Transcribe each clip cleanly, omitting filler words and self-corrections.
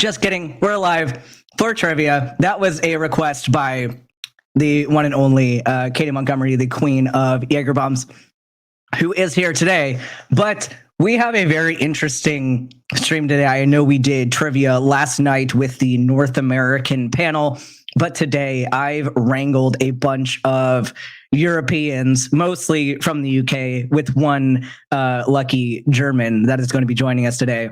Just kidding. We're alive for trivia. That was a request by the one and only Katie Montgomery, the queen of Jaeger bombs, who is here today. But we have a very interesting stream today. I know we did trivia last night with the North American panel, but today I've wrangled a bunch of Europeans, mostly from the UK, with one lucky German that is going to be joining us today.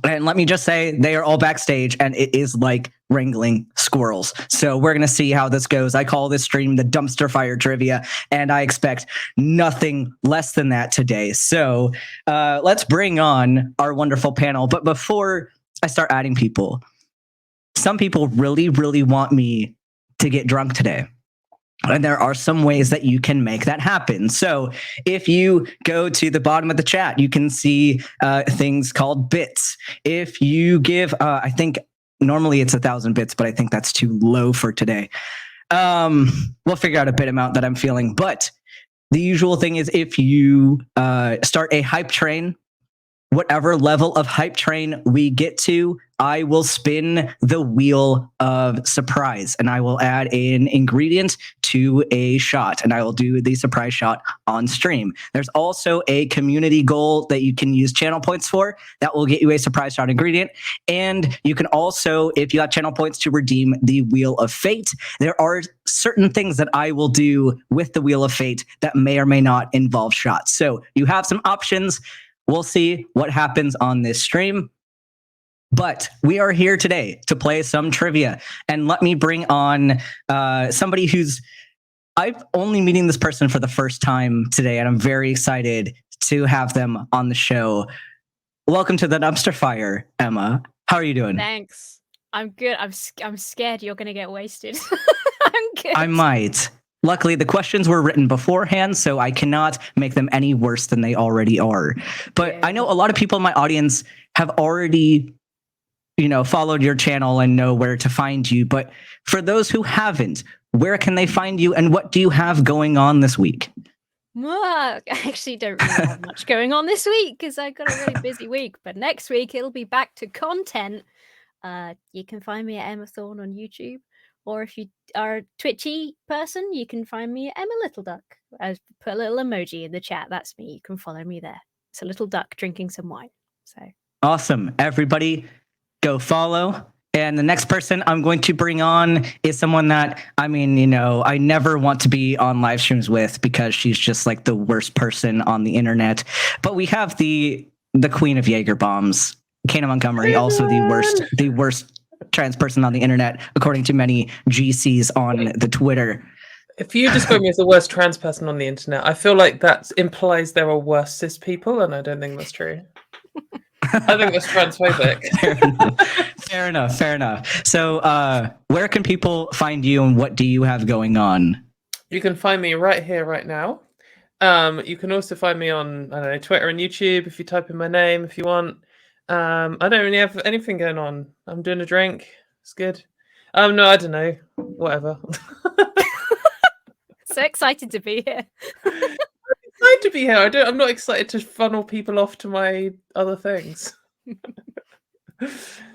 And let me just say, they are all backstage, and it is like wrangling squirrels. So we're going to see how this goes. I call this stream the Dumpster Fire Trivia, and I expect nothing less than that today. So let's bring on our wonderful panel. But before I start adding people, some people really, really want me to get drunk today. And there are some ways that you can make that happen. So if you go to the bottom of the chat, you can see things called bits. If you give, I think normally it's 1,000 bits, but I think that's too low for today. We'll figure out a bit amount that I'm feeling. But the usual thing is if you start a hype train, whatever level of hype train we get to, I will spin the wheel of surprise and I will add an ingredient to a shot and I will do the surprise shot on stream. There's also a community goal that you can use channel points for that will get you a surprise shot ingredient. And you can also, if you have channel points, to redeem the Wheel of Fate. There are certain things that I will do with the Wheel of Fate that may or may not involve shots. So you have some options. We'll see what happens on this stream. But we are here today to play some trivia. And let me bring on somebody I'm only meeting this person for the first time today, and I'm very excited to have them on the show. Welcome to the Dumpster Fire, Emma. How are you doing? Thanks. I'm good. I'm scared you're going to get wasted. I'm good. I might. Luckily, the questions were written beforehand, so I cannot make them any worse than they already are. But I know a lot of people in my audience have already, followed your channel and know where to find you. But for those who haven't, where can they find you and what do you have going on this week? I actually don't really have much going on this week because I got a really busy week. But next week, it'll be back to content. You can find me at Emma Thorne on YouTube. Or if you are a Twitchy person, you can find me at Emma Little Duck. I put a little emoji in the chat. That's me. You can follow me there. It's a little duck drinking some wine. So awesome. Everybody go follow. And the next person I'm going to bring on is someone that, I never want to be on live streams with because she's just like the worst person on the internet. But we have the queen of Jaeger bombs, Katie Montgomery, also the worst trans person on the internet, according to many GCs on the Twitter. If you describe me as the worst trans person on the internet, I feel like that implies there are worse cis people, and I don't think that's true. I think that's transphobic. Fair enough. So where can people find you and what do you have going on? You can find me right here, right now. You can also find me on Twitter and YouTube if you type in my name if you want. I don't really have anything going on. I'm doing a drink. It's good. No, I don't know. Whatever. So excited to be here. I'm excited to be here. I'm not excited to funnel people off to my other things.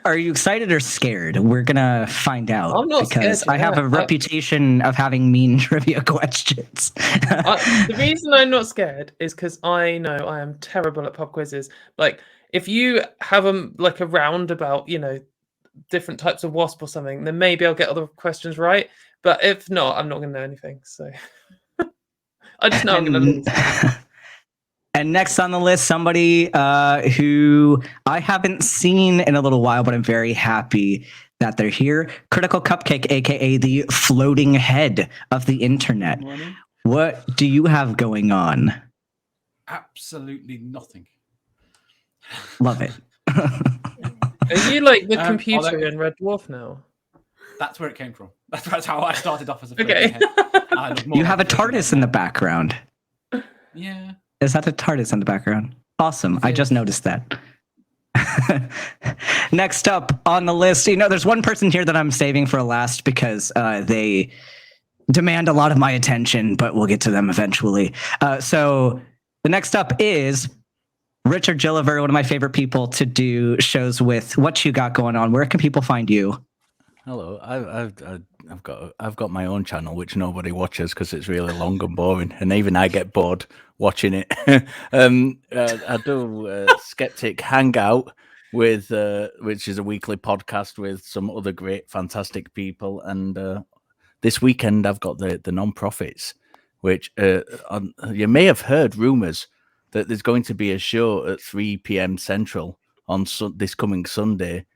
Are you excited or scared? We're gonna find out. I'm not because scared, I have a reputation of having mean trivia questions. The reason I'm not scared is because I know I am terrible at pub quizzes. Like, if you have a round about, different types of wasp or something, then maybe I'll get other questions right. But if not, I'm not going to know anything. So I just know I'm going to lose. And next on the list, somebody who I haven't seen in a little while, but I'm very happy that they're here. Critical Cupcake, aka the floating head of the internet. What do you have going on? Absolutely nothing. Love it. Are you like the computer in Red Dwarf now? That's where it came from. That's how I started off as a okay. head. You have a TARDIS in the background. Yeah. Is that a TARDIS in the background? Awesome. I just noticed that. Next up on the list, there's one person here that I'm saving for last because they demand a lot of my attention, but we'll get to them eventually. So the next up is Richard Gilliver, one of my favorite people to do shows with. What you got going on? Where can people find you? Hello, I've got my own channel which nobody watches because it's really long and boring, and even I get bored watching it. I do Skeptic Hangout with which is a weekly podcast with some other great, fantastic people, and this weekend I've got the non-profits, which you may have heard rumors that there's going to be a show at 3 p.m. Central on this coming Sunday.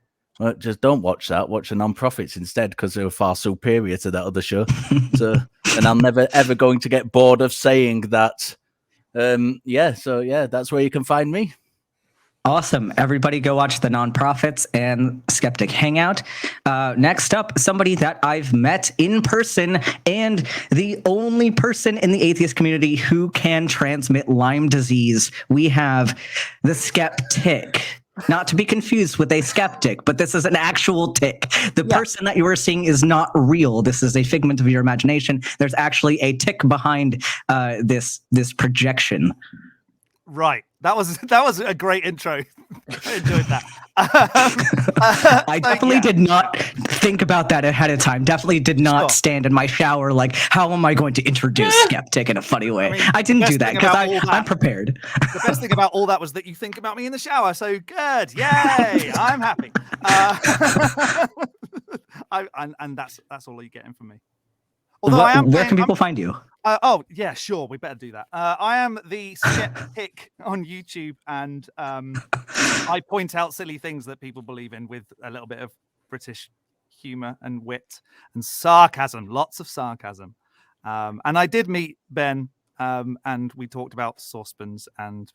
Well, just don't watch that. Watch the non-profits instead, because they're far superior to that other show. And I'm never ever going to get bored of saying that. That's where you can find me. Awesome. Everybody go watch the Nonprofits and Skeptic Hangout. Next up, somebody that I've met in person and the only person in the atheist community who can transmit Lyme disease. We have the Skeptic. Not to be confused with a skeptic, but this is an actual tick. The person that you are seeing is not real. This is a figment of your imagination. There's actually a tick behind this projection. Right. That was a great intro. I enjoyed that. I definitely did not think about that ahead of time. Definitely did not stand in my shower like, how am I going to introduce Skeptic in a funny way? I didn't do that because I'm prepared. The best thing about all that was that you think about me in the shower. So good. Yay. I'm happy. And that's all you're getting from me. Although where can people find you? Sure. We better do that. I am the Skeptic on YouTube, and I point out silly things that people believe in with a little bit of British humor and wit and sarcasm, lots of sarcasm. And I did meet Ben, and we talked about saucepans, and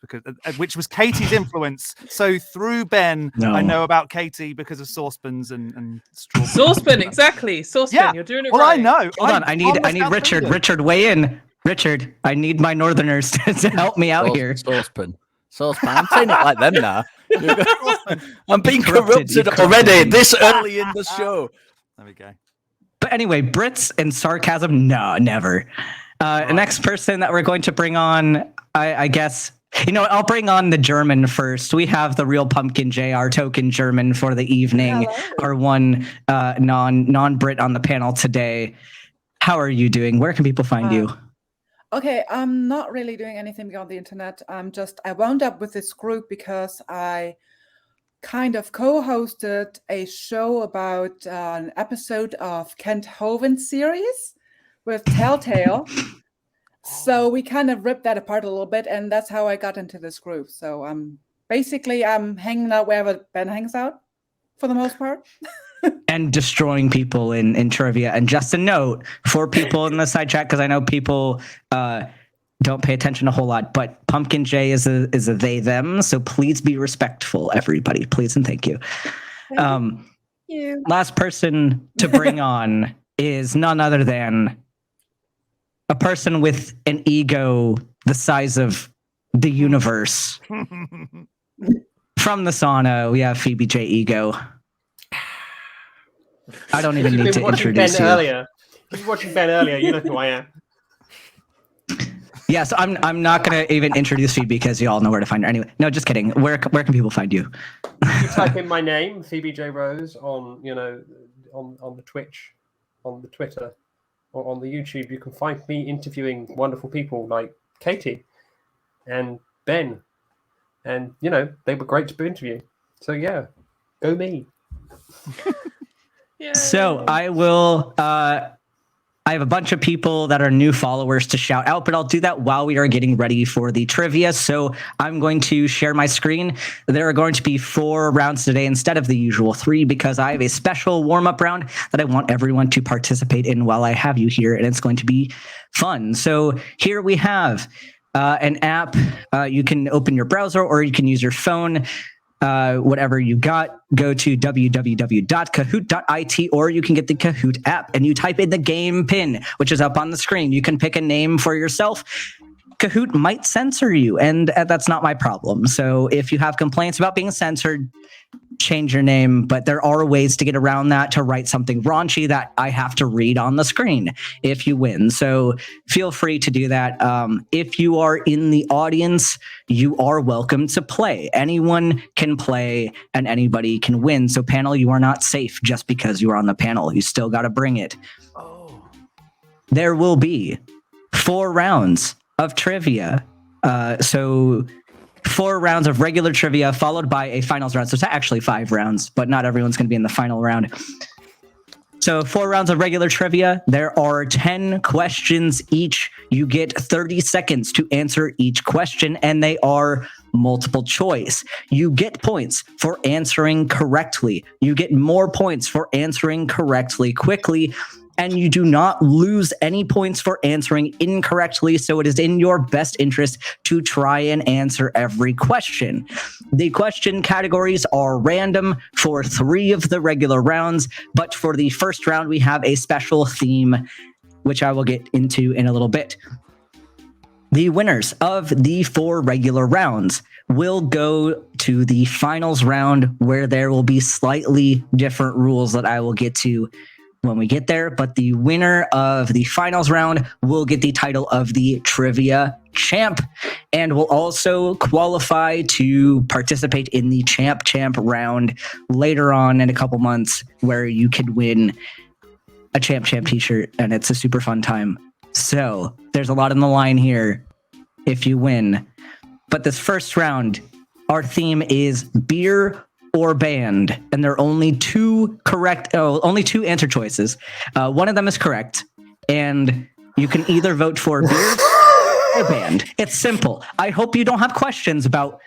which was Katie's influence. So through Ben, I know about Katie because of saucepans and straw. Saucepan, exactly. Saucepan, Yeah. you're doing it Well, right. I know. Hold on, I need Richard. Richard, weigh in. Richard, I need my Northerners to help me out here. Saucepan. I'm saying it like them now. I'm being Corrupted. corrupted already this early in the show. There we go. But anyway, Brits and sarcasm, no, never. Next person that we're going to bring on, I guess, I'll bring on the German first. We have the real Pumpkin J, our token German for the evening, our one non-Brit on the panel today. How are you doing? Where can people find you? Okay, I'm not really doing anything beyond the internet. I wound up with this group because I kind of co-hosted a show about an episode of Kent Hovind's series with Telltale. So we kind of ripped that apart a little bit, and that's how I got into this group. So I'm hanging out wherever Ben hangs out for the most part. And destroying people in trivia. And just a note for people in the side chat, because I know people don't pay attention a whole lot, but Pumpkin J is a they, them. So please be respectful, everybody. Please and thank you. Thank you. Last person to bring on is none other than a person with an ego the size of the universe. From the sauna, we have Phoebe J. Ego. I don't even need to introduce you. If you're watching Ben earlier, you know who I am. Yes, I'm not going to even introduce Phoebe because you all know where to find her. Anyway, no, just kidding. Where can people find you? You type in my name, Phoebe J. Rose, on the Twitch, on the Twitter, or on the YouTube. You can find me interviewing wonderful people like Katie and Ben, and they were great to interview. So yeah, go me. So I will. I have a bunch of people that are new followers to shout out, but I'll do that while we are getting ready for the trivia. So I'm going to share my screen. There are going to be 4 rounds today instead of the usual 3 because I have a special warm-up round that I want everyone to participate in while I have you here, and it's going to be fun. So here we have an app. You can open your browser or you can use your phone. Whatever you got, go to www.kahoot.it, or you can get the Kahoot app and you type in the game pin, which is up on the screen. You can pick a name for yourself. Kahoot might censor you, and that's not my problem. So if you have complaints about being censored, change your name, but there are ways to get around that, to write something raunchy that I have to read on the screen if you win. So feel free to do that. If you are in the audience, you are welcome to play. Anyone can play and anybody can win. So panel, you are not safe just because you are on the panel. You still got to bring it. Oh. There will be 4 rounds of trivia. So 4 rounds of regular trivia followed by a finals round. So it's actually 5 rounds, but not everyone's going to be in the final round. So 4 rounds of regular trivia. There are 10 questions each. You get 30 seconds to answer each question, and they are multiple choice. You get points for answering correctly. You get more points for answering correctly quickly. And you do not lose any points for answering incorrectly, so it is in your best interest to try and answer every question. The question categories are random for 3 of the regular rounds, but for the first round, we have a special theme, which I will get into in a little bit. The winners of the 4 regular rounds will go to the finals round, where there will be slightly different rules that I will get to when we get there, but the winner of the finals round will get the title of the Trivia Champ and will also qualify to participate in the Champ round later on in a couple months, where you could win a Champ t-shirt, and it's a super fun time. So there's a lot on the line here if you win. But this first round, our theme is beer or band, and there are only 2 answer choices. One of them is correct, and you can either vote for beer or band. It's simple. I hope you don't have questions about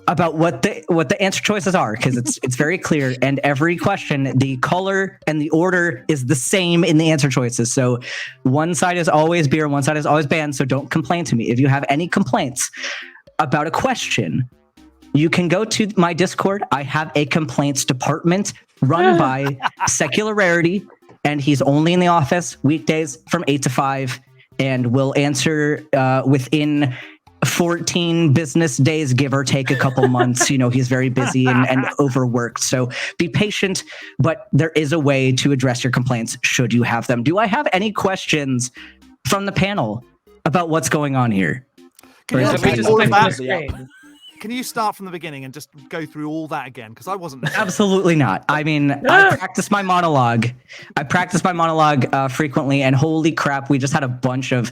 what the answer choices are, because it's very clear. And every question, the color and the order is the same in the answer choices. So one side is always beer, one side is always band. So don't complain to me if you have any complaints about a question. You can go to my Discord. I have a complaints department run by Secular Rarity, and he's only in the office weekdays from 8 to 5, and will answer within 14 business days, give or take a couple months. You know, he's very busy and overworked. So be patient, but there is a way to address your complaints should you have them. Do I have any questions from the panel about what's going on here? Can you Or is it we repeat just all of click on the that? screen? Can you start from the beginning and just go through all that again? Because I wasn't there. Absolutely not. I mean, I practice my monologue. Frequently, and holy crap, we just had a bunch of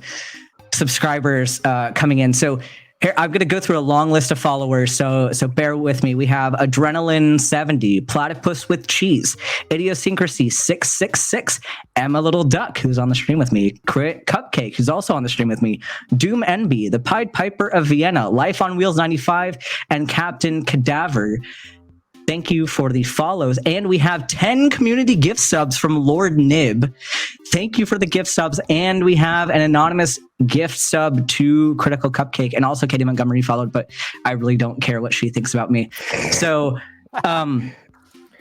subscribers coming in. So here, I'm going to go through a long list of followers. So bear with me. We have Adrenaline 70, Platypus with Cheese, Idiosyncrasy 666, Emma Little Duck, who's on the stream with me, Cupcake, who's also on the stream with me, Doom Envy, The Pied Piper of Vienna, Life on Wheels 95, and Captain Cadaver. Thank you for the follows. And we have 10 community gift subs from Lord Nib. Thank you for the gift subs. And we have an anonymous gift sub to Critical Cupcake, and also Katie Montgomery followed, but I really don't care what she thinks about me. So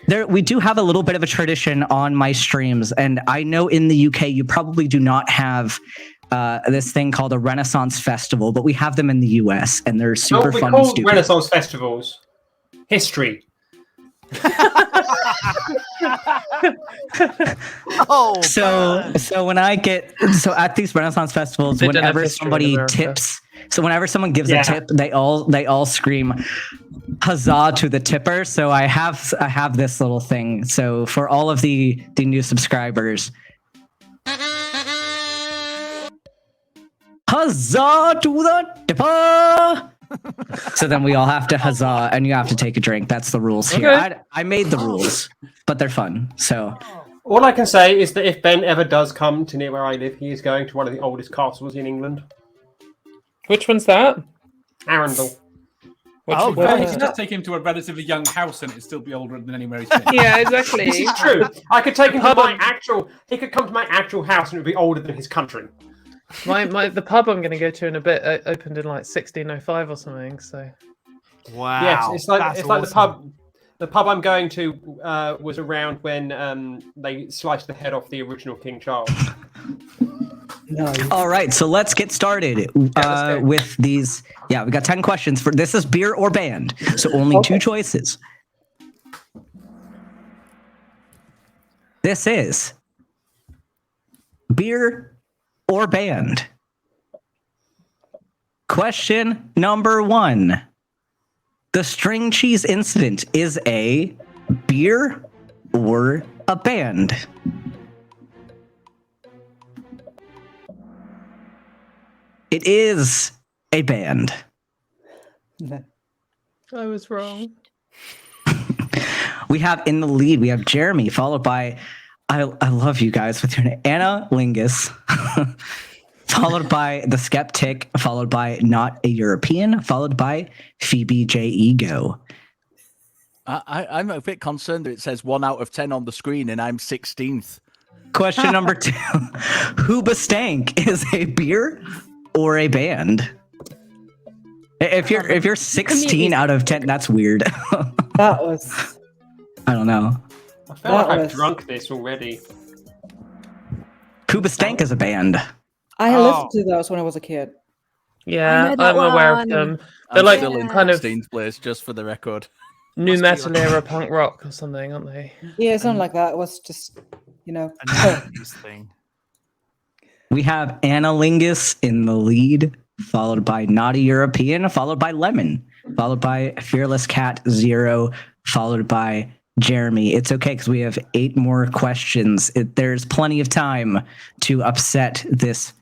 we do have a little bit of a tradition on my streams. And I know in the UK, you probably do not have this thing called a Renaissance Festival, but we have them in the US, and they're super fun and stupid. Renaissance festivals. History. So when I get at these Renaissance festivals, They don't have whenever history in somebody America. tips, so whenever someone gives a tip, they all scream huzzah to the tipper. So I have this little thing. So for all of the new subscribers, huzzah to the tipper. So then we all have to huzzah, and you have to take a drink. That's the rules here. Okay. I made the rules, but they're fun. So All I can say is that if Ben ever does come to near where I live, he is going to one of the oldest castles in England. Which one's that? Arundel. Oh, Where- very You could just take him to a relatively young house and it'd still be older than anywhere he's been. Yeah, exactly. This is true. I could take him to my actual. He could come to my actual house and it would be older than his country. The pub I'm going to go to in a bit opened in like 1605 or something. So Wow. Yes, it's like that's the awesome. pub. The pub I'm going to was around when they sliced the head off the original King Charles. all right, so let's get started go. with these. Yeah, we got 10 questions for this. Is beer or band, so only 2 choices. This is beer or band. Question number 1. The string cheese incident is a beer or a band? It is a band. I was wrong. We have in the lead, we have Jeremy, followed by, I love you guys with your name, Anna Lingus, followed by The Skeptic, followed by Not a European, followed by Phoebe J. Ego. I'm a bit concerned that it says 1 out of 10 on the screen and I'm 16th. Question number 2. Hoobastank is a beer or a band? If you're 16 out of 10, that's weird. That was. I don't know. I feel like I've drunk this already. Hoobastank is a band. I listened to those when I was a kid. Yeah, know that I'm aware of one. them. I'm They're like still in kind of 16th place, just for the record. new Must be metal like- era punk rock or something, aren't they? Yeah, something like that. It was just, A 90s thing. We have Anna Lingus in the lead, followed by Naughty European, followed by Lemon, followed by Fearless Cat 0, followed by Jeremy. It's okay because we have 8 more questions. There's plenty of time to upset this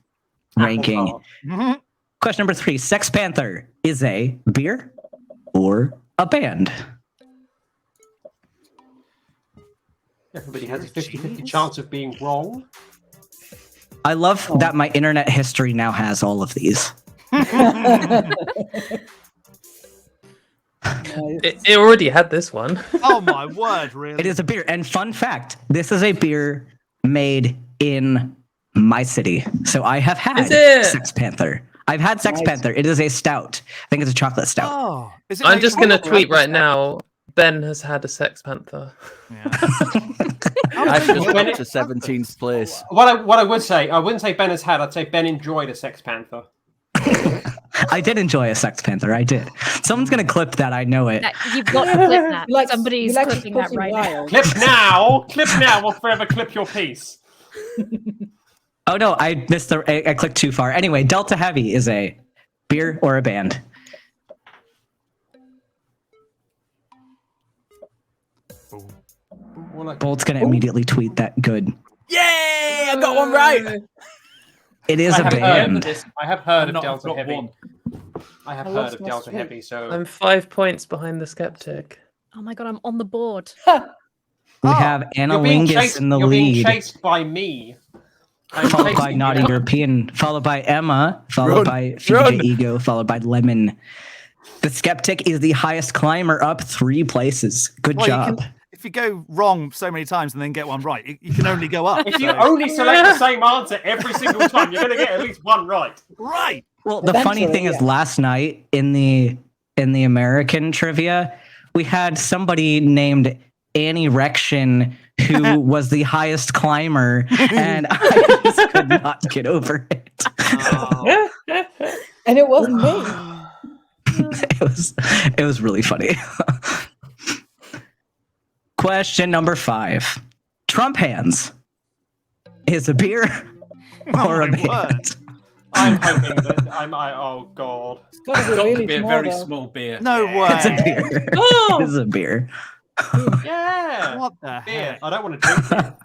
ranking. Mhm. Question number 3. Sex Panther is a beer or a band? Everybody has a 50-50 chance of being wrong. I love that my internet history now has all of these. It already had this one. Oh my word, really? It is a beer. And fun fact, this is a beer made in my city. So I have had Is it? Sex Panther. I've had Sex Nice. Panther. It is a stout. I think it's a chocolate stout. Oh, is it I'm made just from- gonna tweet right now. Ben has had a Sex Panther. Yeah. I've just when got it- to 17th place. What I would say, I wouldn't say Ben has had. I'd say Ben enjoyed a Sex Panther. I did enjoy a Sex Panther. I did. Someone's going to clip that. I know it. That, you've got to clip that. He likes- Somebody's he likes clipping that pussy right now. wild. Clip now, clip now, or forever clip your piece. Oh, no. I missed the. I clicked too far. Anyway, Delta Heavy is a beer or a band? Bolt's going to immediately tweet that. Good. Yay! I got one right. It is a I have heard of band. this. I have heard of I've Delta got Heavy. one. I have I heard lost of my Delta streak. Heavy, so I'm 5 points behind the Skeptic. Oh my god, I'm on the board. We have Anna you're being Lingus chased. in the You're being lead. chased by me. I'm Followed by chasing Naughty you. European, followed by Emma, followed Run, by Phoebe run. J. Ego, followed by Lemon. The Skeptic is the highest climber, up 3 places. Good Well, you job. can- if you go wrong so many times and then get one right, you can only go up. If you so- only select the same answer every single time, you're going to get at least one right. Right. Well, the funny Eventually, thing is, yeah. last night in the American trivia, we had somebody named Annie Rection who was the highest climber, and I just could not get over it. Oh. And it wasn't me. It was really funny. Question number 5. Trump hands is a beer or a my band? word. I'm hoping that oh god. It's gotta be Got to really be a small, very though. small beer. No It's a way. beer. Oh! It is a beer. Yeah. What the Beer. heck? I don't want to drink beer.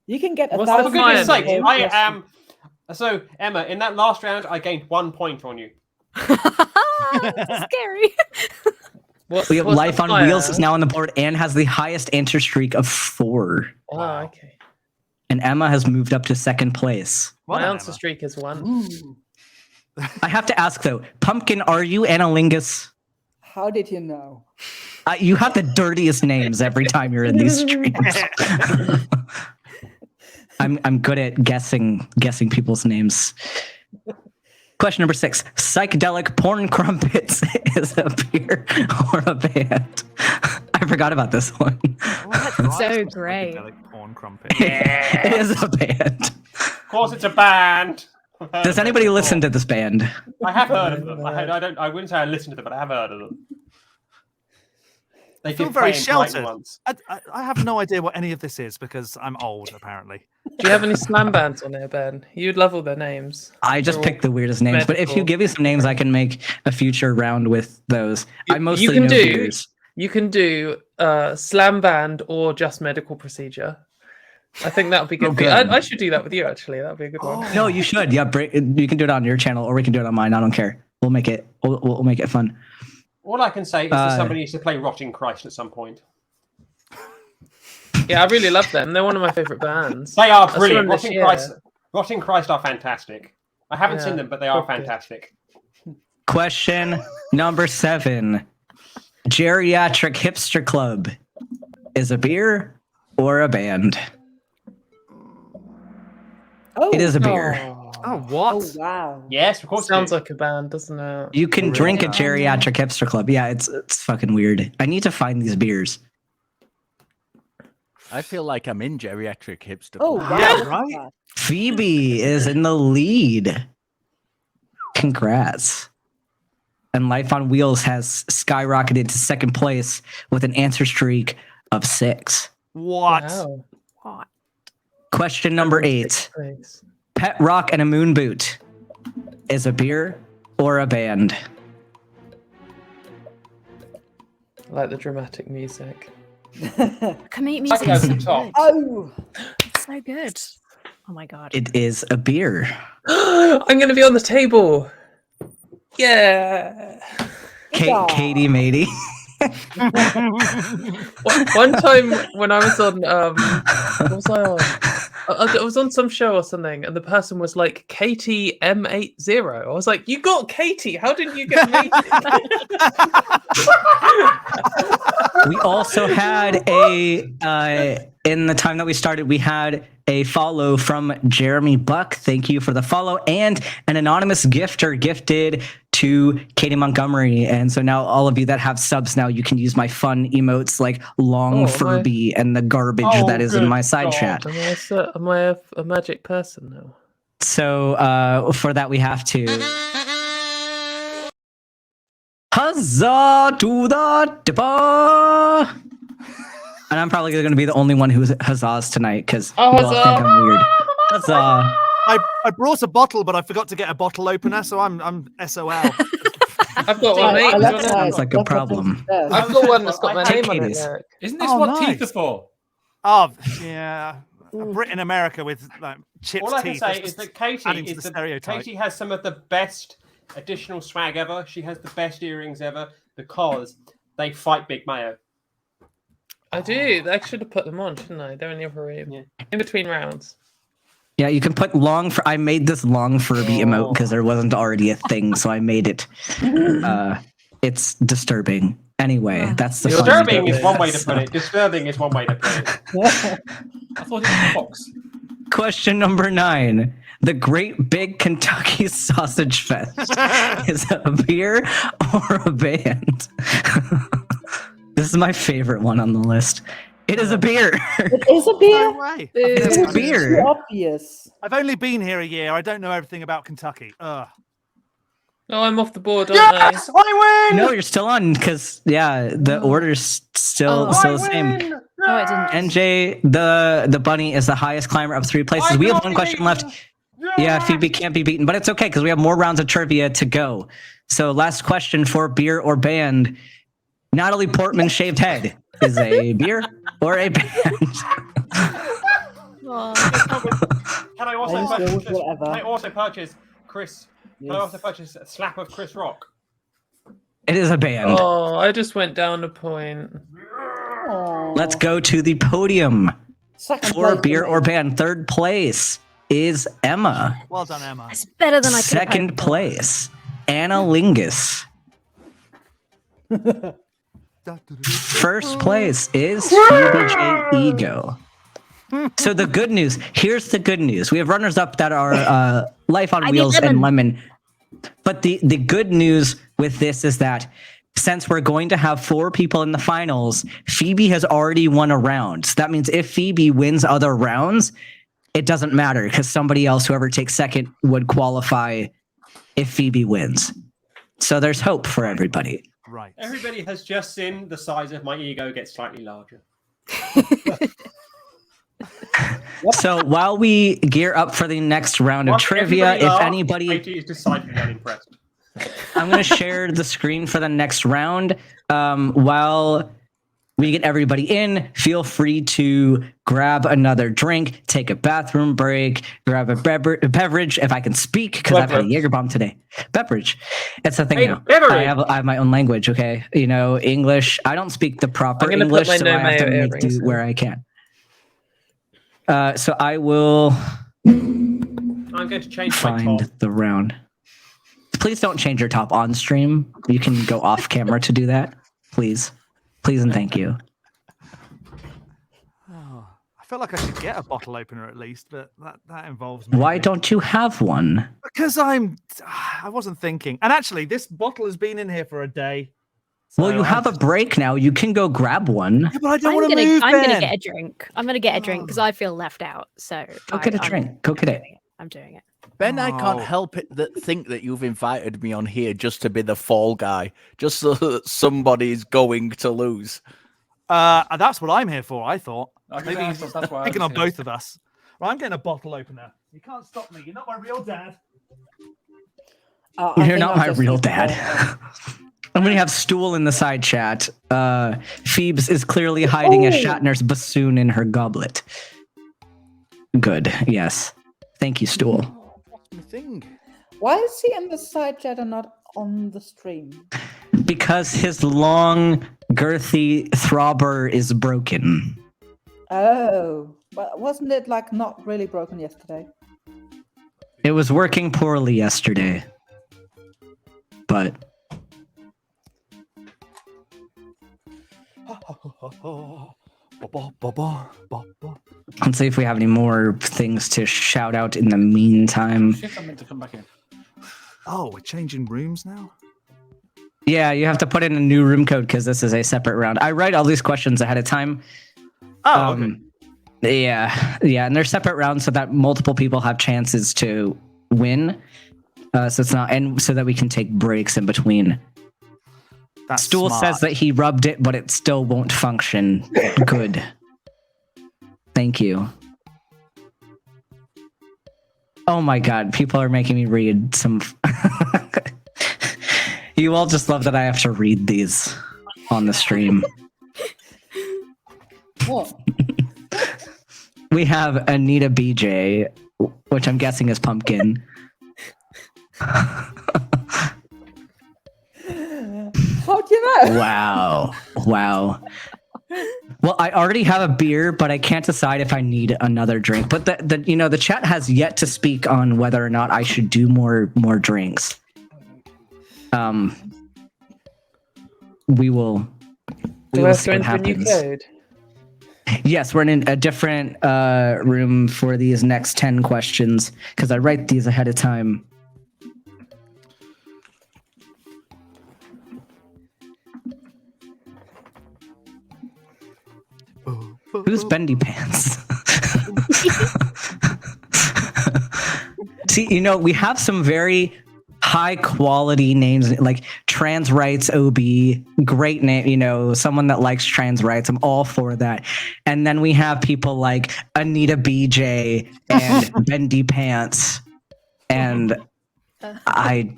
You can get What's 1,000. the For goodness fine? sake, I am. So Emma, in that last round, I gained 1 point on you. That's scary. We have What's Life the on fire? Wheels is now on the board and has the highest enter streak of 4. Oh, okay. And Emma has moved up to 2nd place. Well My done, answer Emma. streak is 1. I have to ask though, Pumpkin, are you Anna Lingus? How did you know? You have the dirtiest names every time you're in these streams. I'm good at guessing people's names. Question number 6. Psychedelic porn crumpets is a beer or a band? I forgot about this one. That's so great. Psychedelic porn crumpet. It is a band. Of course, it's a band. I've heard Does of anybody them listen to before. this band? I have heard of them. I wouldn't say I listened to them, but I have heard of them. They feel did very play in Brighton sheltered. once. I have no idea what any of this is because I'm old, apparently. Do you have any slam bands on there, Ben? You'd love all their names. I just They're picked the weirdest names, but if you medical. give me some names, I can make a future round with those. I You mostly can know do- beers. You can do slam band or just medical procedure. I think that would be good. Oh, for you. good. I should do that with you, actually. That would be a good one. No, you should. Yeah, you can do it on your channel, or we can do it on mine. I don't care. We'll make it. We'll make it fun. All I can say is that somebody needs to play Rotting Christ at some point. Yeah, I really love them. They're one of my favorite bands. They are I saw brilliant. them this year. Rotting Christ are fantastic. I haven't seen Yeah, them, but they are they're good. fantastic. Question number 7. Geriatric Hipster Club is a beer or a band? Oh, It is a beer. Oh, what? Oh, wow. Yes, of course. Sounds it is. like a band, doesn't it? You can drink a Geriatric Hipster Club. Yeah, it's fucking weird. I need to find these beers. I feel like I'm in geriatric hipster. Oh, club. wow. Yeah, look at right? that. Phoebe is in the lead. Congrats. And Life on Wheels has skyrocketed to second place with an answer streak of 6. What? Wow. What? Question number 8. Pet Rock and a Moon Boot is a beer or a band? I like the dramatic music. Commute I music can go is to so the top. good. Oh, It's so good. Oh my god. It is a beer. I'm going to be on the table. Yeah. Katie Matey. One time when I was on, what was I on? I was on some show or something, and the person was like, Katie M80. I was like, you got Katie. How didn't you get me? We also had in the time that we started, we had a follow from Jeremy Buck. Thank you for the follow. And an anonymous gifter gifted to Katie Montgomery. And so now all of you that have subs now, you can use my fun emotes like long Oh, Furby and the garbage Oh, that is in good my side God. chat. Am I a magic person now? So for that, we have to... Huzzah to the dipper! And I'm probably going to be the only one who huzzahs tonight because you all Huzzah! think I'm weird. Huzzah! I brought a bottle, but I forgot to get a bottle opener, so I'm SOL. I've got one, mate. I Do you left want it? Sounds like a That's what problem. it says. I've got one that's got my I name on it. Katie's. Eric. Isn't this Oh, what teeth nice. are for? Oh, yeah. A Brit in America with like chipped All I can teeth. say It's is just that adding to the Katie stereotype. Katie has some of the best additional swag ever. She has the best earrings ever because they fight Big Mayo. I do. I should have put them on, shouldn't I? They're in the other room. Yeah. In between rounds. Yeah, you can put I made this long Furby emote because there wasn't already a thing, so I made it. It's disturbing. Anyway, that's the fun Disturbing bit. is one way to put it. Disturbing is one way to put it. I thought it was a box. Question number 9. The Great Big Kentucky Sausage Fest is a beer or a band? This is my favorite one on the list. It is a beer. It is a beer. No way. It's a It's beer. too obvious. I've only been here a year. I don't know everything about Kentucky. Ugh. Oh, I'm off the board, aren't Yes, I win! No, you're still on because the order's still Oh. the same. Oh, it didn't. NJ, the bunny is the highest climber up 3 places. We have one question left. Yeah, Phoebe can't be beaten, but it's okay because we have more rounds of trivia to go. So last question for beer or band. Natalie Portman's shaved head is a beer or a band? Oh, Can I I just go with whatever. Can I also purchase Chris? Can I Yes. also purchase a slap of Chris Rock? It is a band. Oh, I just went down a point. Aw. Let's go to the podium Second for place beer for or me. band. Third place is Emma. Well done, Emma. it's better than I could have Second hoped for. place, Anna Lingus. First place is Phoebe J. Ego. So the good news, here's the good news. We have runners up that are Life on I Wheels get and lemon. Lemon. But the good news with this is that since we're going to have 4 people in the finals, Phoebe has already won a round. So that means if Phoebe wins other rounds, it doesn't matter because somebody else, whoever takes second, would qualify if Phoebe wins. So there's hope for everybody. Right. Everybody has just seen the size of my ego get slightly larger. So while we gear up for the next round of Watch trivia, everybody if laugh, anybody, Katie is decidedly unimpressed. I'm going to share the screen for the next round. While we get everybody in, feel free to grab another drink, take a bathroom break, grab a beverage, if I can speak, because I've had a Jaeger bomb today. Beverage. It's a thing now. I have my own language, okay? You know, English. I don't speak the proper gonna English, put my so no I have to mayo make do earrings where in. I can. So I will I'm going to change my find top. the round. Please don't change your top on stream. You can go off camera to do that. Please. Please and thank you. Oh, I feel like I should get a bottle opener at least, but that involves Why maybe- don't you have one? Because I wasn't thinking. And actually, this bottle has been in here for a day. Well, so you have a break now. You can go grab one. Yeah, but I don't I'm want to gonna, move. I'm gonna Ben. get a drink. I'm gonna get a drink because I feel left out. So Go get a drink. Go get it. I'm doing it. Ben, I can't Oh. help it think that you've invited me on here just to be the fall guy, just so that somebody's going to lose. That's what I'm here for. I thought maybe he's that's why I picking was on here. both of us. Right, I'm getting a bottle opener. You can't stop me. You're not my real dad. You're not my real dad. I'm going to have Stool in the side chat. Phoebes is clearly hiding a Shatner's bassoon in her goblet. Good. Yes. Thank you, Stool. What's my thing? Why is he in the side chat and not on the stream? Because his long, girthy throbber is broken. Oh, but wasn't it like not really broken yesterday? It was working poorly yesterday. But let's see if we have any more things to shout out in the meantime. Shit, I'm meant to come back in. Oh, we're changing rooms now? Yeah, you have to put in a new room code because this is a separate round. I write all these questions ahead of time. Oh, okay. Yeah, and they're separate rounds so that multiple people have chances to win. So it's not, and so that we can take breaks in between. That's Stool smart. says that he rubbed it, but it still won't function. Good. Thank you. Oh my god, people are making me read some. You all just love that I have to read these on the stream. What? We have Anita BJ, which I'm guessing is pumpkin. How'd you know? Wow. Well, I already have a beer, but I can't decide if I need another drink. But the chat has yet to speak on whether or not I should do more drinks. We will see what happens. Code? Yes, we're in a different room for these next 10 questions because I write these ahead of time. Who's Bendy Pants? See, we have some very high quality names like Trans Rights OB, great name, someone that likes trans rights. I'm all for that. And then we have people like Anita BJ and Bendy Pants. And I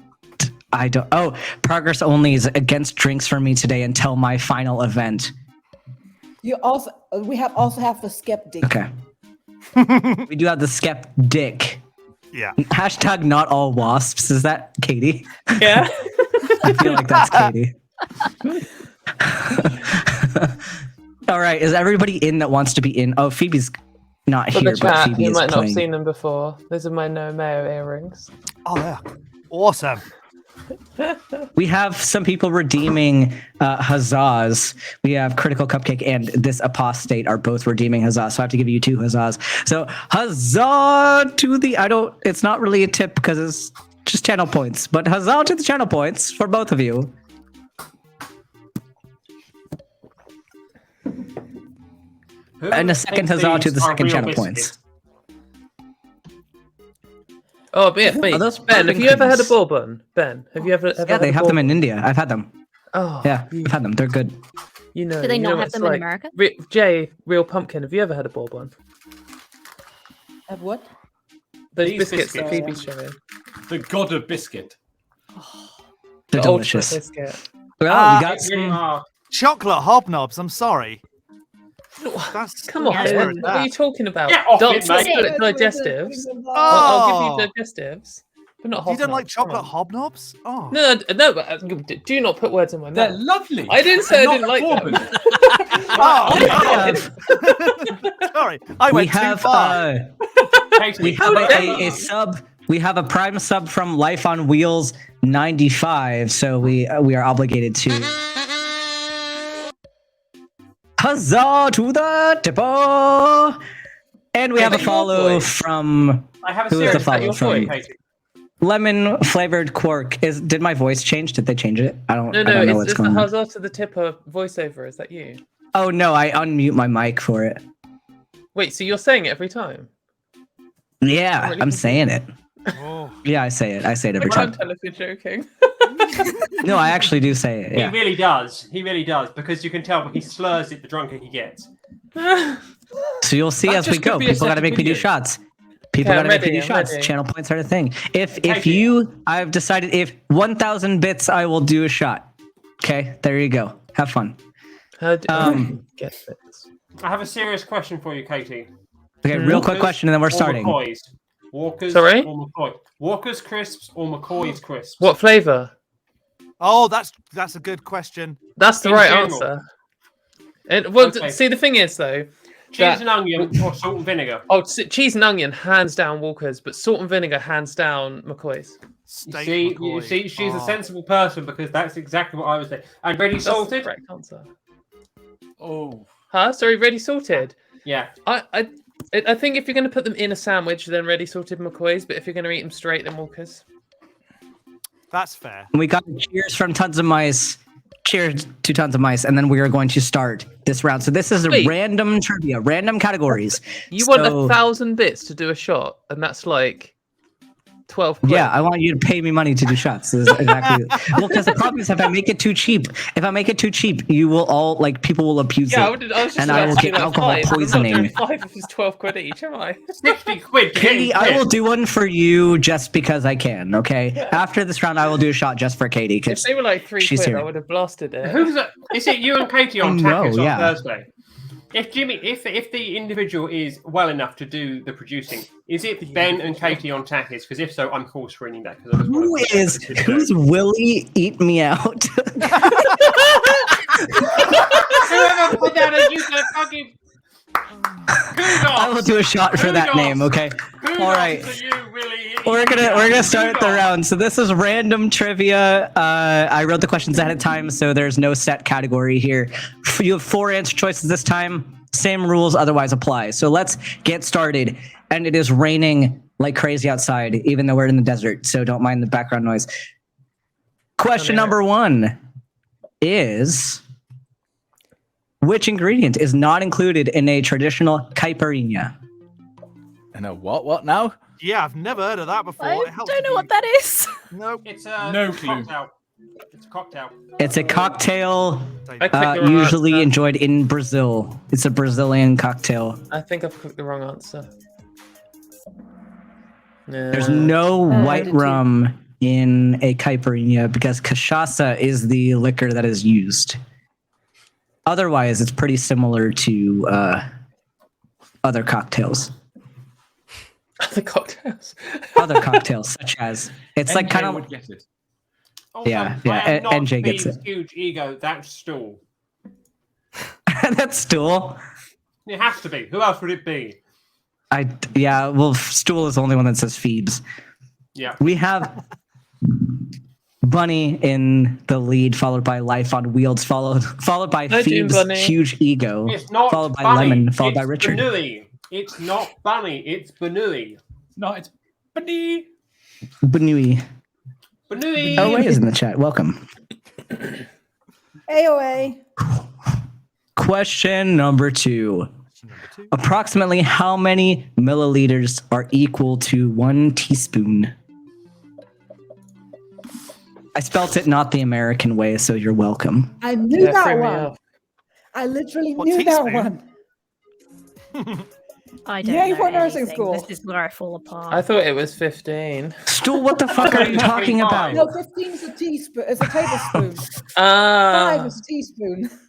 don't. Oh, progress only is against drinks for me today until my final event. We also have the skeptic. Okay. We do have the skeptic. Yeah. Hashtag not all wasps. Is that Katie? Yeah. I feel like that's Katie. All right. Is everybody in that wants to be in? Oh, Phoebe's not For here, the but chat, Phoebe you is might not have playing. seen them before. These are my no mayo earrings. Oh, yeah. Awesome. We have some people redeeming huzzahs. We have Critical Cupcake and This Apostate are both redeeming huzzahs. So I have to give you 2 huzzahs. So huzzah to the, it's not really a tip because it's just channel points, but huzzah to the channel points for both of you. And a second huzzah to the second channel points. Oh, yeah, wait. Are those Ben, have you ever had a pumpkins? bourbon? Ben, have you ever Yeah, they have them in India. I've had them. Oh, Yeah, you, I've had them. They're good. you know. Do they you know not what have it's them in like. America? Jay, Real Pumpkin. Have you ever had a bourbon? What? Those These biscuits that biscuits. Phoebe's showing. The god of biscuit. They're The ultimate delicious. biscuit. Well, Ah, we got They really some. are. Chocolate hobnobs. I'm sorry. That's Come on, Yeah. where Ben. is What are you that? talking about? Get off Don't it, mate. put digestives. Oh, I'll give you digestives, but not you don't like hobnobs, come chocolate on. hobnobs? Oh, No, but do not put words in my They're mouth. lovely. I didn't say I They're didn't not like bourbon. them. oh. Sorry, I We went too have far. Katie, we have dare a you. sub. We have a prime sub from Life on Wheels 95, so we are obligated to. Huzzah to the tipper! And we Is have a that your follow voice? from I have a Who is the serious follow question for you, from? Katie. Lemon Flavored Quark. Did my voice change? Did they change it? I don't No, I don't know it's what's just the going on. huzzah to the tipper voiceover. Is that you? Oh no, I unmute my mic for it. Wait, so you're saying it every time? Yeah, really I'm confused. saying it. Oh. Yeah, I say it. I say it every I can't time. tell if you're joking. No, I actually do say it. He Yeah. really does. He really does because you can tell he slurs it the drunker he gets. So you'll see That as we just could go. be a People got to set make me do video. shots. People Okay, got I'm to make me ready, do I'm shots. ready. Channel points are a thing. If Katie. I've decided if 1,000 bits, I will do a shot. Okay, there you go. Have fun. How do get this? I have a serious question for you, Katie. Okay, real quick Walkers question, and then we're or starting. McCoys? Walkers Sorry? or McCoy? Walkers crisps or McCoy's crisps? What flavour? Oh, that's a good question. That's the In right general. answer. And well, Okay. see, the thing is though, Cheese that- and onion or salt and vinegar? cheese and onion hands down Walker's, but salt and vinegar hands down McCoy's. Steak You McCoy. see, she's a Oh. sensible person because that's exactly what I was saying. And ready That's the salted? correct answer. Oh. Huh? Sorry, ready salted. Yeah. I think if you're going to put them in a sandwich, then ready salted McCoy's. But if you're going to eat them straight, then Walker's. That's fair. We got cheers from Tons of Mice. Cheers to Tons of Mice, and then we are going to start this round. So this is a Wait. random trivia, random categories. You want So- 1,000 bits to do a shot, and that's like 12 quid. Yeah, I want you to pay me money to do shots. This is exactly. Well, because the problem is, if I make it too cheap, you will all like people will abuse Yeah, I it, was just and about I will to get do, like, alcohol five. I'm not poisoning. doing 5 if it's 12 quid each, am I? 60 quid. to Katie, get I will pissed. do one for you just because I can. Okay. After this round, I will do a shot just for Katie If because they were like 3 she's quid, here. I would have blasted it. Who's that? Is it you and Katie on I know, Tackets on yeah. Thursday? If the individual is well enough to do the producing, is it Ben and Katie on Tackets? Because if so, I'm call screening that. who's Willie eat me out? Whoever put that as you said, fucking. I will do a shot for that Kudos. name. Okay. Kudos All right. to you, Willie. We're gonna start the round. So this is random trivia. I wrote the questions ahead of time, so there's no set category here. You have 4 answer choices this time. Same rules otherwise apply. So let's get started. And it is raining like crazy outside, even though we're in the desert. So don't mind the background noise. Question number 1 is: which ingredient is not included in a traditional caipirinha? And a what now? Yeah, I've never heard of that before. I It helps don't know if what you- that is. Nope. It's a No clue. cocktail. It's a cocktail. It's a cocktail I clicked the wrong usually answer. enjoyed in Brazil. It's a Brazilian cocktail. I think I've clicked the wrong answer. There's no white did too. rum in a caipirinha because cachaça is the liquor that is used. Otherwise, it's pretty similar to other cocktails. the cocktails. Other cocktails, such as it's like NJ kind of would get it. Also, Yeah, I yeah, am not NJ gets Bean's it. huge ego. That's stool. that stool. It has to be. Who else would it be? Well, stool is the only one that says Phoebes. Yeah. We have Bunny in the lead, followed by Life on Wheels, followed by Hi, June Phoebes' Bunny. huge ego, It's not followed by Bunny. Lemon, followed by It's Richard. Banui. It's not Bunny. It's Banui. No, it's Bunny. Banui. Banui. Oh, Ray is in the chat. Welcome. AOA. Question number 2. Approximately how many milliliters are equal to 1 teaspoon? I spelt it not the American way, so you're welcome. I knew Yeah, that threw me one. off. I literally What, knew that teaspoon? one. I don't Yay know for nursing anything. school. This is where I fall apart. I thought it was 15. Stool, what the fuck are you talking about? No, 15 is a teaspoon. It's a tablespoon. 5 Ah, is a teaspoon. Well,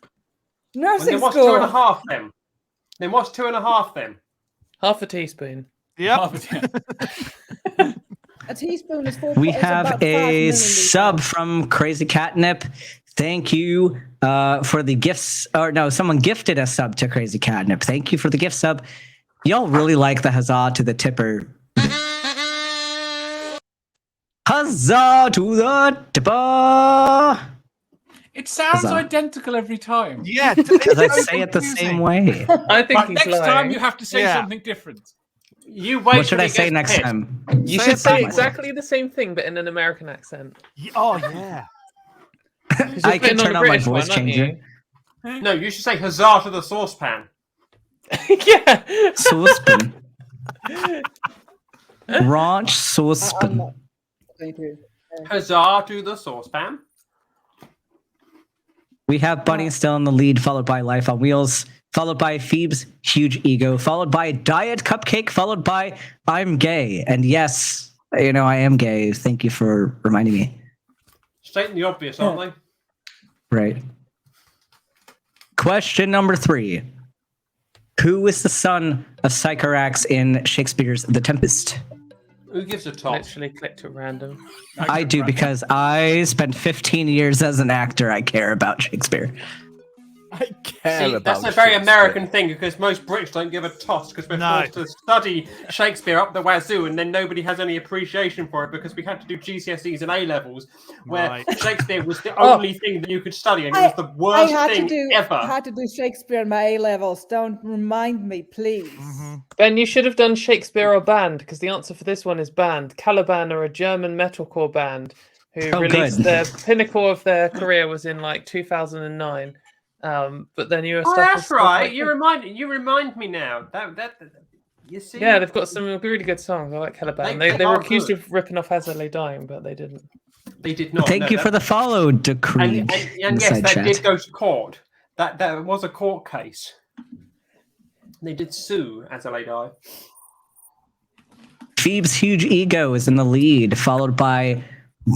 Nursing then what's school. 2.5 then? Then what's 2.5 then? half a teaspoon. Yep. A teaspoon is 4. We is have about 5 a milliliters. sub from Crazy Catnip. Thank you for the gifts. Or no, someone gifted a sub to Crazy Catnip. Thank you for the gift sub. Y'all really like the huzzah to the tipper. Huzzah to the tipper. It sounds Huzzah. identical every time. Yeah. Because I say it the same way. I think But he's next lying. time you have to say Yeah. something different. You wait. What should till I he say gets next pissed. time? You Say should it say backwards. exactly the same thing, but in an American accent. Oh yeah. 'Cause I you're can putting turn a on my British voice one, aren't changer. No, you should say huzzah to the saucepan. you? Yeah. Saucepan. Ranch I'm saucepan. not going to. Huzzah to the saucepan. We have Bunny still in the lead, followed by Life on Wheels, followed by Phoebe's Huge Ego, followed by Diet Cupcake, followed by I'm Gay. And yes, you know, I am gay. Thank you for reminding me. Stating the obvious, aren't they? Right. Question number 3. Who is the son of Sycorax in Shakespeare's The Tempest? Who gives a top? Literally clicked at random. I do because I spent 15 years as an actor. I care about Shakespeare. I care See, about that's a very Shakespeare. American thing because most Brits don't give a toss because we're No. forced to study Shakespeare up the wazoo and then nobody has any appreciation for it because we had to do GCSEs and A levels where Right. Shakespeare was the only thing that you could study and it was the I worst had to thing do ever. had to do Shakespeare in my A levels. Don't remind me, please. Ben, you should have done Shakespeare or band because the answer for this one is band. Caliban are a German metalcore band who Oh, released good. their pinnacle of their career was in like 2009. But then Oh, that's right. You remind me now. That you see. Yeah, they've got some really good songs. I like Caliban. They They were are accused good. of ripping off As I Lay Dying, but they didn't. They did not. Thank no, you for the follow, Decree. And in the yes, side that chat. did go to court. That was a court case. They did sue As I Lay Die. Phoebe's Huge Ego is in the lead, followed by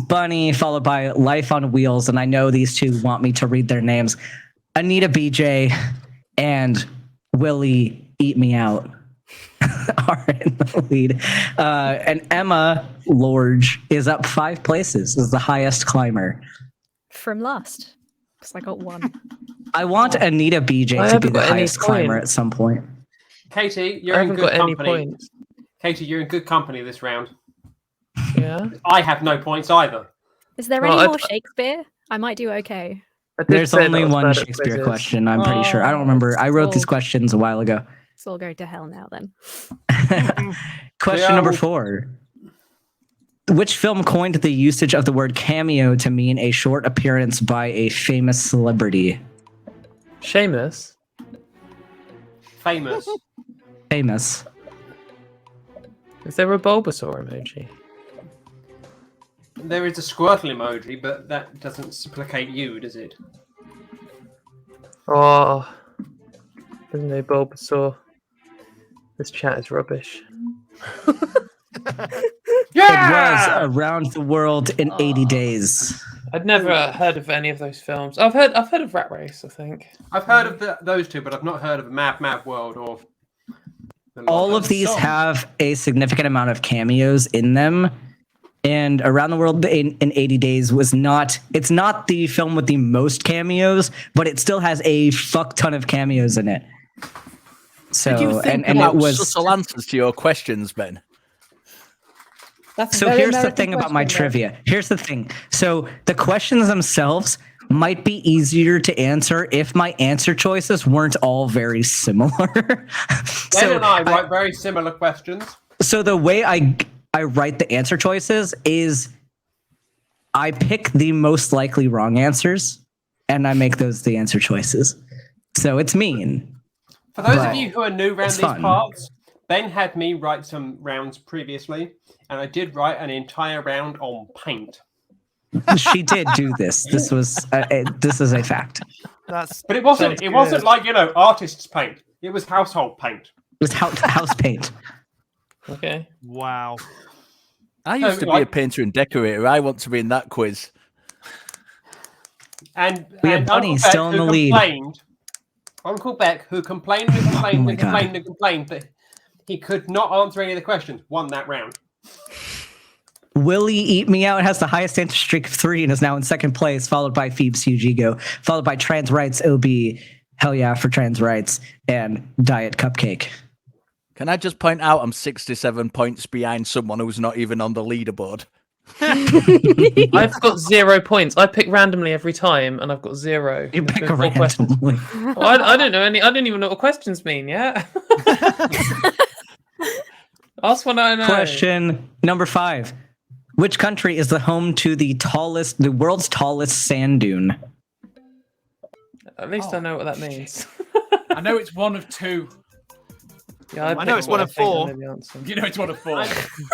Bunny, followed by Life on Wheels. And I know these two want me to read their names. Anita BJ and Willie Eat Me Out are in the lead. And Emma Lorge is up 5 places, is the highest climber. From last, because I got 1. I want Anita BJ I to be haven't the got any highest climber points. at some point. Katie, you're I in haven't good got any company. points. Katie, you're in good company this round. Yeah. I have no points either. Is there Well, any more I've- Shakespeare? I might do okay. I did There's say that only I was one bad at Shakespeare quizzes. question, I'm pretty sure. I don't remember. I wrote these Oh. questions a while ago. It's all going to hell now then. Question Yeah, number well- 4. Which film coined the usage of the word cameo to mean a short appearance by a famous celebrity? Seamus. Famous. Famous. Is there a Bulbasaur emoji? There is a Squirtle emoji, but that doesn't supplicate you, does it? Oh, there's no Bulbasaur. This chat is rubbish. It was Around the World in 80 Days. I'd never heard of any of those films. I've heard of Rat Race, I think. I've heard of those two, but I've not heard of Mad Mad World or. All of these have a significant amount of cameos in them. And Around the World in 80 Days was not, it's not the film with the most cameos, but it still has a fuck ton of cameos in it. So, Did you think and about it was subtle answers to your questions, Ben? That's a So very here's the American thing about my question, though. trivia. Here's the thing. So the questions themselves might be easier to answer if my answer choices weren't all very similar. Ben and I write very similar questions. So the way I write the answer choices is I pick the most likely wrong answers and I make those the answer choices. So it's mean. For those But of you who are new around it's these fun. parts, Ben had me write some rounds previously, and I did write an entire round on paint. She did do this. This was this is a fact. That's But it wasn't. sounds It wasn't good. like artists' paint. It was household paint. It was house paint. Okay. Wow. I used to be a painter and decorator. I want to be in that quiz. And We have and Bunny Uncle Beck, still in who the lead. complained- Uncle Beck, who complained and complained Oh my and God. complained and complained that he could not answer any of the questions, won that round. Willie Eat Me Out has the highest answer streak of 3 and is now in second place, followed by Phoebes Huge Ego, followed by Trans Rights OB, Hell Yeah for Trans Rights, and Diet Cupcake. Can I just point out I'm 67 points behind someone who's not even on the leaderboard? I've got 0 points. I pick randomly every time, and I've got 0. You There's pick been a 4 questions. randomly. Well, I don't know any. I don't even know what questions mean yet. Ask what I know. Question number 5. Which country is the home to the world's tallest sand dune? At least I know what that means. I know it's one of 2. Yeah, I know picked it's what one of I think I 4. know the answer. You know it's one of 4.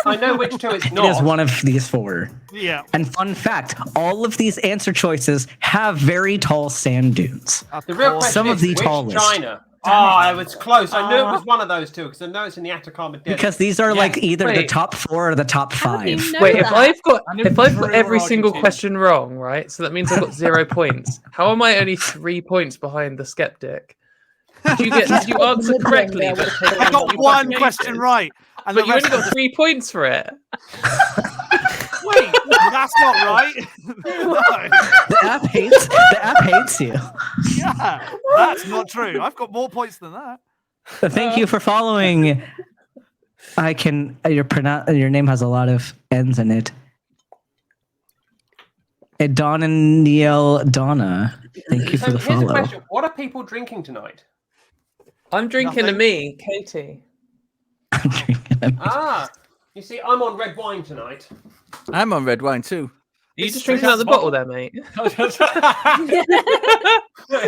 I know which two it's It not. is one of these 4. Yeah. And fun fact, all of these answer choices have very tall sand dunes. The real question Some of is, the which tallest. China? I was close. I knew it was one of those two because I know it's in the Atacama Desert. Because these are like either the Wait. top 4 or the top How do you 5. know Wait, if that? I've got I know Peru every or single Argentina. question wrong, right? So that means I've got 0 points. How am I only 3 points behind the skeptic? Did you answer correctly? Yeah, but I got one question right. And But the you only rest got 3 points for it. Wait, that's not right. No. The app hates you. Yeah, that's not true. I've got more points than that. Thank you for following. Your name has a lot of N's in it. Donna Neil Donna. Thank you So for the here's a follow. question: what are people drinking tonight? I'm drinking a Nothing. me, Katie. I'm drinking a- Ah, you see, I'm on red wine tonight. I'm on red wine too. Are you It's just drinking straight out the up bottle there, mate?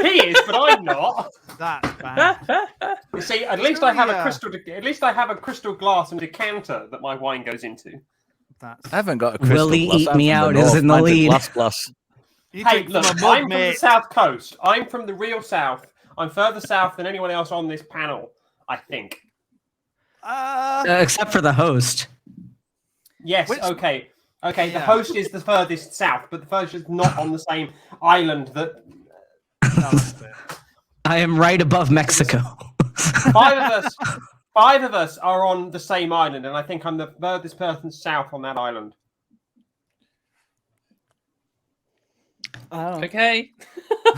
He is, but I'm not. That's bad. You see, at least I have a Yeah. crystal. At least I have a crystal glass and decanter that my wine goes into. That's... I haven't got a crystal Willie glass. Eat I'm Me from Out the is north. in the Mine's a lead. glass. You Hey, drink look, from a mug, I'm from the mate. south coast. I'm from the real south. I'm further south than anyone else on this panel, I think. Except for the host. Yes, Which- okay. Okay, the Yeah. host is the furthest south, but the host is not on the same island that No, that's fair. I am right above Mexico. five of us are on the same island, and I think I'm the furthest person south on that island. Okay.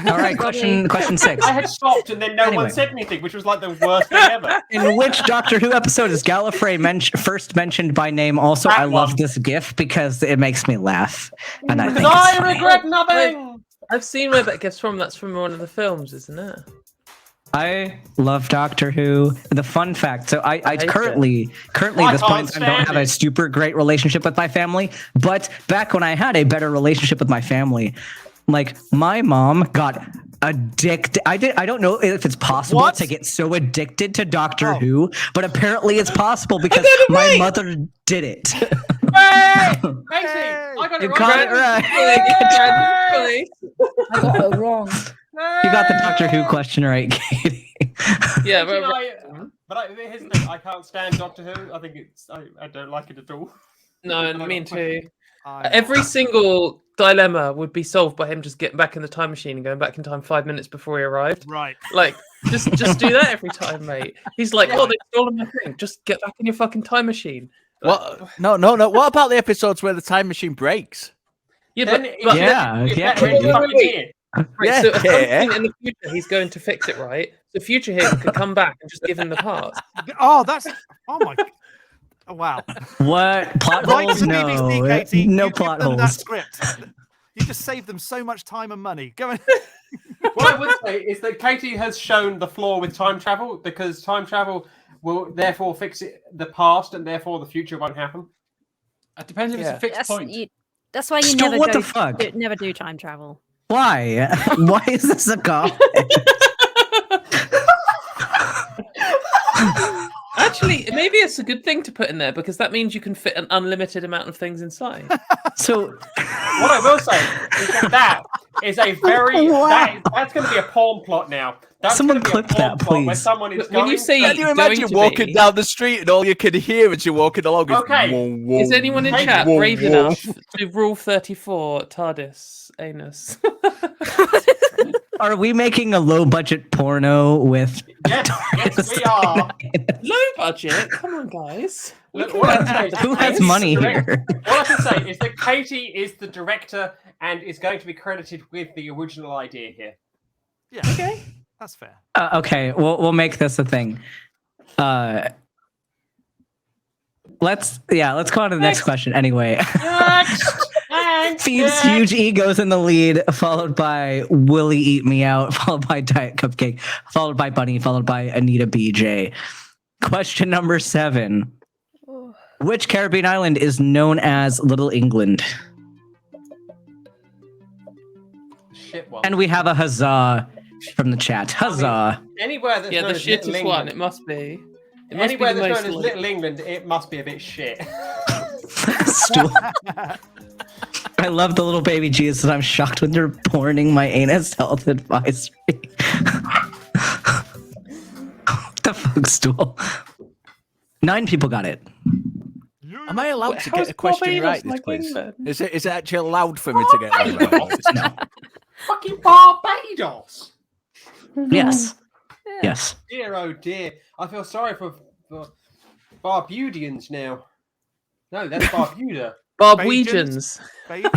All right, question 6. I had stopped and then no Anyway. one said anything, which was like the worst thing ever. In which Doctor Who episode is Gallifrey first mentioned by name? Also, That I love one. this GIF because it makes me laugh, and I Because think it's I funny. regret nothing. I've seen where that gif's from. That's from one of the films, isn't it? I love Doctor Who. The fun fact: so I hate currently I at this point can't I don't stand have a it. super great relationship with my family. But back when I had a better relationship with my family, like my mom got addicted. I don't know if it's possible What? to get so addicted to Doctor Oh. Who, but apparently it's possible because my mother did it. Hey, Casey, I got You it got right. it right. I got it wrong. You got the Doctor Who question right, Katie. Yeah, But here's the thing: I can't stand Doctor Who. I think I don't like it at all. no, me too. I- Every single dilemma would be solved by him just getting back in the time machine and going back in time 5 minutes before he arrived. Right. Like, just do that every time, mate. He's like, oh, they stole my thing. Just get back in your fucking time machine. What? No. What about the episodes where the time machine breaks? Yeah, Then but, it's but Yeah, better yeah, in Katie. fucking here. right, Yeah, so at some okay. point in the future, he's going to fix it, right? So future him could come back and just give him the parts. Oh, that's. Oh my. Oh, wow. What plot Right holes? to No, BBC, Katie. no You give plot them that holes. script. You just saved them so much time and money. Go and. What I would say is that Katie has shown the flaw with time travel because time travel will therefore fix the past and therefore the future won't happen. It depends if it's Yeah. a fixed point. That's why you Stu, never what go, the fuck? never do time travel. Why? Why is this a comment? Actually, maybe it's a good thing to put in there because that means you can fit an unlimited amount of things inside. So What I will say is that is a very that's going to be a porn plot now. That's Someone gonna be a clip porn that, plot Where please. someone is When going you say- to- Can you Going imagine to walking be- down the street and all you can hear as you're walking along is Okay. whoa, whoa, Is anyone in Hey, chat whoa, brave whoa. enough to rule 34 TARDIS anus? are we making a low budget porno with yes, we are. Low budget? Come on, guys. Look, all I can say is Who has Katie's money the director. here? All I can say is that Katie is the director and is going to be credited with the original idea here. Yeah. Okay. That's fair. Okay, we'll make this a thing. Let's go on to the next question anyway. Phoebe's huge ego's in the lead, followed by Willie Eat Me Out, followed by Diet Cupcake, followed by Bunny, followed by Anita BJ. Question number 7. Which Caribbean island is known as Little England? Shit one. And we have a huzzah from the chat. Huzzah. Anywhere that's Yeah, known the as Little shittest England, one. It must be. It must anywhere be the that's most known as like- Little England, it must be a bit shit. Stool. I love the little baby Jesus. I'm shocked when you're porning my anus health advisory. What the fuck, Stool? 9 people got it. Am I allowed to How get is a question Barbados right this like quiz? England? Is it actually allowed for me to get it right? No. Fucking Barbados! Yes. Yes. Dear, oh dear. I feel sorry for Barbudians now. No, that's Barbuda. Barbwegians. Baby.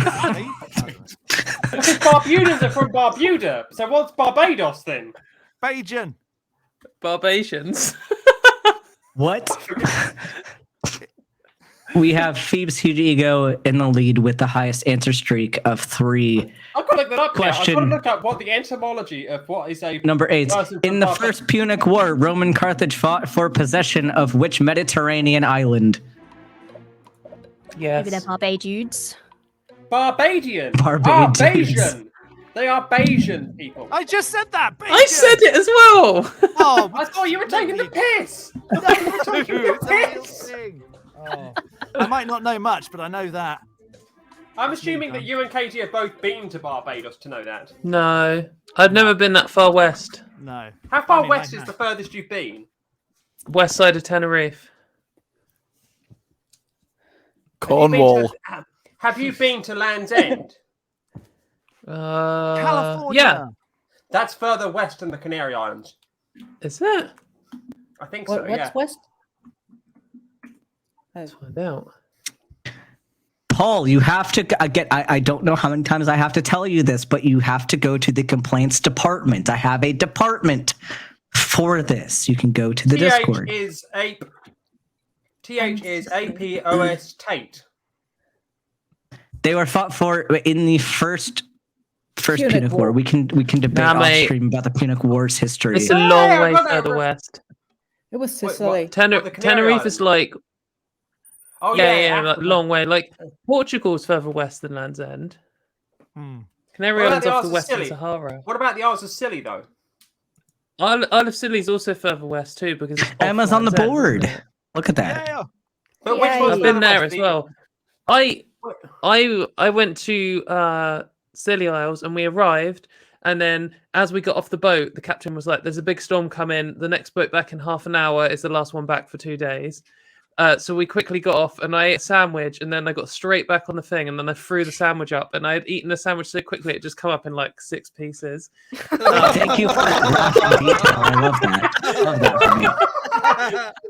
Because Barbudans are from Barbuda. So what's Barbados then? Bajan. Barbasians. What? We have Phoebe's huge ego in the lead with the highest answer streak of 3. I've got to look that up now. I've got Question. to look up what the etymology of what is a Number 8. person In from the Barbados. First Punic War, Roman Carthage fought for possession of which Mediterranean island? Yes. Maybe they're Barbadians. Barbadian. Barbadians. Barbadian. They are Bayesian people. I just said that. I Bajan. said it as well. Oh, I thought you were taking the piss. no, taking the it's a real piss. thing. Oh. I might not know much, but I know that. I'm assuming that you and Katie have both been to Barbados to know that. No, I've never been that far west. No. How far I mean, west I is the have. furthest you've been? West side of Tenerife. Cornwall. Have you been to Land's End? California. Yeah. That's further west than the Canary Islands. Is it? I think so, yeah. west? Let's find out. Paul, you have to get. I don't know how many times I have to tell you this, but you have to go to the complaints department. I have a department for this. You can go to the Discord. TH is APOS Tate. They were fought for in the first Punic Punic War. War. We can debate Nah, off mate. stream about the Punic War's history. It's a Yeah, long yeah, way well, further that- west. It was Wait, Sicily. what? the Canary Tenerife is Islands. like Oh yeah, like, Africa. long way. Like Portugal's further west than Land's End. Hmm. Canary What about Islands the off Isles the of western Scilly? Sahara. What about the Isles of Scilly though? Isle of Scilly is also further west too because it's off Emma's on the Land's End, board. isn't it? Look at that. Yeah. But Yeah, which one's I've been further there west? as well. I went to Scilly Isles and we arrived, and then as we got off the boat, the captain was like, "There's a big storm coming. The next boat back in half an hour is the last one back for 2 days." So we quickly got off, and I ate a sandwich, and then I got straight back on the thing, and then I threw the sandwich up, and I had eaten the sandwich so quickly it just come up in like 6 pieces. Thank you for that graphic detail. I love that. Love that for me.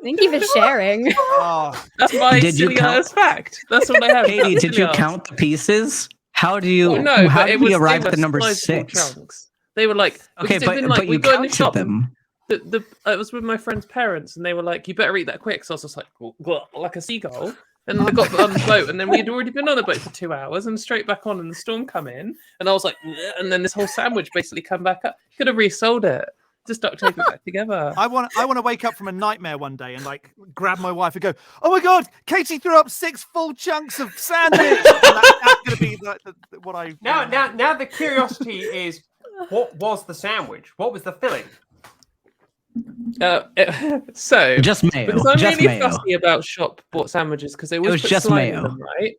Thank you for sharing. Oh, That's my Did you Scilly count- Isles fact. That's what I have. Katie, did you Scilly Isles. count the pieces? How do you? Oh, no, how but did it we was, arrive they at the were number sizable 6? chunks. They were like, Okay, because it'd been but like, we you got in the counted shop. them. I was with my friend's parents, and they were like, "You better eat that quick." So I was just like, like a seagull. And I got on the boat, and then we had already been on the boat for 2 hours, and straight back on, and the storm come in, and I was like, "Bleh," and then this whole sandwich basically come back up. Could have resold it. Just duct tape it back together. I want to wake up from a nightmare one day and like grab my wife and go, "Oh my god, Katie threw up 6 full chunks of sandwich." And that's going to be what I. Now the curiosity is, what was the sandwich? What was the filling? So Just mayo. because I'm Just really mayo. fussy about shop bought sandwiches because they always was put just slime in mayo. them, right?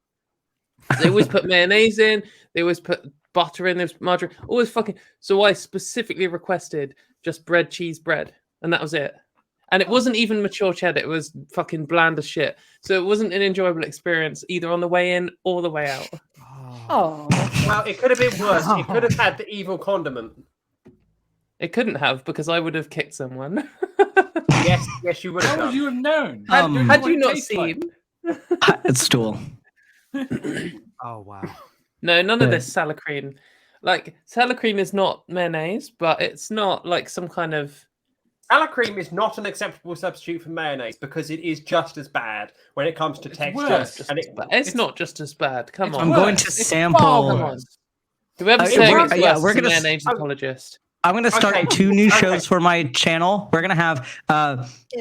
They always put mayonnaise in. They always put butter in. There's margarine. Always fucking. So I specifically requested just bread, cheese, bread, and that was it. And it wasn't even mature cheddar. It was fucking bland as shit. So it wasn't an enjoyable experience either on the way in or the way out. Oh, Well, it could have been worse. It could have had the evil condiment. It couldn't have because I would have kicked someone. Yes, you would have How would done. you have known? Had you it not tastes like? seen? It's stool. Oh wow. No, none of Yeah. this salad cream. Like salad cream is not mayonnaise, but it's not like some kind of. Salad cream is not an acceptable substitute for mayonnaise because it is just as bad when it comes to texture. worse. And It's not just as bad. Come it's on. I'm going to worse. It's sample. far Come worse. on. Whoever Okay, saying we're- it's yeah, worse we're is a gonna- mayonnaise apologist. I'm going to start Okay, 2 new okay. shows for my channel. We're going to have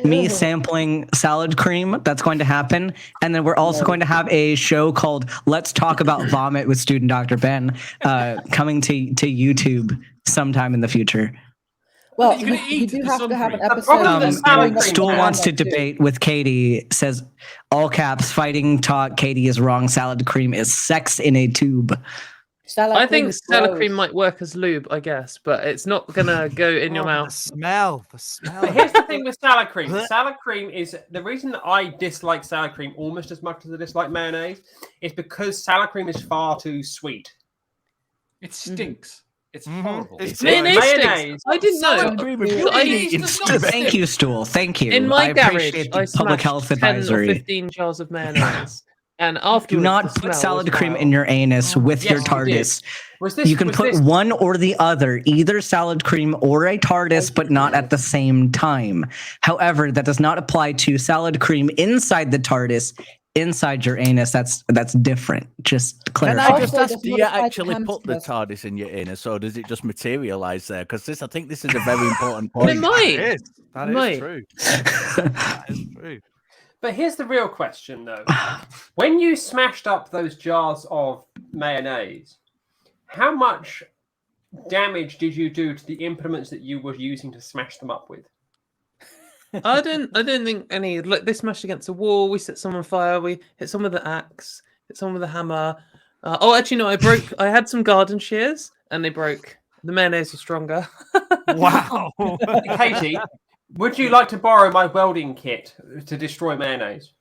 me Ew. sampling salad cream. That's going to happen. And then we're also going to have a show called Let's Talk About Vomit with Student Dr. Ben coming to YouTube sometime in the future. well, What are you gonna you eat? do The have sun to have an cream? episode. problem on is salad doing that cream Stool with wants to that too. debate with Katie, says all caps, fighting talk. Katie is wrong. Salad cream is sex in a tube. Salad I cream think is salad gross. cream might work as lube, I guess, but it's not gonna go in your Oh, mouth. The smell. The smell. But here's the thing with salad cream. Salad cream is the reason that I dislike salad cream almost as much as I dislike mayonnaise is because salad cream is far too sweet. It stinks. It's Mhm. horrible. It's Mayonnaise stinks. Mayonnaise. I didn't know. Salad cream is- I- Mayonnaise does not Thank stink. you, Stool. Thank you. In my I garage, appreciate I the public smashed health 10 or advisory. 15 jars of mayonnaise. And afterwards, Do the not put smell salad was cream vile. in your anus with your Yes, you did. TARDIS. Was this? You can was put this- one or the other, either salad cream or a TARDIS, but not at the same time. However, that does not apply to salad cream inside the TARDIS, inside your anus. That's different. Just Can clarify. I just Also, ask, does do you not apply to actually put the hamsters. TARDIS in your anus, or does it just materialize there? Because I think this is a very important It point. might. That Might. is true. That is true. But here's the real question, though. When you smashed up those jars of mayonnaise, how much damage did you do to the implements that you were using to smash them up with? I didn't think any. Look, they smashed against a wall. We set some on fire. We hit some with the axe. Hit some with a hammer. Actually, no. I had some garden shears, and they broke. The mayonnaise was stronger. Wow. Katie, would you like to borrow my welding kit to destroy mayonnaise?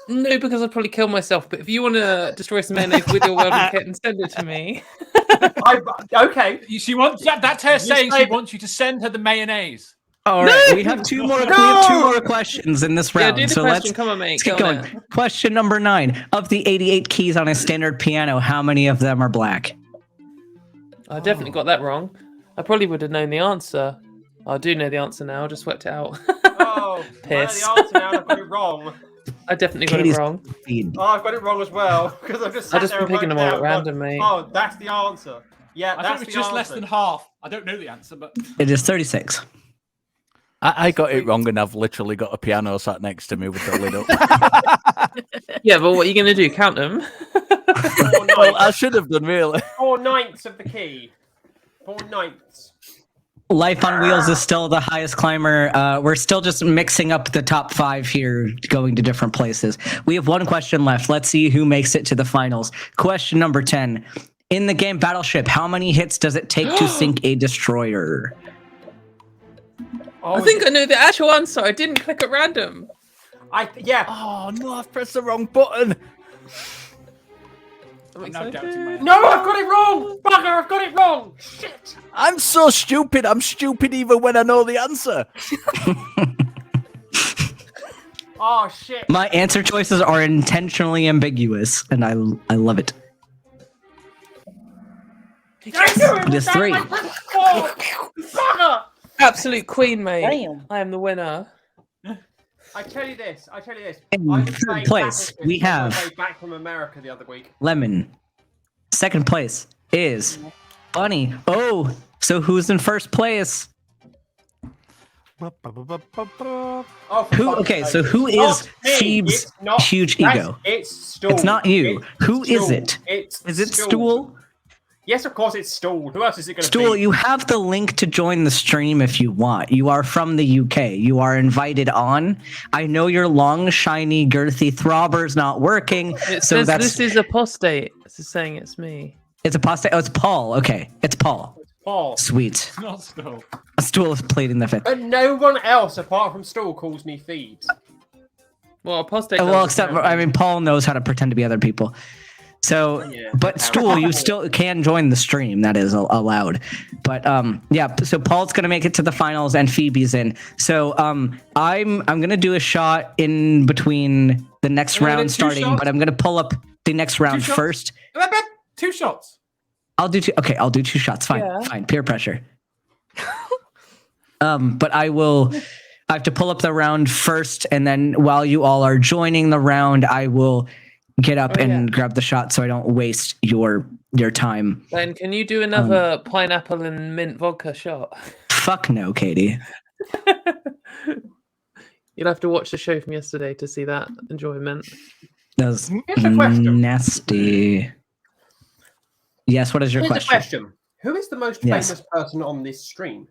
No, because I'd probably kill myself. But if you want to destroy some mayonnaise with your welding kit and send it to me, Okay. She wants that's her saying she say- wants you to send her the mayonnaise. All right, we have two more. We have 2 more questions in this yeah, round. do the so question. Come on, mate. let's keep Go on going. it. Question number 9. Of the 88 keys on a standard piano, how many of them are black? I definitely got that wrong. I probably would have known the answer. I do know the answer now. I just worked it out. Oh, Piss. I know the answer now and I've got it wrong. I definitely got Katie's it wrong. feed. Oh, I've got it wrong as well because I've just I've sat just there been and picking worked them all it at out. random, mate. Oh, that's the answer. Yeah, I that's thought it the was just answer. less than half. I don't know the answer, but It is 36. I got it wrong, and I've literally got a piano sat next to me with the lid up. Yeah, but what are you going to do? Count them? 4 Well, I ninths, should have done, really. 4 ninths of the key. 4 ninths. Life on Wheels is still the highest climber. We're still just mixing up the top 5 here, going to different places. We have 1 question left. Let's see who makes it to the finals. Question number 10. In the game Battleship, how many hits does it take to sink a destroyer? I think I know the actual answer. I didn't click at random. Yeah. Oh, no, I've pressed the wrong button. I'm now doubting excited. my No, I've got it wrong. Bugger, I've got it wrong. Shit. I'm so stupid. I'm stupid even when I know the answer. Oh, shit. My answer choices are intentionally ambiguous, and I love it. It is 3. Oh, bugger. Absolute queen, mate. Damn. I am the winner. I tell you this. In I was third playing place, Battlefield we on my have- way back from America the other week. Lemon. Second place is Bunny. Oh, so who's in first place? Oh, for Who? fuck's Okay, sake. so who It's is not me. Phoebe's It's not- huge that's- ego? It's Stool. It's not you. Who is Stool. it? It's Is it Stool? Yes, of course it's Stool. Who else is it going to be? Stool, you have the link to join the stream if you want. You are from the UK. You are invited on. I know your long, shiny, girthy throbber's not working. It so says that's this is apostate. It's saying it's me. it's apostate. Oh, it's Paul. Okay, it's Paul. Paul. Sweet. It's not Stool. Stool is played in the fifth. But no one else apart from Stool calls me Phoebes. Well, apostate. Well, except for, I mean, Paul knows how to pretend to be other people. So, Yeah. but Stool, you still can join the stream. That is allowed. But yeah. So Paul's gonna make it to the finals, and Phoebe's in. So I'm gonna do a shot in between the next You're gonna round do 2 starting, shots? but I'm gonna pull up the next round shots? first. 2 shots. I'll do 2. Okay, I'll do 2 shots. Fine, Yeah. fine. Peer pressure. But I have to pull up the round first, and then while you all are joining the round, I will get up and grab the shot so I don't waste your time. Then can you do another pineapple and mint vodka shot? Fuck no, Katie. You'll have to watch the show from yesterday to see that enjoyment. That was Here's a question. nasty. Yes, what is your Here's a question? question. Who is the most Yes. famous person on this stream?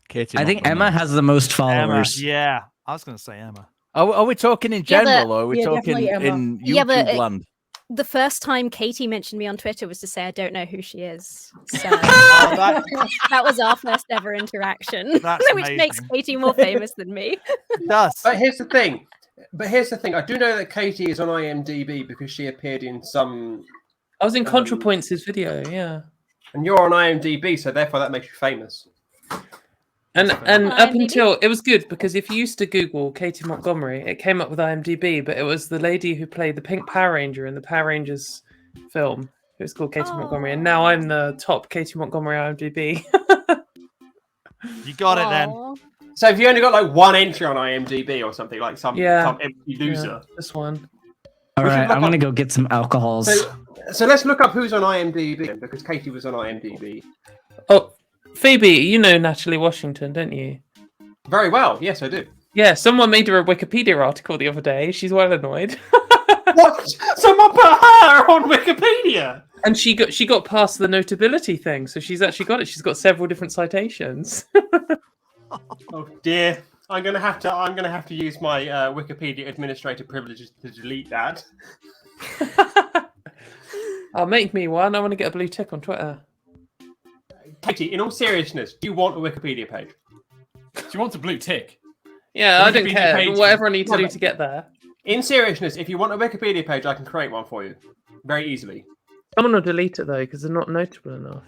Katie I think Montgomery. Emma has the most Emma. followers. Yeah, I was going to say Emma. Are we talking in Yeah, but- general, or are we Yeah, talking definitely Emma. in YouTube Yeah, but land? The first time Katie mentioned me on Twitter was to say I don't know who she is. So that- that was our first ever interaction, That's which makes amazing. Katie more famous than me. It does. But here's the thing. I do know that Katie is on IMDb because she appeared in some, I was in ContraPoints' video, yeah. and you're on IMDb, so therefore that makes you famous. And On up IMDb? until it was good because if you used to Google Katie Montgomery, it came up with IMDb, but it was the lady who played the Pink Power Ranger in the Power Rangers film. It was called Katie Montgomery, and now I'm the top Katie Montgomery IMDb. You got it then. Aw. So if you only got like one entry on IMDb or something, like some empty loser. This one. All We should right, look I'm gonna up- go get some alcohols. So let's look up who's on IMDb then, because Katie was on IMDb. Oh, Phoebe, you know Natalie Washington, don't you? Very well. Yes, I do. Yeah, someone made her a Wikipedia article the other day. She's well annoyed. What? Someone put her on Wikipedia. And she got past the notability thing, so she's actually got it. She's got several different citations. Oh dear. I'm gonna have to use my Wikipedia administrator privileges to delete that. Oh, make me one. I want to get a blue tick on Twitter. Katie, in all seriousness, do you want a Wikipedia page? She wants a blue tick. Yeah, I don't Wikipedia care. page. Whatever I need to Yeah, do but- to get there. In seriousness, if you want a Wikipedia page, I can create one for you very easily. Someone will delete it though because they're not notable enough.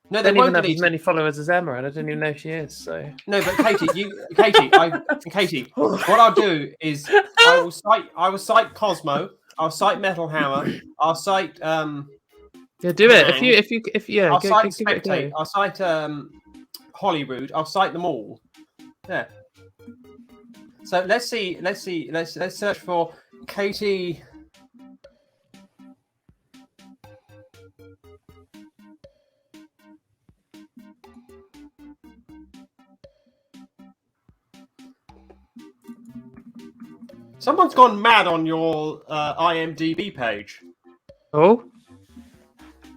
No, I they don't even won't have as delete it. many followers as Emma, and I don't even know who she is. So No, but Katie, what I'll do is I will cite Cosmo, I'll cite Metal Hammer, I'll cite yeah, do it. If yeah, I'll go, cite give it a Spectate, go. I'll cite Hollywood, I'll cite them all. Yeah. So let's search for Katie. Someone's gone mad on your IMDb page. Oh,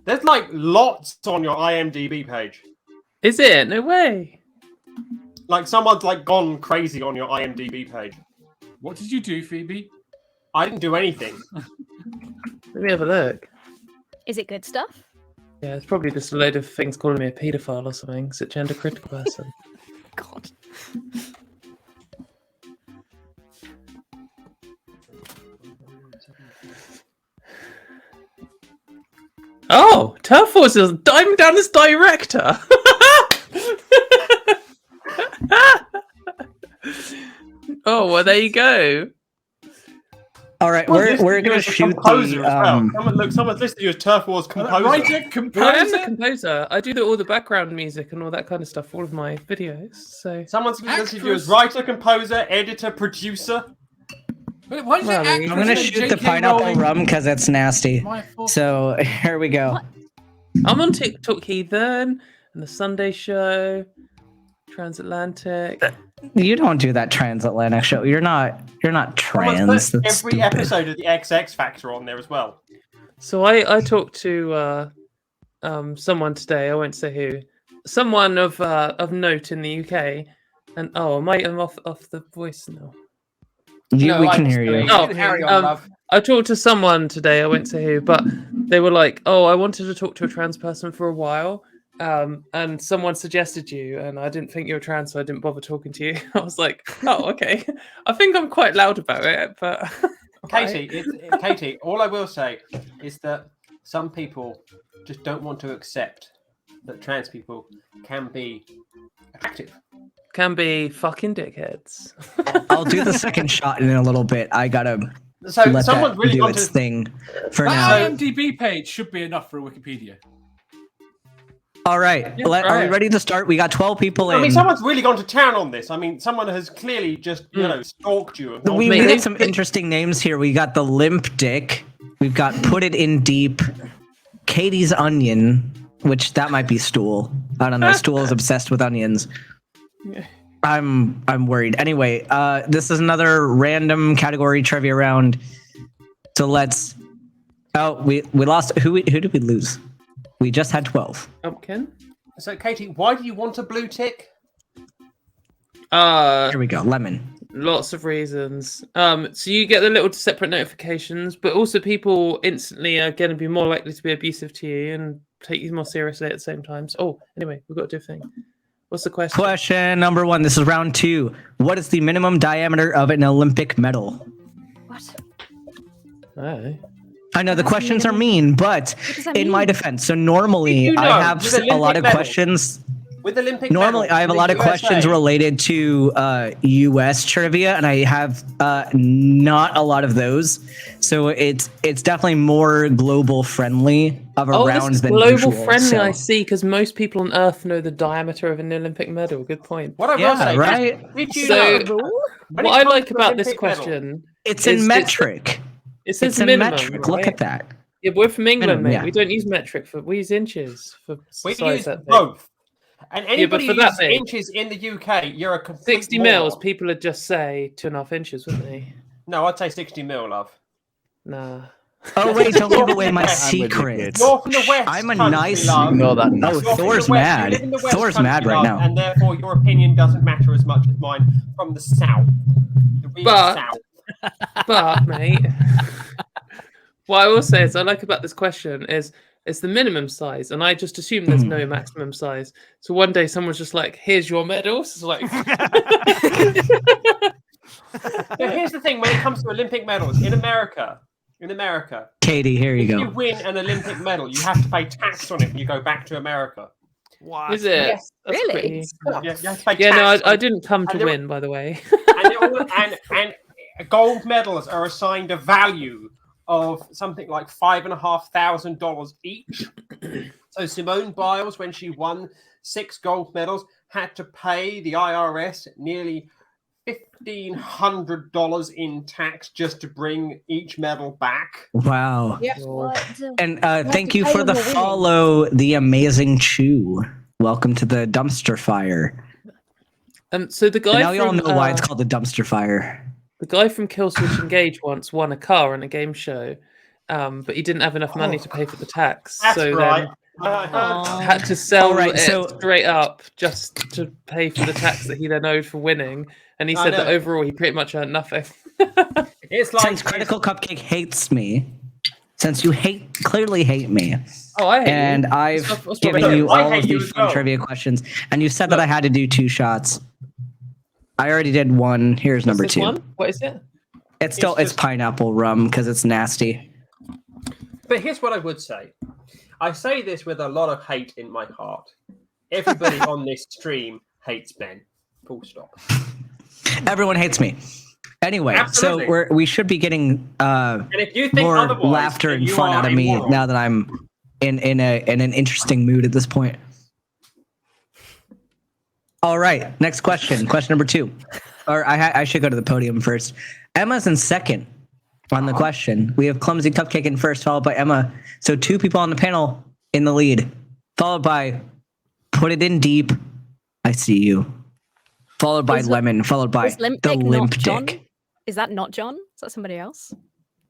There's like lots on your IMDb page. is it? No way. Like someone's like gone crazy on your IMDb page. What did you do, Phoebe? I didn't do anything. Let me have a look. Is it good stuff? Yeah, it's probably just a load of things calling me a paedophile or something. Such a gender critical person. God. Oh, Turf Force is diving down as director. Oh, well, there you go. All right, Someone's we're listed you gonna as a shoot composer the. as well. Someone's listed you as Turf Wars composer. Writer, I am the composer. composer. I do all the background music and all that kind of stuff for all of my videos. So Someone's listed you as Actress. writer, composer, editor, producer. Wait, why is Well, it I'm I'm actress gonna and shoot the J.K. pineapple Rowling? rum because it's nasty. My fault. So here we go. What? I'm on TikTok Heathen and the Sunday Show, Transatlantic. You don't do that transatlantic show. You're not Someone's trans. put That's every stupid. episode of the XX Factor on there as well. So I talked to someone today. I won't say who. Someone of note in the UK. And I'm off the voice now. No, We I can just hear you. believe- Oh, carry on, love. I talked to someone today. I won't say who, but they were like, "Oh, I wanted to talk to a trans person for a while." And someone suggested you, and I didn't think you were trans, so I didn't bother talking to you. I was like, "Oh, okay." I think I'm quite loud about it, but Katie, all I will say is that some people just don't want to accept that trans people can be attractive. can be fucking dickheads. I'll do the second shot in a little bit. I gotta So let someone's that really do gone its to thing for That now. IMDb page should be enough for a Wikipedia. All right, Yeah, are we alright. ready to start? We got 12 people in. I mean, someone's really gone to town on this. I mean, someone has clearly just, stalked you. and gone we to- Maybe. got some interesting names here. We got the Limp Dick. We've got Put It In Deep. Katie's Onion, which that might be Stool. I don't know. Stool is obsessed with onions. I'm worried. Anyway, this is another random category trivia round. So let's. Oh, we lost. Who did we lose? We just had 12. Pumpkin. So, Katie, why do you want a blue tick? Here we go. Lemon. Lots of reasons. So you get the little separate notifications, but also people instantly are going to be more likely to be abusive to you and take you more seriously at the same time. So, anyway, we've got to do a thing. What's the question? Question number 1. This is round 2. What is the minimum diameter of an Olympic medal? What? Oh. I know the questions are mean, but What does that in my mean? defense, so normally Did you I know have with a lot of Olympic medal- questions. With Olympic Normally, medals I have a in lot the of questions USA, related to U.S. trivia, and I have not a lot of those. So it's definitely more global friendly of a Oh, round this is than global usual. friendly, so- I see, because most people on Earth know the diameter of an Olympic medal. Good point. What I will Yeah, say, right. did you So- know? when it What I comes like to about this Olympic medal- question, It's is in metric. it says It's in minimum, metric. right? Look at that. Yeah, we're from England, Minimum, mate. yeah. We don't use metric we use inches for we size use that big. both. And anybody for who that uses big- inches in the UK, you're a complete 60 mils, moron. people would just say 2.5 inches, wouldn't they? No, I'd say 60 mil, love. Nah. Oh wait, don't give away my I'm with you, secret. kid. You're from the West. I'm a country, nice- love. Ignore that. Oh, You're from the Thor's West. mad. You live in the West Thor's country, mad right love, now. and therefore your opinion doesn't matter as much as mine from the South, the real But- South. But, mate, what I will say is I like about this question is it's the minimum size, and I just assume there's no maximum size. So one day someone's just like, "Here's your medals." It's like, But here's the thing: when it comes to Olympic medals in America, Katie, here you if you go. win an Olympic medal, you have to pay tax on it when you go back to America. What? is it? Yes. That's Really? pretty- Yeah, you have to pay Yeah, no, tax on I it. didn't come to And there- win, by the way. and gold medals are assigned a value of something like $5,500 each. So Simone Biles, when she won 6 gold medals, had to pay the IRS nearly $1,500 in tax just to bring each medal back. Wow. Yeah. What? And have thank to you pay for when the you're winning. follow, the amazing Chew. Welcome to the dumpster fire. So the And guy now you all from know why it's called the dumpster fire. the guy from Kill Switch Engage once won a car in a game show, but he didn't have enough money to pay for the tax, That's so right. then had to sell Alright, it so- straight up just to pay for the tax that he then owed for winning. And he I said that know. overall he pretty much earned nothing. It's like Since Critical Cupcake hates me, since you clearly hate me, Oh, I hate and you. I've What's given wrong with you that? I all hate of you these as fun well. trivia questions, and you said that I had to do 2 shots. I already did 1. Here's number What's 2. this one? What is it? It's still It's it's just- pineapple rum because it's nasty. But here's what I would say. I say this with a lot of hate in my heart. Everybody on this stream hates Ben. Full stop. Everyone hates me. Anyway, Absolutely. so we should be getting And if you think more otherwise, laughter then and you fun are out of a me moron. now that I'm in an interesting mood at this point. All right, next question. Question number 2. Or I should go to the podium first. Emma's in second on the question. We have Clumsy Cupcake in first, followed by Emma. So 2 people on the panel in the lead, followed by Put It In Deep. I see you. Followed by Is- Lemon, followed by Is Limp the Dick Limp not John? Dick. Is that not John? Is that somebody else?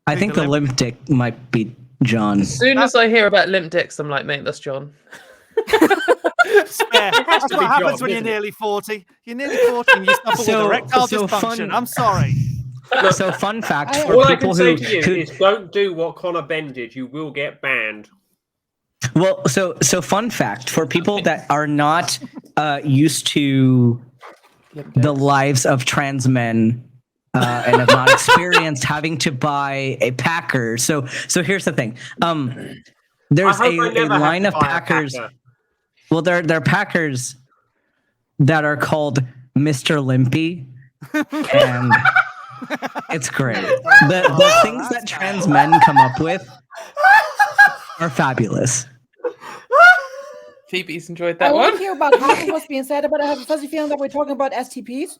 I think the the Limp Dick might be John. As soon as I hear about limp dicks, I'm like, mate, that's John. That's to what be happens John, when you're isn't it? nearly 40. You're nearly 40 and you suffer So- with erectile so dysfunction. fun- I'm sorry. So fun fact I- for All I people can say who, to you who is don't do what Connor Ben did. You will get banned. well, so fun fact for people that are not used to Limp the dicks. lives of trans men and have not experienced having to buy a Packer. So here's the thing. There's I hope I a never have line to of buy a Packers. Packer. Well, they're Packers that are called Mr. Limpy, and it's great. The things that trans men come up with are fabulous. Phoebe's enjoyed I that want one. to hear about half of what's being said, but I have a fuzzy feeling that we're talking about STPs.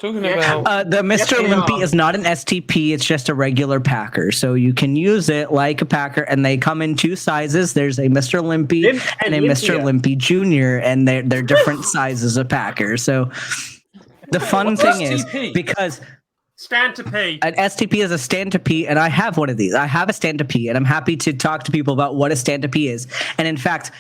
Talking Yes. about The Mr. we Limpy are. is not an STP, it's just a regular Packer. So you can use it like a Packer, and they come in two sizes. There's a Mr. Limpy Limp and a and Mr. Limpia. Limpy Jr., and they're different sizes of Packer. So the fun What's thing is, STP? because Stand to pee. an STP is a stand to pee, and I have one of these. I have a stand to pee, and I'm happy to talk to people about what a stand to pee is. And in fact,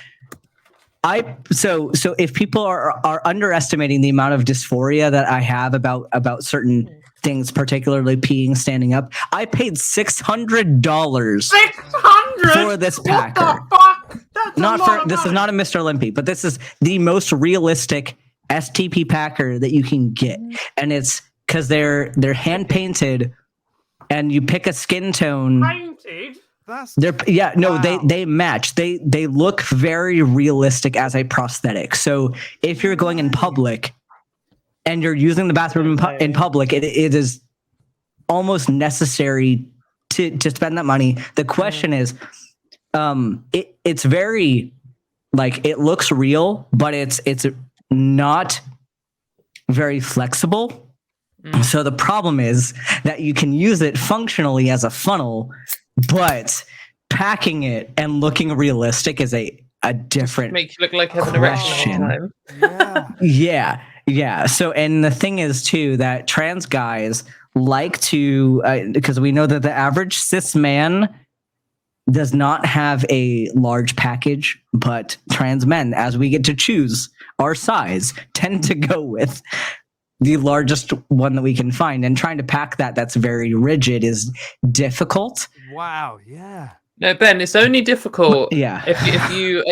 so if people are underestimating the amount of dysphoria that I have about certain things, particularly peeing standing up, I paid $600 600 for this Packer. What the fuck? That's Not a lot for of this is money. not a Mr. Limpy, but this is the most realistic STP Packer that you can get, and it's because they're hand painted, and you pick a skin tone. Painted. They're Wow. they match. They look very realistic as a prosthetic. So if you're going in public and you're using the bathroom in public, it is almost necessary to spend that money. The question is, it's very like it looks real, but it's not very flexible. So the problem is that you can use it functionally as a funnel, but packing it and looking realistic is a different. make you look like having an erection all the time. Yeah. Yeah. So, and the thing is too that trans guys like to, because we know that the average cis man does not have a large package, but trans men, as we get to choose our size, tend to go with the largest one that we can find, and trying to pack that's very rigid is difficult. Wow. Yeah. No, Ben, it's only difficult Yeah. if you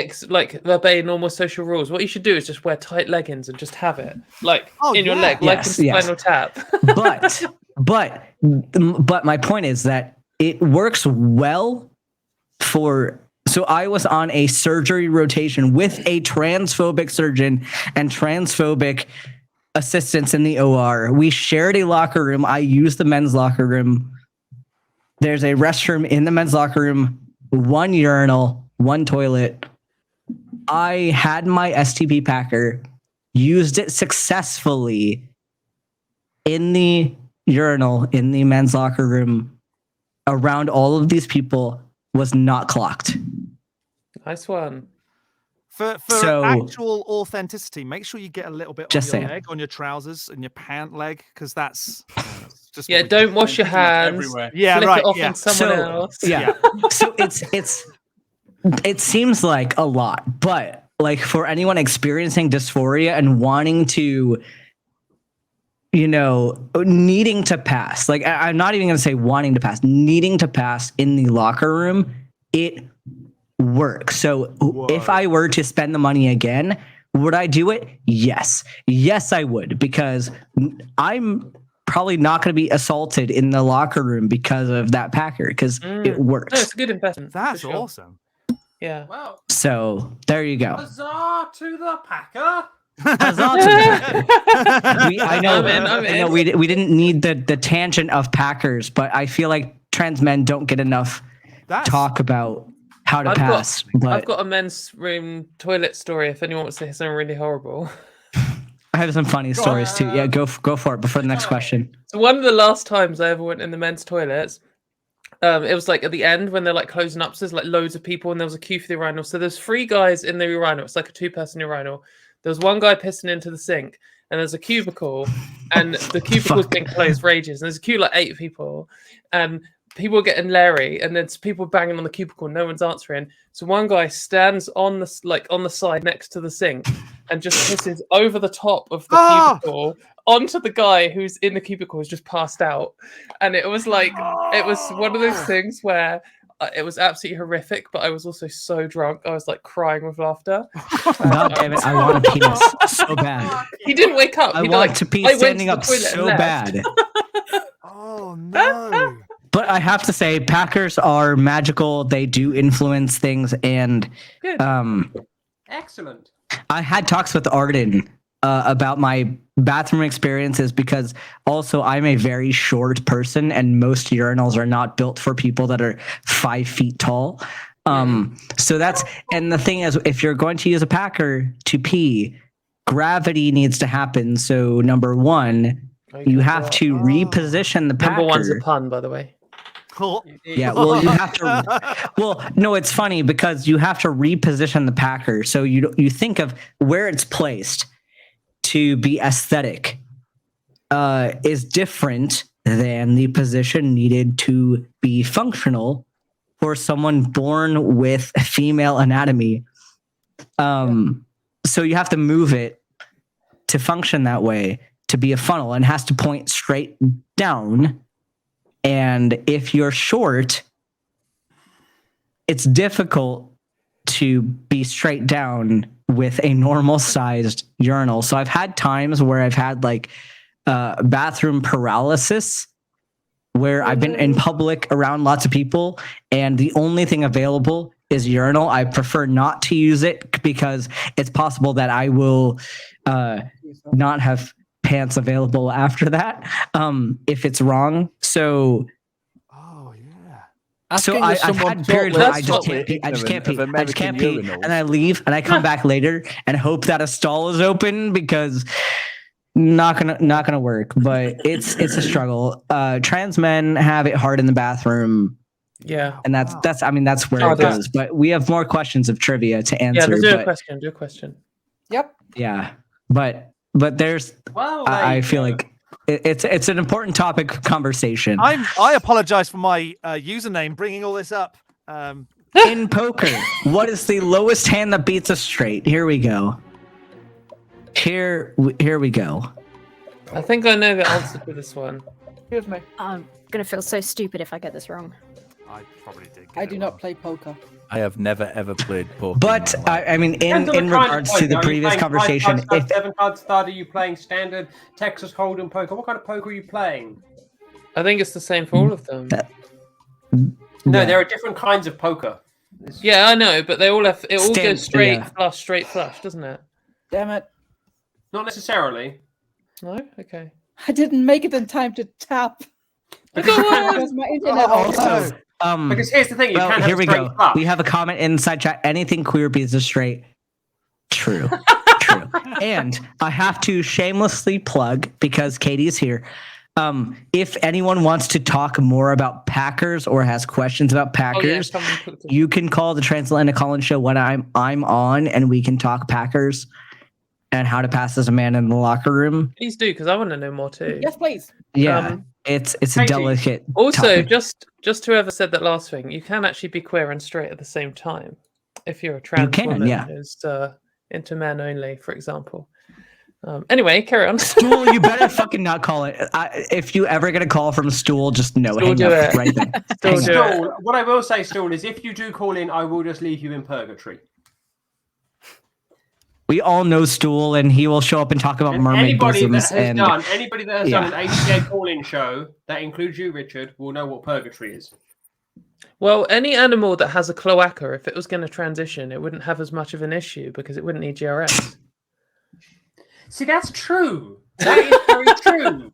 obey normal social rules. What you should do is just wear tight leggings and just have it like Oh, in your yeah. leg, like Yes, in yes. Spinal Tap. but my point is that it works well for. So I was on a surgery rotation with a transphobic surgeon and transphobic assistants in the OR. We shared a locker room. I used the men's locker room. There's a restroom in the men's locker room, one urinal, one toilet. I had my STP Packer, used it successfully in the urinal in the men's locker room around all of these people, was not clocked. Nice one. For So- actual authenticity, make sure you get a little bit Just on your saying. leg, on your trousers and your pant leg, because that's just Yeah, what we don't do. wash your hands. Everywhere. Yeah, Flick right. it off Yeah. on someone So- else. Yeah. So it seems like a lot, but like for anyone experiencing dysphoria and wanting to, needing to pass, like I'm not even going to say wanting to pass, needing to pass in the locker room, it works. So if I were to spend the money again, would I do it? Yes. Yes, I would, because I'm probably not going to be assaulted in the locker room because of that Packer, because it No, works. it's a good investment. for That's sure. awesome. Yeah. Well, So there you go. huzzah to the Packer. Huzzah to the Packer. I know. I'm in. We didn't need the tangent of Packers, but I feel like trans men don't get enough That's talk about how to I've pass. I've But got a men's room toilet story. If anyone wants to hear something really horrible. I have some funny stories too. Yeah, go for it before the next question. So one of the last times I ever went in the men's toilets, it was like at the end when they're like closing up, so there's like loads of people and there was a queue for the urinal. So there's 3 guys in the urinal. It's like a 2-person urinal. There was one guy pissing into the sink, and there's a cubicle, and the cubicle's been closed for ages. And there's a queue like 8 people. people were getting leery, and there's people banging on the cubicle, no one's answering. So one guy stands on the side next to the sink and just pisses over the top of the cubicle onto the guy who's in the cubicle who's just passed out. And it was like it was one of those things where it was absolutely horrific, but I was also so drunk I was like crying with laughter. God damn it! I want a penis so bad. He didn't wake up. I He want like, to pee I went standing to the up toilet so and left. bad. Oh no! But I have to say, Packers are magical. They do influence things, and Good. Excellent. I had talks with Arden about my bathroom experiences because also I'm a very short person, and most urinals are not built for people that are 5 feet tall. So that's, and the thing is, if you're going to use a Packer to pee, gravity needs to happen. So number one, you have to reposition the Packer. Number one's a pun, by the way. Yeah, well, you have to. Well, no, it's funny because you have to reposition the Packer. So you think of where it's placed to be aesthetic is different than the position needed to be functional for someone born with female anatomy. So you have to move it to function that way, to be a funnel, and has to point straight down. And if you're short, it's difficult to be straight down with a normal sized urinal. So I've had times where I've had like bathroom paralysis, where I've been in public around lots of people and the only thing available is urinal. I prefer not to use it because it's possible that I will not have pants available after that if it's wrong. So I've had periods where I just can't pee. I just can't pee, and I leave, and I come back later and hope that a stall is open because not gonna work. But it's a struggle. Trans men have it hard in the bathroom. Yeah, and that's where it goes. But we have more questions of trivia to answer. Yeah, do a question. Yep. Yeah, but there's. Well, I feel like it's an important topic of conversation. I apologize for my username bringing all this up. In poker, what is the lowest hand that beats a straight? Here we go. Here we go. I think I know the answer to this one. Here's me. I'm gonna feel so stupid if I get this wrong. I probably did. I do not play poker. I have never ever played poker. But I mean, in regards to the previous conversation, if 7 card start, are you playing standard Texas Hold'em poker? What kind of poker are you playing? I think it's the same for all of them. No, there are different kinds of poker. Yeah, I know, but they all have it all goes straight flush, doesn't it? Damn it. Not necessarily. No? Okay. I didn't make it in time to tap. Because my internet also, because here's the thing, you can't have here we straight go. flush. We have a comment inside chat. Anything queer beats a straight. True. True. And I have to shamelessly plug, because Katie's here. If anyone wants to talk more about Packers or has questions about Packers, you can call the Transatlantic Collins Show when I'm on, and we can talk Packers and how to pass as a man in the locker room. Please do, because I want to know more too. Yes, please. Yeah, it's a delicate. Also, topic. just whoever said that last thing, you can actually be queer and straight at the same time if you're a trans woman who's into men only, for example. Anyway, carry on. Stool, you better fucking not call it. If you ever get a call from Stool, just no. Stool, hang do up it. right there. Stool, what I will say, Stool, is if you do call in, I will just leave you in purgatory. We all know Stool, and he will show up and talk about And mermaid anybody bosoms. that has done an ACA call-in show, that includes you, Richard, will know what purgatory is. Well, any animal that has a cloaca, if it was going to transition, it wouldn't have as much of an issue because it wouldn't need GRS. See, that's true. That is very true.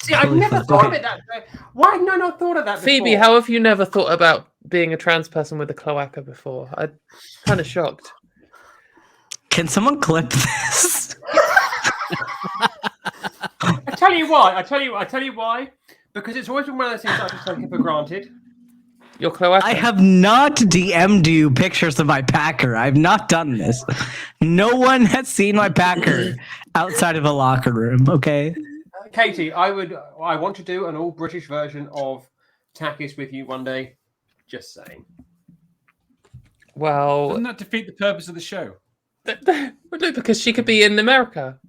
See, I've never thought of it that way. Why have I not thought of that before? Phoebe, how have you never thought about being a trans person with a cloaca before? I'm kind of shocked. Can someone clip this? I tell you why. Because it's always been one of those things that I just take for granted. Your cloaca. I have not DM'd you pictures of my Packer. I've not done this. No one has seen my Packer outside of a locker room. Okay. Katie, I want to do an all British version of Takis with you one day. Just saying. Well, Doesn't that defeat the purpose of the show? no, because she could be in America.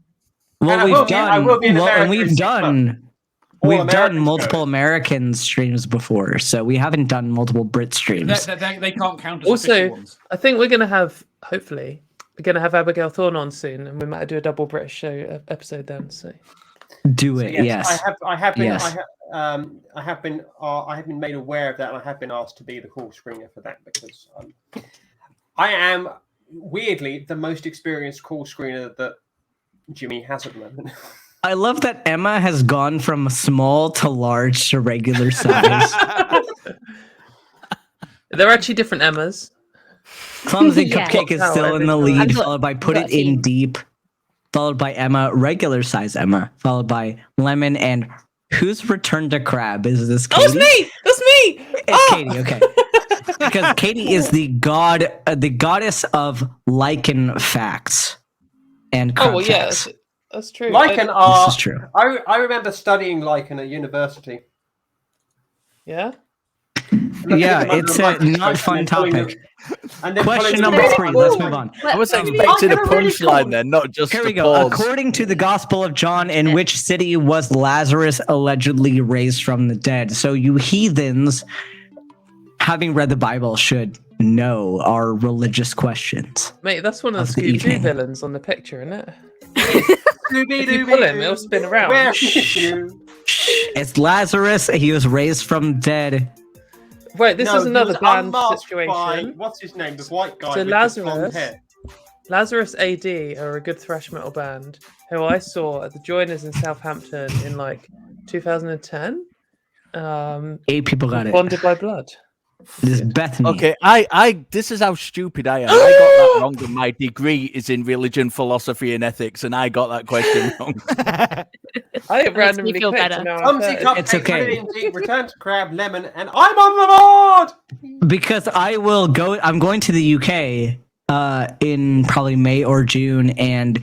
And I Well, will be in and America in we've 6 done months. All we've done American multiple shows. American streams before, so we haven't done multiple Brit streams. They can't count as Also, official ones. I think we're going to have, hopefully, we're going to have Abigail Thorne on soon, and we might do a double British show episode then. So Do it, yes. I have been. Yes. I have been made aware of that, and I have been asked to be the call screener for that because I am weirdly the most experienced call screener that Jimmy has at the moment. I love that Emma has gone from small to large to regular size. they're actually different Emmas. Clumsy Yeah. Cupcake is Wow, still in the I've lead, got- followed by Put got It a In team. Deep, followed by Emma, regular size Emma, followed by Lemon, and who's returned to Crab? Is this Katie? That's me. It's Katie, okay. Because Katie is the goddess of lichen facts and crab Oh well, yeah, facts. that's true. Lichen This are. is true. I remember studying lichen at university. Yeah. Yeah, Looking at it's them a under the not fun microscope and then topic. and then Question pulling them number apart. 3. Let's move on. I was Let- expecting a I really punchline cool. then, not just Here a we go. pause. According to the Gospel of John, in which city was Lazarus allegedly raised from the dead? So you heathens, having read the Bible, should know our religious questions. Mate, that's one of Of the the Scooby-Doo evening. villains on the picture, isn't it? If you pull him, it'll spin around. Where is you? It's Lazarus. He was raised from dead. Wait, this No, is he another was band unmasked situation. by- what's his name? The white guy. So with the blonde Lazarus, hair. Lazarus AD are a good thrash metal band who I saw at the Joiners in Southampton in like 2010. 8 people got it. Bonded by Blood. This is Bethany. Okay, I this is how stupid I am. I got that wrong, and my degree is in religion, philosophy, and ethics, and I got that question wrong. I randomly feel clicked better. and now I've Clumsy heard. Cupcake, It's okay. Put It In Deep, Return to Crab, Lemon, and I'm on the board! Because I'm going to the UK in probably May or June, and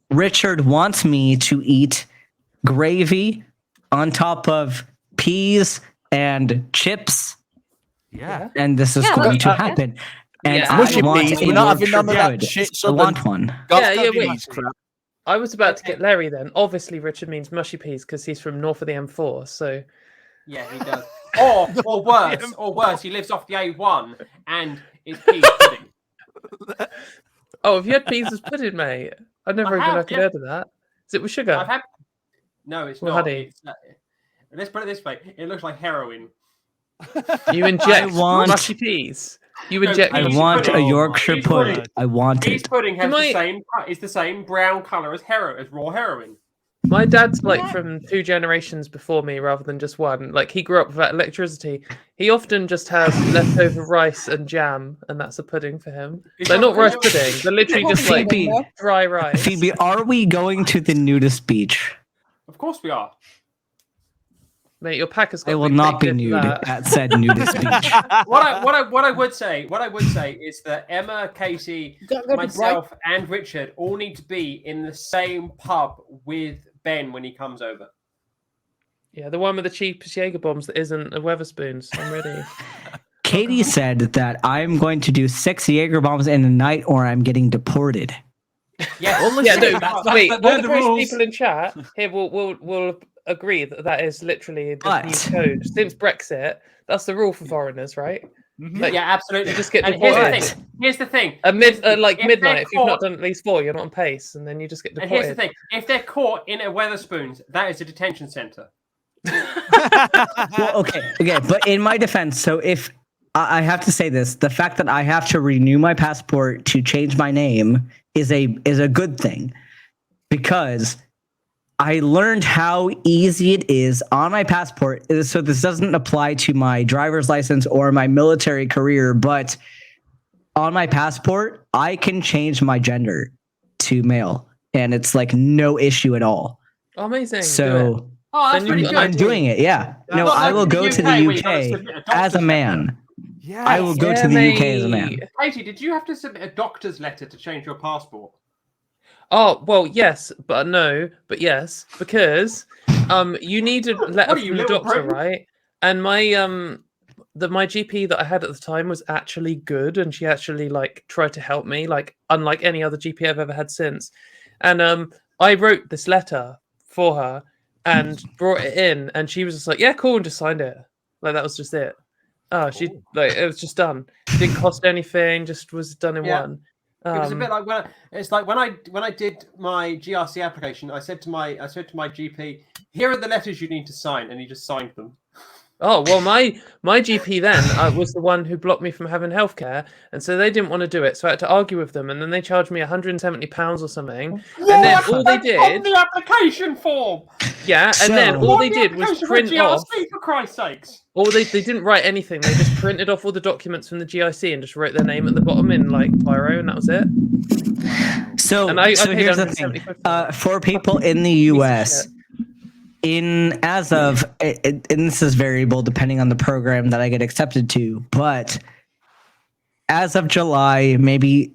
Richard wants me to eat gravy on top of peas and chips, Yeah. and this is Yeah, going let's to do that. happen. And Yeah. I Mushy want peas, a we're not having Yorkshire none of that pudding. shit I southern want one. Yeah, wait. peas crap. I was about to get Larry then. Obviously, Richard means mushy peas because he's from north of the M4. So Yeah, he does. Or worse, he lives off the A1 and is pea pudding. oh, have you had peas as pudding, mate? I've never I even have, yeah. heard of that. Is it with sugar? I've had. No, it's Well, not. honey. It's, let's put it this way: it looks like heroin. You inject want- mushy peas. You No, inject. I peas want a pudding. Yorkshire Peas pudding. pudding. I want Peas it. pudding has My- the same brown color as raw heroin. My dad's like from 2 generations before me rather than just one. Like he grew up without electricity. He often just has leftover rice and jam, and that's a pudding for him. Is So that not rice what- pudding, but literally just like Phoebe, dry rice. Phoebe, are we going to the nudist beach? Of course we are. Mate, your pack has got I to will be not be pretty good nude for that. at said nudist beach. What I would say is that Emma, Katie, myself, and Richard all need to be in the same pub with Ben when he comes over. Yeah, the one with the cheapest Jaeger bombs that isn't a Weatherspoons. I'm ready. Katie said that I'm going to do 6 Jaeger bombs in a night, or I'm getting deported. Yes. Yeah, no, that's- wait. they're All the the British rules. people in chat here will agree that that is literally the But- new code. Since Brexit, that's the rule for foreigners, right? Like, Yeah, absolutely. you just get And here's the deported. thing. Here's the thing. At like If midnight, they're if you've not caught- done at least 4, you're not on pace, and then you just get And here's the deported. thing: if they're caught in a Weatherspoons, that is a detention center. Well, okay, but in my defense, so if I have to say this, the fact that I have to renew my passport to change my name is a good thing, because I learned how easy it is on my passport. So this doesn't apply to my driver's license or my military career, but on my passport, I can change my gender to male, and it's like no issue at all. Oh, amazing. Do it. So Oh, that's Then pretty you- good. I'm doing it. Yeah. No, Not I like will in go to the where you gotta UK submit a as doctor's a letter. man. Yeah. I will go to the UK as a man. mate. Katie, did you have to submit a doctor's letter to change your passport? Oh, well, yes, but no, but yes, because you need a letter What are you, from the Little doctor, Britain? right? And my my GP that I had at the time was actually good, and she actually like tried to help me, like unlike any other GP I've ever had since. And I wrote this letter for her and brought it in, and she was just like, "Yeah, cool," and just signed it. Like that was just it. Oh, she like it was just done. Didn't cost anything. Just was done in one. It was a bit like when I did my GRC application. I said to my GP, "Here are the letters you need to sign," and he just signed them. Oh well, my GP then was the one who blocked me from having healthcare, and so they didn't want to do it. So I had to argue with them, and then they charged me £170 or something. And then all they did on the application form. Yeah, and then all they did was print off. For Christ's sakes! They didn't write anything. They just printed off all the documents from the GIC and just wrote their name at the bottom in like biro, and that was it. So, and I here's the thing: for people in the U.S. And this is variable depending on the program that I get accepted to, but as of July, maybe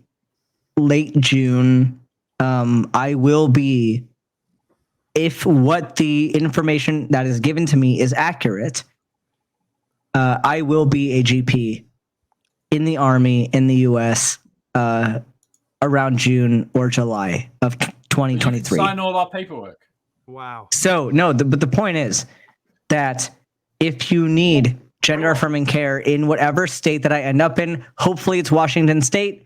late June, I will be, if what the information that is given to me is accurate, I will be a GP in the Army in the US around June or July of 2023. Sign all our paperwork. Wow. So no, but the point is that if you need gender affirming care in whatever state that I end up in, hopefully it's Washington State.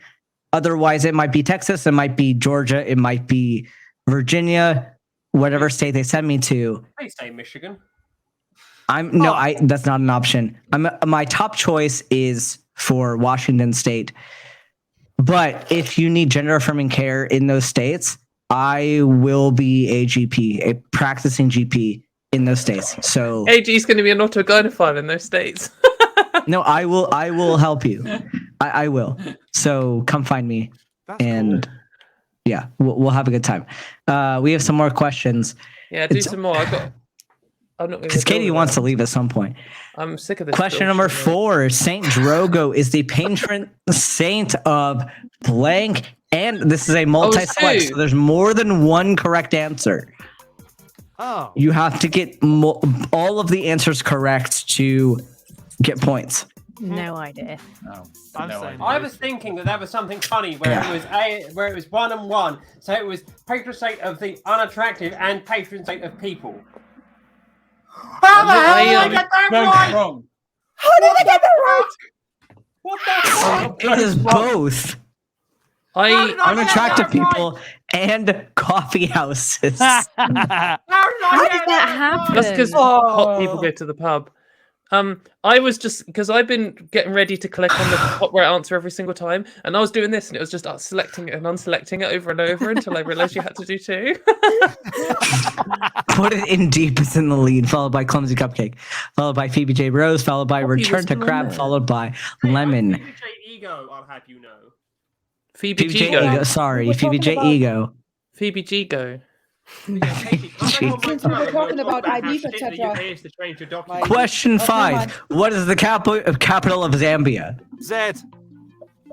Otherwise, it might be Texas, it might be Georgia, it might be Virginia, whatever state they send me to. They say Michigan. That's not an option. My top choice is for Washington State. But if you need gender affirming care in those states, I will be a GP, a practicing GP in those states. So AG is going to be an autogynephile in those states. No, I will help you. I will. So come find me. That's and cool. Yeah, we'll have a good time. We have some more questions. Yeah, do some more. I'm not because Katie wants to leave at some point. I'm sick of this. Question number 4. Saint Drogo is the patron saint of blank. And this is a multi-select, so there's more than one correct answer. Oh. You have to get all of the answers correct to get points. No idea. No, I was thinking that was something funny where it was 1 and 1. So it was patron saint of the unattractive and patron saint of people. How the hell did I get that right? Wrong. How did I get that right? What the fuck? It is both. Unattractive people and coffee houses. How did that happen? That's because hot people go to the pub. I was just because I've been getting ready to click on the top right answer every single time, and I was doing this, and it was just selecting it and unselecting it over and over until I realized you had to do 2. Put it in deep is in the lead, followed by Clumsy Cupcake, followed by Phoebe J. Rose, followed by Return to Crab, followed by Lemon. Phoebe J. Ego, I'll have you know. Phoebe J. Ego. Sorry, Phoebe J. Ego. Phoebe Gigo. We're talking about IDs, etc. Question 5. What is the capital of Zambia? Z.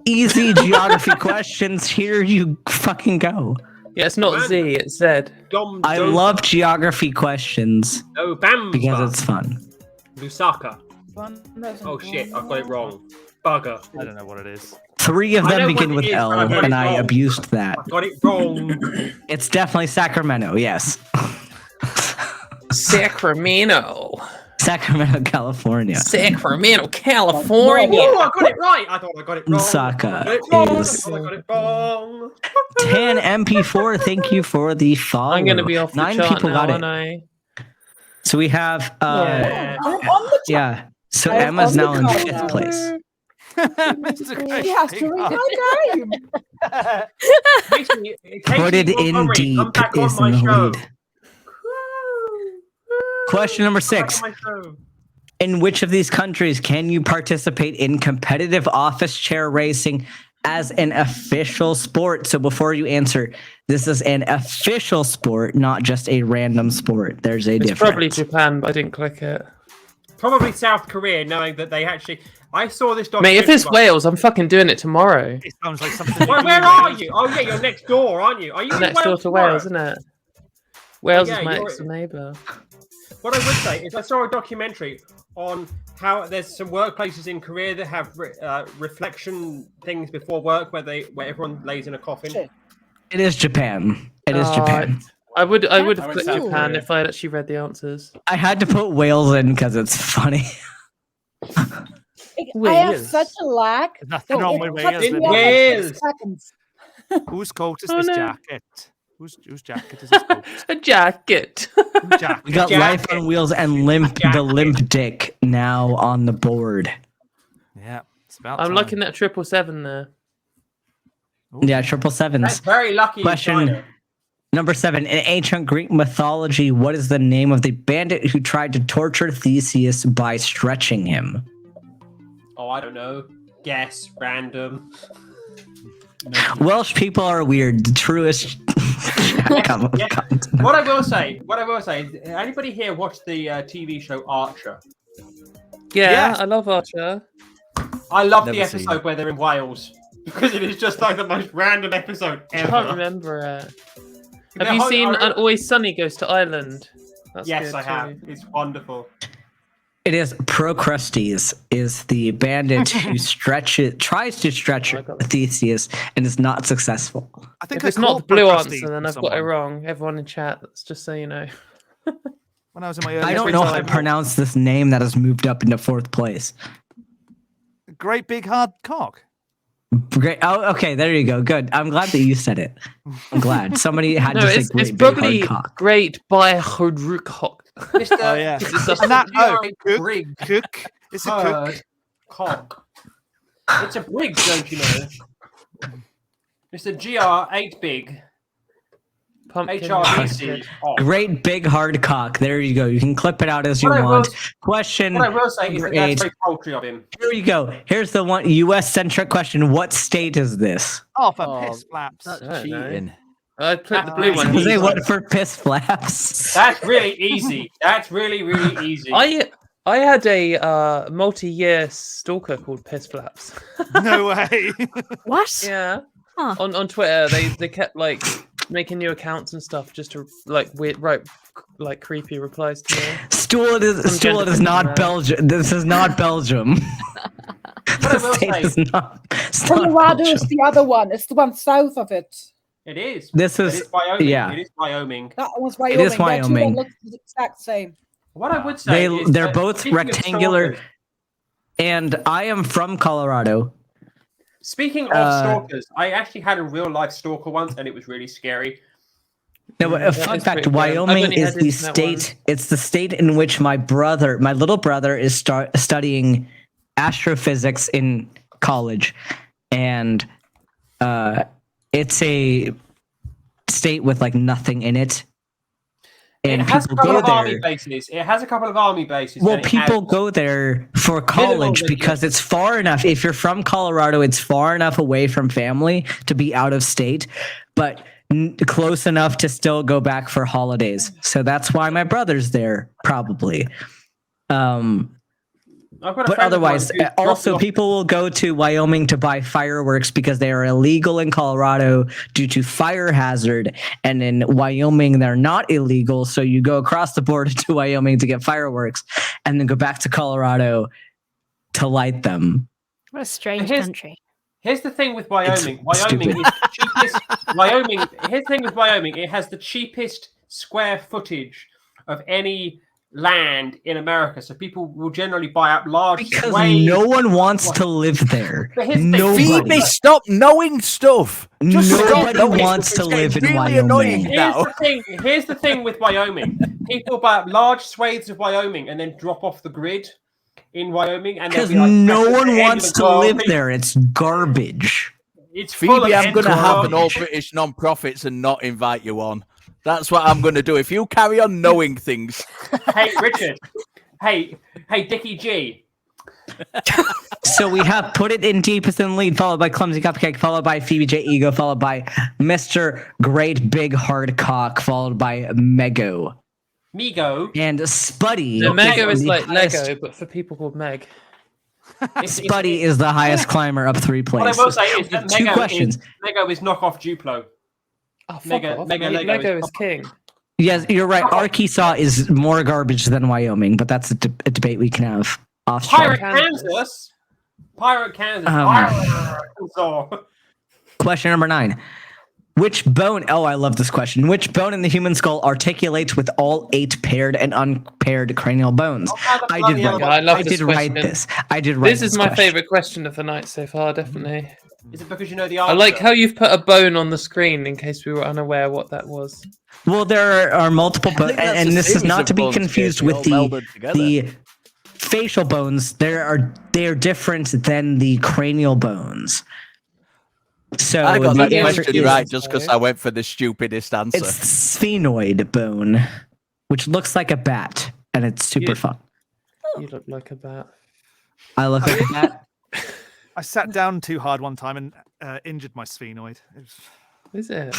Easy geography questions. Here you fucking go. Yeah, it's not Z, it's Z. I love geography questions Bamba. because it's fun. Lusaka. Oh shit, I've got it wrong. Bugger. I don't know what it is. 3 of them begin with L, and I abused that. I got it wrong. It's definitely Sacramento, yes. Sacramento, California. Sacramento, California. Oh, I got it right. I thought I got it wrong. Saka I got is it wrong. Tan MP4. Thank you for the follow. I'm going to be off the 9 chart people now, got aren't it. So we have Yeah. So Emma's now in 5th place. He has to read my game. Put it in deep is in the lead. Question number 6. In which of these countries can you participate in competitive office chair racing as an official sport? So before you answer, this is an official sport, not just a random sport. There's a It's difference. probably Japan, but I didn't click it. Probably South Korea, knowing that they actually. I saw this Mate, documentary. if it's Wales, I'm fucking doing it tomorrow. It sounds like something. Where are you? Oh yeah, you're next door, aren't you? Are you in Next door to tomorrow? Wales, isn't it? Wales Yeah, is my you're- next door neighbour. What I would say is I saw a documentary on how there's some workplaces in Korea that have reflection things before work where everyone lays in a coffin. Shit. It is Japan. It is Japan. I would have went clicked South Japan Korea. if I had actually read the answers. I had to put Wales in because it's funny. I have Wales. such a lag. There's nothing wrong with cuts Wales. me with off it. in Wales. 6 seconds. Whose coat is Oh, this no. jacket? Whose jacket is this coat? A jacket. Whose jacket? We got Jacket. Life on Wheels and the Limp Dick now on the board. Yeah, it's about I'm time. looking at 777 there. Ooh. Yeah, 777s. That's very lucky. Question. In China. Number 7. In ancient Greek mythology, what is the name of the bandit who tried to torture Theseus by stretching him? Oh, I don't know. Guess. Random. Welsh people are weird. The truest. What I will say, anybody here watch the TV show Archer? Yeah, Yeah. I love Archer. I love Never the seen episode where they're in Wales because it is just like the most random episode I ever. can't remember it. The Have you whole- seen I- An Always Sunny Goes to Ireland? That's Yes, good I have. too. It's wonderful. It is Procrustes is the bandit who tries to stretch Oh, I got that. Theseus and is not successful. I think If I it's not the called blue Procrustes answer, then for I've got it someone wrong. Everyone in chat, that's just so you know. When I was in my I early don't know how to 20s. pronounce this name that has moved up into 4th place. Great big hard cock. Great. Oh, okay. There you go. Good. I'm glad that you said it. I'm glad somebody had No, to say it's great big probably hard cock. great by Hudrukok. Mr. Oh yeah. It's And that Cook. Cook. Cook. It's a cook. Herd cock. It's a brig, don't you know? It's a GR8 big. Pumpkin. HRBC. off. Great big hard cock. There you go. You can clip it out as you What I will- want. Question. What I will say is that Great. that's very paltry of him. Here you go. Here's the one U.S. centric question. What state is this? Oh, for Oh, piss flaps. That's I don't know. cheating. I put the blue one. Because they easy. went for piss flaps. That's really easy. That's really, really easy. I had a multi-year stalker called Piss Flaps. No way. What? Yeah. Huh. On Twitter, they kept like making new accounts and stuff just to like write like creepy replies to me. Stuart is gender not control. Belgium. This is not Belgium. What I The will state say- is not. It's not Colorado is Belgium. the other one. It's the one south of it. It is. This It is is Wyoming. yeah. It is Wyoming. That one's It Wyoming. is That two Wyoming. looks the exact same. What I would say is they're that both speaking of rectangular, stalkers- and I am from Colorado. Speaking of stalkers, I actually had a real life stalker once, and it was really scary. No, but a that fun is fact: pretty good. I've Wyoming only is had the internet state. It's the state in which my little brother, is studying astrophysics in college, and it's a state with like nothing in it. And It has a people couple go of army there. bases. It has a couple of army bases. Well, and it people has- go there for college bit, because it's far enough. If you're from Colorado, it's far enough away from family to be out of state, but close enough to still go back for holidays. So that's why my brother's there, probably. I've got a But friend of mine otherwise, who's dropping also off- people will go to Wyoming to buy fireworks because they are illegal in Colorado due to fire hazard. And in Wyoming, they're not illegal. So you go across the border to Wyoming to get fireworks and then go back to Colorado to light them. What a strange Here's- country. Here's the thing with Wyoming. It's Wyoming stupid. is the cheapest. Wyoming. Here's the thing with Wyoming. It has the cheapest square footage of any land in America. So people will generally buy up large Because swathes. no one wants to live there. But here's the thing, Nobody. Phoebe, stop knowing stuff. Just stop Nobody knowing wants stuff. to It's live getting in really annoying Wyoming. now. Here's the thing with Wyoming. People buy up large swathes of Wyoming and then drop off the grid in Wyoming, and they'll Because be like, no "That's the one end of wants the to world." live there. It's garbage. It's full Phoebe, of I'm going to have an all entomology. British non-profits and not invite you on. That's what I'm going to do. If you carry on knowing things, Hey, Richard. Hey, Dickie G. So we have Put It In Deepest in the Lead, followed by Clumsy Cupcake, followed by Phoebe J. Ego, followed by Mr. Great Big Hard Cock, followed by Mego. Migo. And Spuddy. The Mego is the like highest- Lego, but for people called Meg. Spuddy is the highest climber up 3 What I places. will say is that Two questions. Mego is knockoff Duplo. Oh, fuck Mega- off. Mega Lego, Lego is is king. Yes, you're right. Arkansas is more garbage than Wyoming, but that's a debate we can have off stream. Pirate Kansas. Pirate Kansas. Arkansas. Question number 9. Which bone? Oh, I love this question. Which bone in the human skull articulates with all 8 paired and unpaired cranial bones? I did write. I love I this did write question. this. I did write. This is my favorite question of the night so far, definitely. Is it because you know the I answer? like how you've put a bone on the screen in case we were unaware what that was. Well, there are multiple bones, think that's and a this is series not of to be bones, confused Casey, with all melded together. the facial bones. They are different than the cranial bones. So I got the that answer question is- right just because I went for the stupidest answer. It's sphenoid bone, which looks like a bat, and it's super fun. You look like a bat. I look like a bat. I sat down too hard one time and injured my sphenoid. It was- Is it?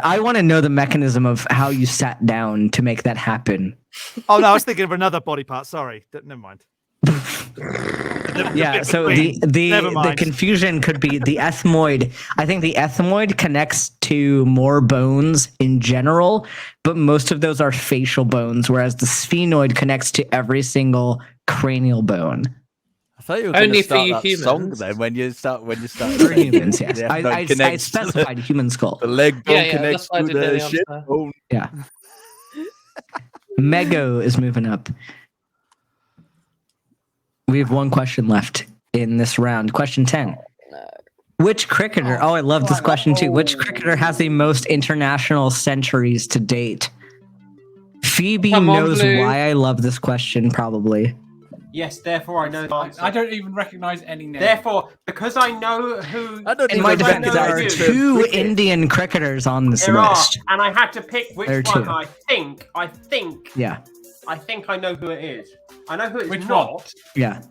I want to know the mechanism of how you sat down to make that happen. Oh no, I was thinking of another body part. Sorry, never mind. Yeah, so Never the mind. confusion could be the ethmoid. I think the ethmoid connects to more bones in general, but most of those are facial bones, whereas the sphenoid connects to every single cranial bone. I thought you were Only going to for start you that song humans. then when you start For humans, yes. Yeah, no, I connects to specified human skull. the leg bone Yeah, connects that's why I to did the the answer. shit bone. Yeah. Mego is moving up. We have one question left in this round. Question 10. Which cricketer? Oh, I love this question too. Which cricketer has the most international centuries to date? Phoebe Come on, knows Blue. why I love this question, probably. Yes, therefore I know the answer. I don't even recognise any names. Therefore, because I know who I don't In even my Because I defense, know there are you. two cricket. Indian cricketers on this there are, list. and I had to pick which There are one. two. I think Yeah, I know who it is. I know who it's Which not. one? yeah.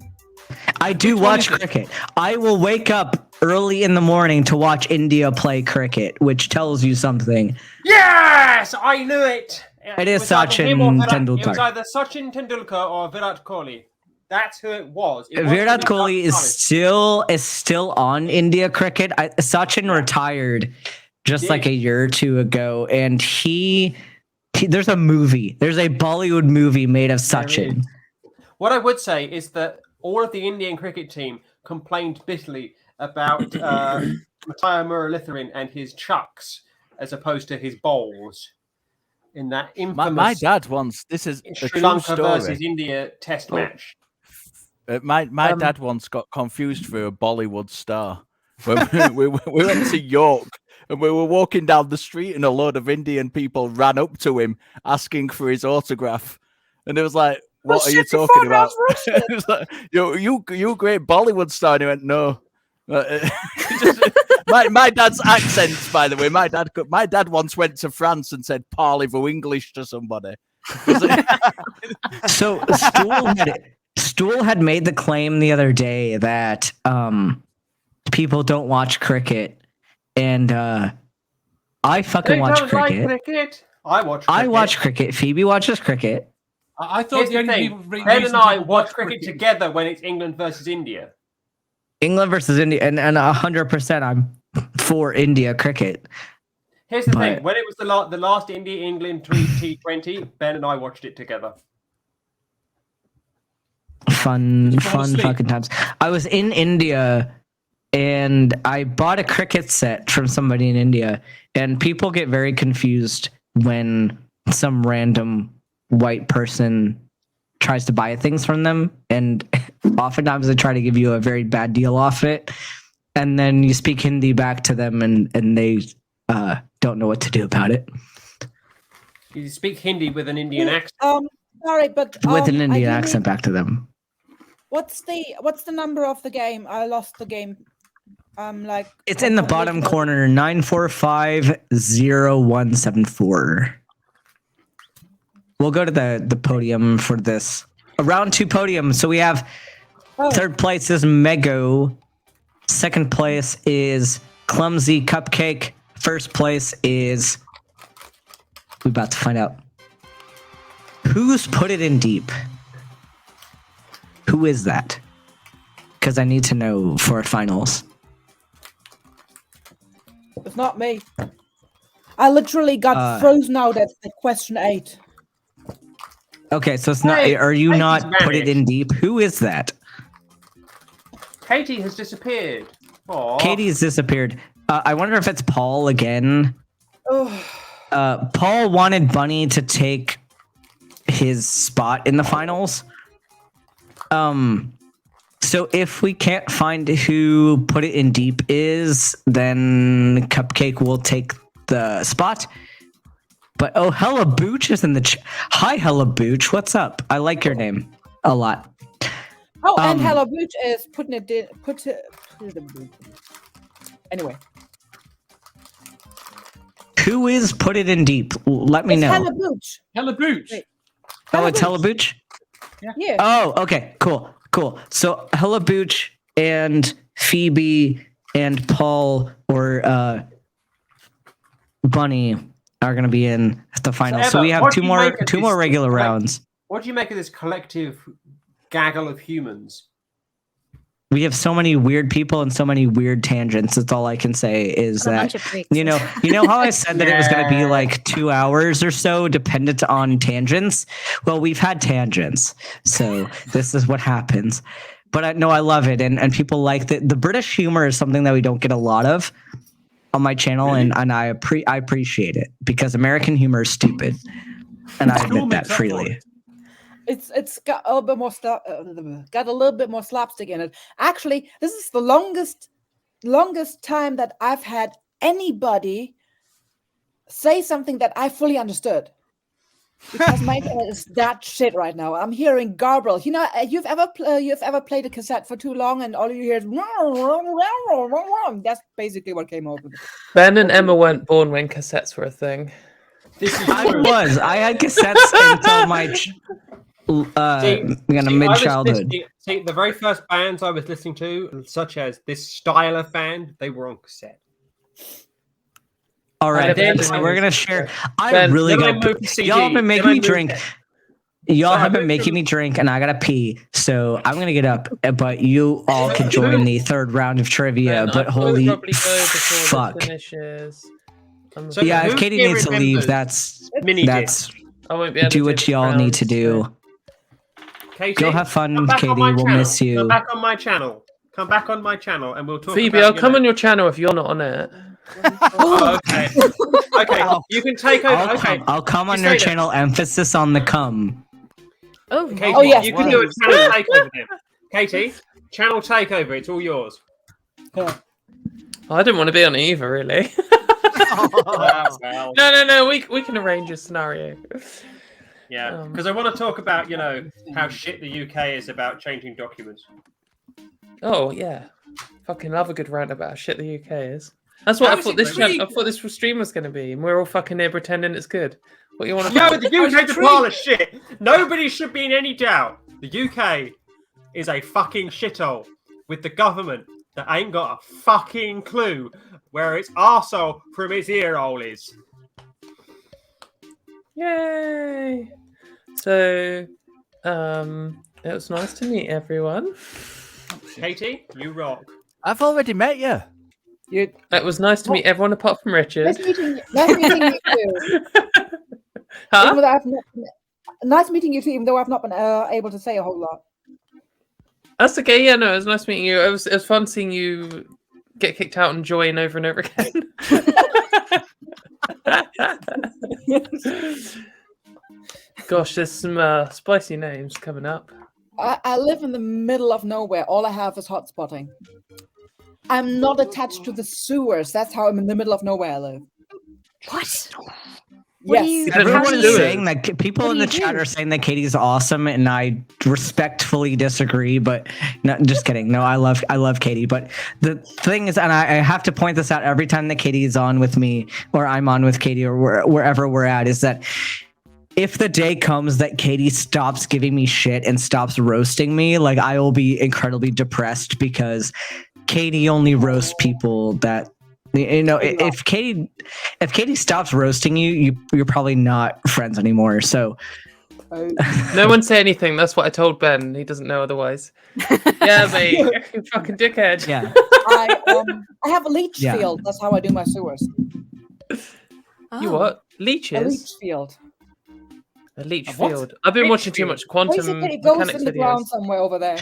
I do Which one watch is it? cricket. I will wake up early in the morning to watch India play cricket, which tells you something. Yes, I knew it. It is was either Sachin him or It was Tendulkar. either Sachin Tendulkar or Virat Kohli. That's who it was. It wasn't Virat Kohli is Kohli. still on India cricket. Sachin retired just Did. like a year or two ago, and he there's a movie. There's a Bollywood movie made of There Sachin. is. What I would say is that all of the Indian cricket team complained bitterly about Matthias Muralitharan and his chucks as opposed to his bowls in that infamous My dad once, this is a Sri true Lanka versus story. India test match. My dad once got confused for a Bollywood star. When we went to York and we were walking down the street and a load of Indian people ran up to him asking for his autograph. And it was like, what are you talking about? It was like, you great Bollywood star. And he went, no. My dad's accents, by the way. My dad once went to France and said parlez-vous English to somebody. So Stool had made the claim the other day that people don't watch cricket, and I fucking watch cricket. I watch cricket. I watch cricket. Phoebe watches cricket. I thought Here's the the only thing. people. Ben reason and I people watch cricket together when it's England versus India. England versus India, and 100% I'm for India cricket. Here's the But- thing: when it was the last India-England T20, Ben and I watched it together. Fun fall asleep? fucking times. I was in India and I bought a cricket set from somebody in India, and people get very confused when some random white person tries to buy things from them, and oftentimes they try to give you a very bad deal off it, and then you speak Hindi back to them and they don't know what to do about it. You speak Hindi with an Indian accent. Sorry, but With an I Indian do accent need- back to them. What's the number of the game? I lost the game. Like It's in the bottom corner, 9450174. We'll go to the podium for this. A round 2 podium. So we have third place is Mego. Second place is Clumsy Cupcake. First place is we're about to find out. Who's put it in deep? Who is that? Because I need to know for finals. It's not me. I literally got frozen out at question 8. Okay, so it's not. Hey, Are you Katie's not put it vanished. in deep? Who is that? Katie has disappeared. Aw. Katie's disappeared. I wonder if it's Paul again. Oh, Paul wanted Bunny to take his spot in the finals. So if we can't find who put it in deep is, then Cupcake will take the spot. But oh, Hella Booch is in the Hi, Hella Booch. What's up? I like your name a lot. oh, and Hello Booch is putting it in. Anyway, Who is put it in deep? Let me it's know. Hello Booch. Hella booch. Wait. Oh, it's Hella Booch? Yeah. Oh, okay, cool. So Hella Booch and Phoebe and Paul or Bunny are gonna be in the finals. So Emma, we have what two do you more make of this regular rounds. What do you make of this collective gaggle of humans? We have so many weird people and so many weird tangents. That's all I can say is What a that bunch of freaks. you know how I said that it was going to be like 2 hours or so dependent on tangents. Well, we've had tangents, so this is what happens. But I love it, and people like the British humor is something that we don't get a lot of on my channel, and I appreciate it because American humor is stupid, and I admit that freely. It's got a little bit more got a little bit more slapstick in it. Actually, this is the longest time that I've had anybody say something that I fully understood. Because my internet is that shit right now. I'm hearing garble. You know, you've ever played a cassette for too long, and all you hear is that's basically what came over. Ben and Emma weren't born when cassettes were a thing. I had cassettes until my mid childhood. See, the very first bands I was listening to, such as this style of band, they were on cassette. All right, then so we're gonna share. I Ben, really then I got. moved to CD, Y'all have been then making I me moved drink. to- Y'all So I have been moved making from- me drink, and I gotta pee. So I'm gonna get up. But you all can join the third round of trivia. Ben, But I'd holy probably go before fuck! this finishes. So Yeah, if who Katie here needs to leave, remembers that's mini I won't be able do to what this y'all round, need to do. so- Katie, Go have fun, come back Katie. on my We'll channel. miss you. Come back on my channel. Come back on my channel, and we'll talk. Phoebe, about, I'll come on your channel if you're not on it. Oh, okay. Okay, you can take over. I'll come on You your say that. channel. Emphasis on the come. Oh, Katie, Oh, yes, you can do a channel takeover now. Katie, channel takeover. It's all yours. I didn't want to be on it either, really. Well, No. We can arrange a scenario. yeah, because I want to talk about how shit the UK is about changing documents. Oh yeah, fucking love a good rant about how shit the UK is. That's what I thought this stream was going to be, and we're all fucking here pretending it's good. What you want to? No, the UK, the pile of shit. Nobody should be in any doubt. The UK is a fucking shithole with the government that ain't got a fucking clue where its arsehole from its ear hole is. Yay! So, it was nice to meet everyone. Katie, you rock. I've already met you. It was nice to meet everyone apart from Richard. Nice meeting you too. Huh? Even though nice meeting you too, even though I've not been able to say a whole lot. That's okay. Yeah, no, it was nice meeting you. It was fun seeing you get kicked out and join over and over again. Gosh, there's some spicy names coming up. I live in the middle of nowhere. All I have is hot spotting. I'm not attached to the sewers. That's how I'm in the middle of nowhere I live. what? Yes. Everyone do is it? saying that people in the chat are saying that Katie's awesome, and I respectfully disagree. But no, just kidding. No, I love Katie. But the thing is, and I have to point this out every time that Katie is on with me, or I'm on with Katie, or wherever we're at, is that if the day comes that Katie stops giving me shit and stops roasting me, like I will be incredibly depressed because Katie only roasts people that. If Katie stops roasting you're probably not friends anymore. So No one say anything. That's what I told Ben. He doesn't know otherwise. Yeah, mate. You fucking dickhead. yeah, I have a leach Yeah. field. That's how I do my sewers. You Oh. what? A Leeches? leech field. A leech what? field. I've been Leech watching too field? much quantum Basically, it goes mechanics in the videos. ground somewhere over there.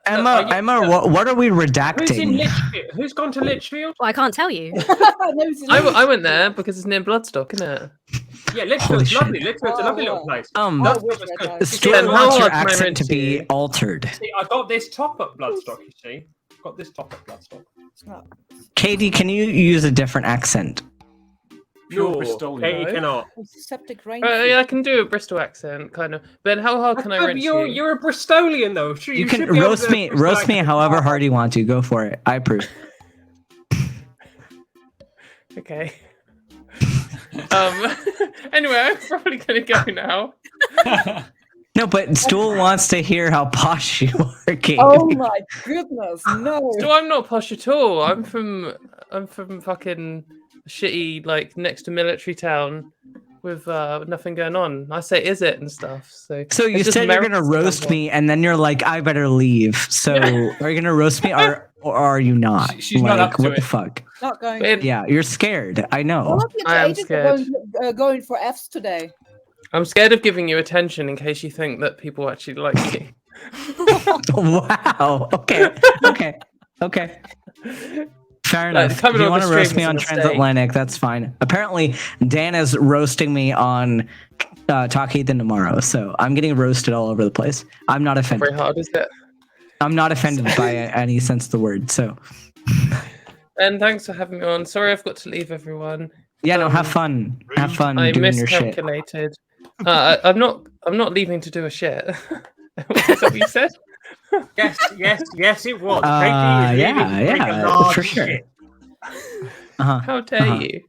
Emma, what are we Who's in redacting? Litchfield? Who's gone to Litchfield? Well, I can't tell you. I went there because it's near Bloodstock, isn't it? Yeah, Holy Litchfield's shit. lovely. Litchfield's a lovely little place. Oh, No, which Wilbur's red good. light? Stuart How wants your hard can I accent rent to be you? altered. See, I got this top at Bloodstock, you see. Got this top at Bloodstock. It's not. Katie, can you use a different accent? Pure Sure, Bristolian. Katie No. cannot. Septic rain. Yeah, I can do a Bristol accent, kind of. Ben, how hard can I No, rent but you? you're a Bristolian, though. Sure, You should can be able roast to me, Bristol roast me accent. however hard you want to. Go for it. I approve. Okay. Anyway, I'm probably gonna go now. No, but Stool wants to hear how posh you are, Katie. Oh my goodness, no. So I'm not posh at all. I'm from fucking shitty, like next to military town with nothing going on. I say, is it and stuff. So You it's just said you're gonna American roast stuff. me, and then you're like, I better leave. So are you gonna roast me, or are you not? She's not up to what the it. fuck? Not going. But Yeah, you're scared. I know. All of your I am agents scared. are going for Fs today. I'm scared of giving you attention in case you think that people actually like you. Wow. Okay. Fair Like, enough. coming If you on want the to roast stream me is a on mistake. Transatlantic, that's fine. Apparently, Dan is roasting me on Talk Ethan tomorrow, so I'm getting roasted all over the place. I'm not offended. Very hard, is it? I'm not offended by any sense of the word. So And thanks for having me on. Sorry, I've got to leave everyone. yeah, no, have fun. Have fun I doing your shit. miscalculated. I'm not leaving to do a shit. Is that what you said? Yes, it was. Yeah, Katie is leaving to take a large for sure. shit. How dare you?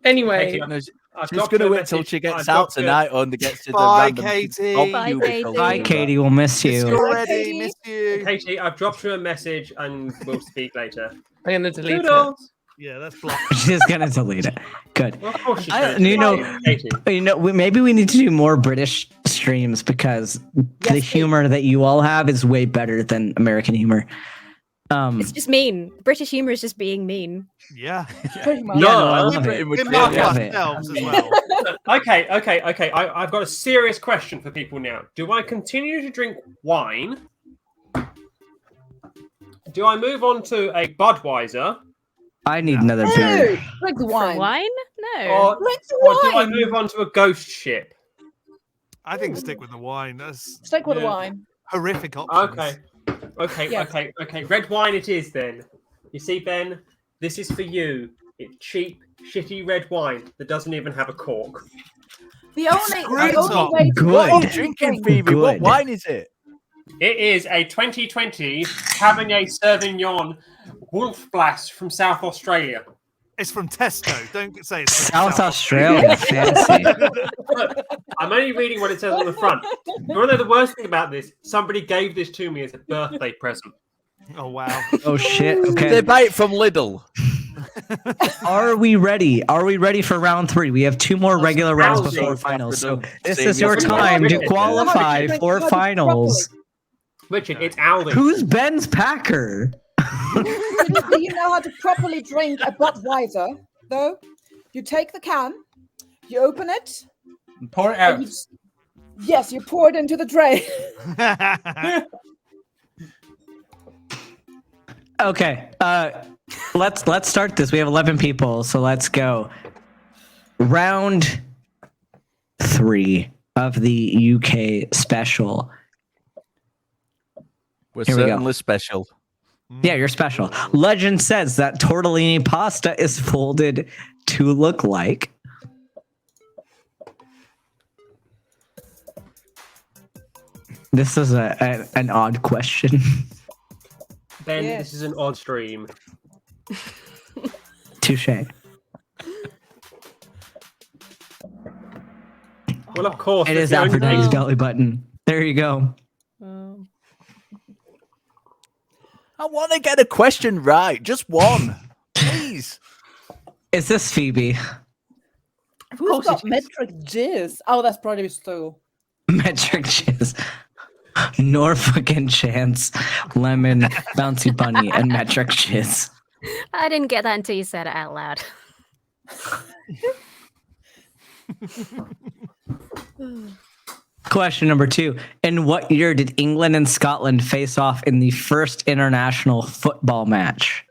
Anyway, Katie, No, I've she's dropped gonna her wait till message. she gets I've out dropped her- tonight or gets to the Bye, random Katie. top Bye, cubicle Katie. Bye, chamber. Katie. We'll miss Miss you. you already. Katie. Miss you. Katie, I've dropped her a message and we'll speak later. I'm gonna delete it. Toodles. Yeah, that's blocked. She's gonna delete it. Good. Well, of course she's I- gonna you do know- it, Katie. Maybe we need to do more British streams because the please. humor that you all have is way better than American humor. It's just mean. British humor is just being mean. Yeah. Pretty much. Yeah, no, I No, love pretty it. much We do, mark yeah. ourselves as well. Okay. I've got a serious question for people now. Do I continue to drink wine? Do I move on to a Budweiser? I need another No, beer. drink the From wine. wine? No. Or, Drink the or do I wine. move on to a ghost ship? I think stick with the wine. That's Stick with the Yeah. wine. horrific options. Okay. Yes. Okay. Red wine it is then. You see, Ben, this is for you. It's cheap, shitty red wine that doesn't even have a cork. The only Screw way to Good. What are you drink drinking, things- Phoebe? What Good. wine is it? It is a 2020 Cabernet Sauvignon Wolf Blast from South Australia. It's from Tesco. Don't say it's from South Australia, fancy. Look, I'm only reading what it says on the front. You want to know the worst thing about this? Somebody gave this to me as a birthday present. Oh wow. Oh shit. They Okay. buy it from Lidl. Are we ready? Are we ready for round 3? We have 2 more regular rounds Housing. before finals. So this Same is your as- time to Richard, qualify Richard, for finals. Richard, it's Aldi. Who's Ben's Packer? Do you know how to properly drink a Budweiser? Though, you take the can, you open it, Pour it and out. you yes, you pour it into the tray. Okay. Let's start this. We have 11 people, so let's go. Round 3 of the UK special. We're Here we go. certainly special. Yeah, you're special. Legend says that tortellini pasta is folded to look like. This is an odd question. Ben, Yes. this is an odd stream. Touche. Well, of course. It it's is the only- Aphrodite's belly button. There you go. Oh. I want to get a question right. Just one. Please. Is this Phoebe? Who's course got it is. metric jizz? Oh, that's probably Stu. Metric Jizz. Norfolk and Chance, Lemon, Bouncy Bunny, and Metric Jizz. I didn't get that until you said it out loud. Question number 2. In what year did England and Scotland face off in the first international football match?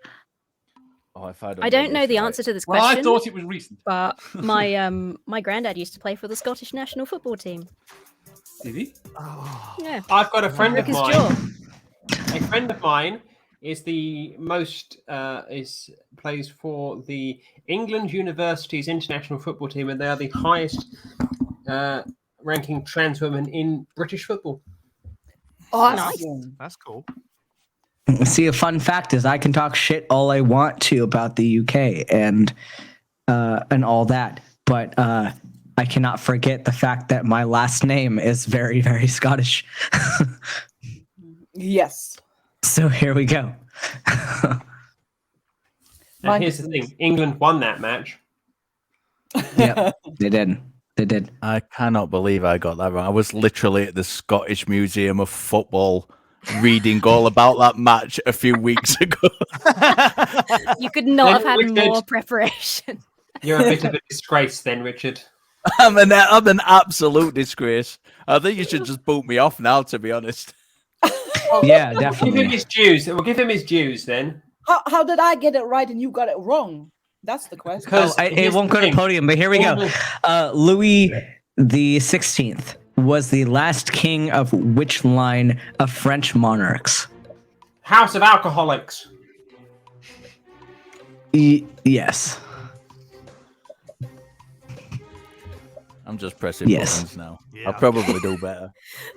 Oh, if I I don't know the answer to this Well, question. I thought it was recent. But my granddad used to play for the Scottish national football team. Did he? Yeah. I've got a friend of Broke his mine. jaw. A friend of mine is the most plays for the England University's international football team, and they are the highest ranking trans women in British football. Awesome. That's cool. See, a fun fact is I can talk shit all I want to about the UK and all that, but I cannot forget the fact that my last name is very, very Scottish. Yes. So here we go. And here's the thing: England won that match. Yep, they did. They did. I cannot believe I got that wrong. I was literally at the Scottish Museum of Football reading all about that match a few weeks ago. You could not have had Richard. more preparation. You're a bit of a disgrace, then, Richard. I'm an absolute disgrace. I think you should just boot me off now, to be honest. Yeah, Give him definitely. his dues. We'll give him his dues then. How did I get it right and you got it wrong? That's the question. Oh, it here's won't the go to thing. podium, but here we go. England- Louis the 16th was the last king of which line of French monarchs? House of Alcoholics. Yes. I'm just pressing Yes. buttons now. Yeah. I'll probably do better.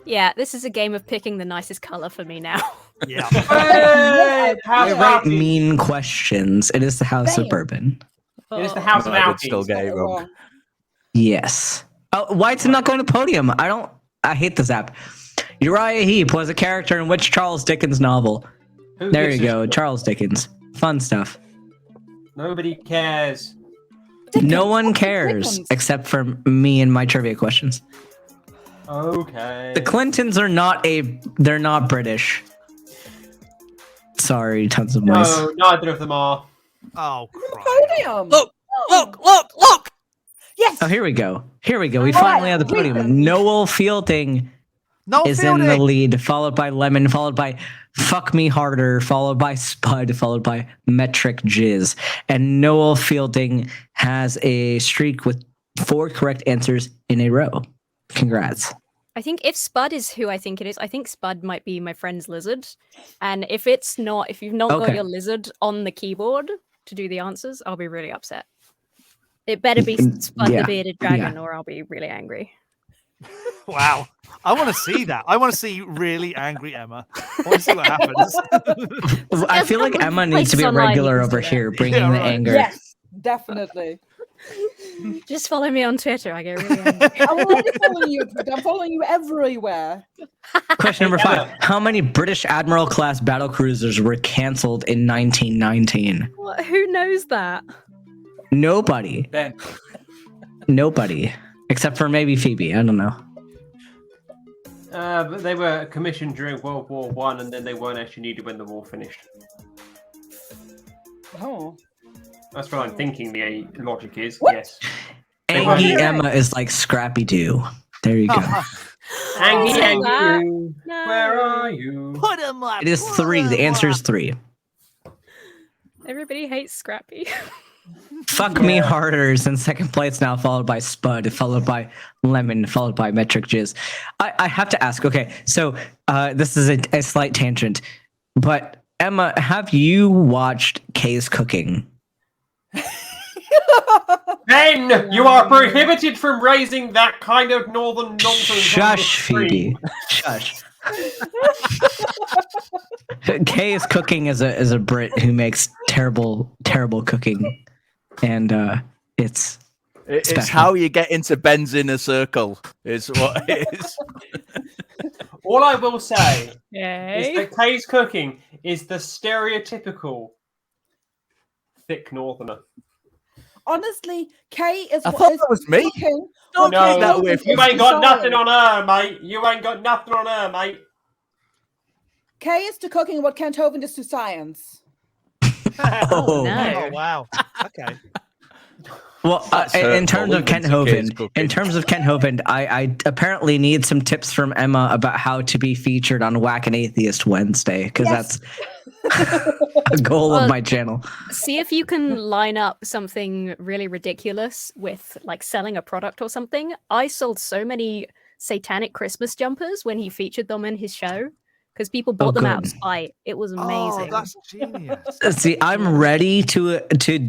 Yeah, this is a game of picking the nicest color for me now. Yeah. Hey, House I of write Alkies. mean questions. It is the House of Damn. Bourbon. It is the House of I would still Alkies. get it wrong. Yes. Oh, why is it not going to podium? I hate this app. Uriah Heep was a character in which Charles Dickens novel? Who There gives you a go, shit? Charles Dickens. Fun stuff. Nobody cares. No one Dickens. cares except for me and my trivia questions. Okay. The Clintons are not they're not British. Sorry, tons of mice. No, neither of them are. Oh, Christ. Podium. Look! Look! Yes. Oh, here we go. Here we go. We All finally right, have the podium. Noel Fielding No is in the lead, followed by Lemon, followed by Fuck Me Harder, followed by Spud, followed by Metric Jizz. And Noel Fielding has a streak with 4 correct answers in a row. Congrats. I think if Spud is who I think it is, I think Spud might be my friend's lizard. And if it's not, if you've not got Okay. your lizard on the keyboard to do the answers, I'll be really upset. It better be Spud Yeah, the bearded dragon, or I'll be really angry. Wow. I want to see that. I want to see really angry Emma. I want to see what happens. I feel like Emma needs to be a Places online regular you can over see here, that. bringing Yeah, the right. anger. Yes, definitely. Just follow me on Twitter. I get really angry. I'm already following you. I'm following you everywhere. Question number 5. How many British Admiral class battle cruisers were cancelled in 1919? What? Who knows that? Nobody. Ben. Nobody. Except for maybe Phoebe. I don't know. But they were commissioned during World War One, and then they weren't actually needed when the war finished. Oh. That's what I'm thinking. The logic is What? yes. Angie were- Emma is like Scrappy Doo. There you go. Angie, say Angie, that. you, No. where are you? Put him up. It is 3. The answer is 3. Everybody hates Scrappy. Fuck Me Harder is in second place now, followed by Spud, followed by Lemon, followed by Metric Jizz. I have to ask, okay, so this is a slight tangent, but Emma, have you watched Kay's Cooking? Ben, you are prohibited from raising that kind of northern nonsense. on the Shush, stream. Phoebe. Shush. Kay's Cooking is a Brit who makes terrible cooking, and it's It's Special. how you get into Ben's inner circle, is what it is. All I will say is Yay. that Kay's Cooking is the stereotypical thick northerner. Honestly, Kay is. I thought is that was me. cooking Don't what take Kay that knows away is from You ain't got to nothing sewing. on her, mate. You ain't got nothing on her, mate. Kay is to cooking what Kenthoven is to science. oh, no. Oh, wow. Okay. Well, That's in terms hurtful, of Kent even to kids Hovind, cooking. I apparently need some tips from Emma about how to be featured on Whack an Atheist Wednesday, because Yes. that's the goal of Well, my channel. See if you can line up something really ridiculous with like selling a product or something. I sold so many satanic Christmas jumpers when he featured them in his show because people bought them out of good. spite. It was Oh, amazing. that's genius. See, I'm ready to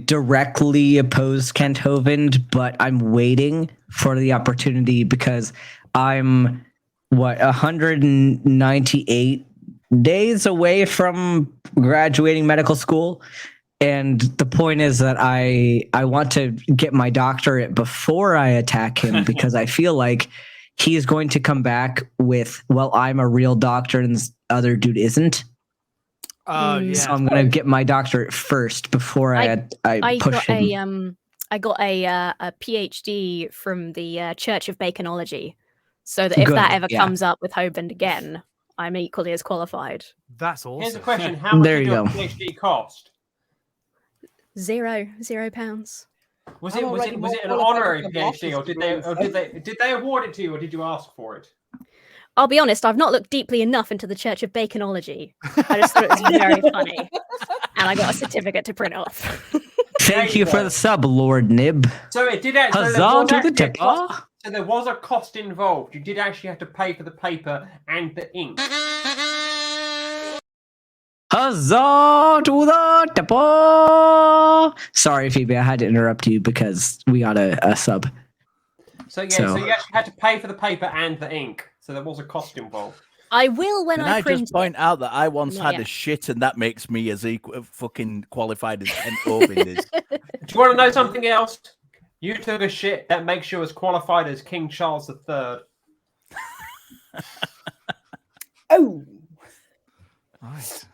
directly oppose Kent Hovind, but I'm waiting for the opportunity because I'm 198 days away from graduating medical school. And the point is that I want to get my doctorate before I attack him because I feel like he's going to come back with, well, I'm a real doctor and this other dude isn't. Yeah. So I'm gonna get my doctorate first before I push him. I got a PhD from the Church of Baconology, so that if Good, that ever yeah. comes up with Hovind again, I'm equally as qualified. That's awesome. Here's a question: how much There did you your go. PhD cost? £0. Was I'm it already an more honorary qualified than PhD, or did they award it to you, or did you ask for it? I'll be honest, I've not looked deeply enough into the Church of Baconology. I just thought it was very funny, and I got a certificate to print off. Thank you for the sub, Lord Nib. So it did actually. Huzzah to the tipper. So there was a cost involved. You did actually have to pay for the paper and the ink. Huzzah to the tipper. Sorry, Phoebe, I had to interrupt you because we got a sub. So you actually had to pay for the paper and the ink. So there was a cost involved. I will when Can I I print just point out that I once Not had yet. a shit, and that makes me as fucking qualified as Kent Hovind is. Do you want to know something else? You took a shit that makes you as qualified as King Charles III. Oh, Nice.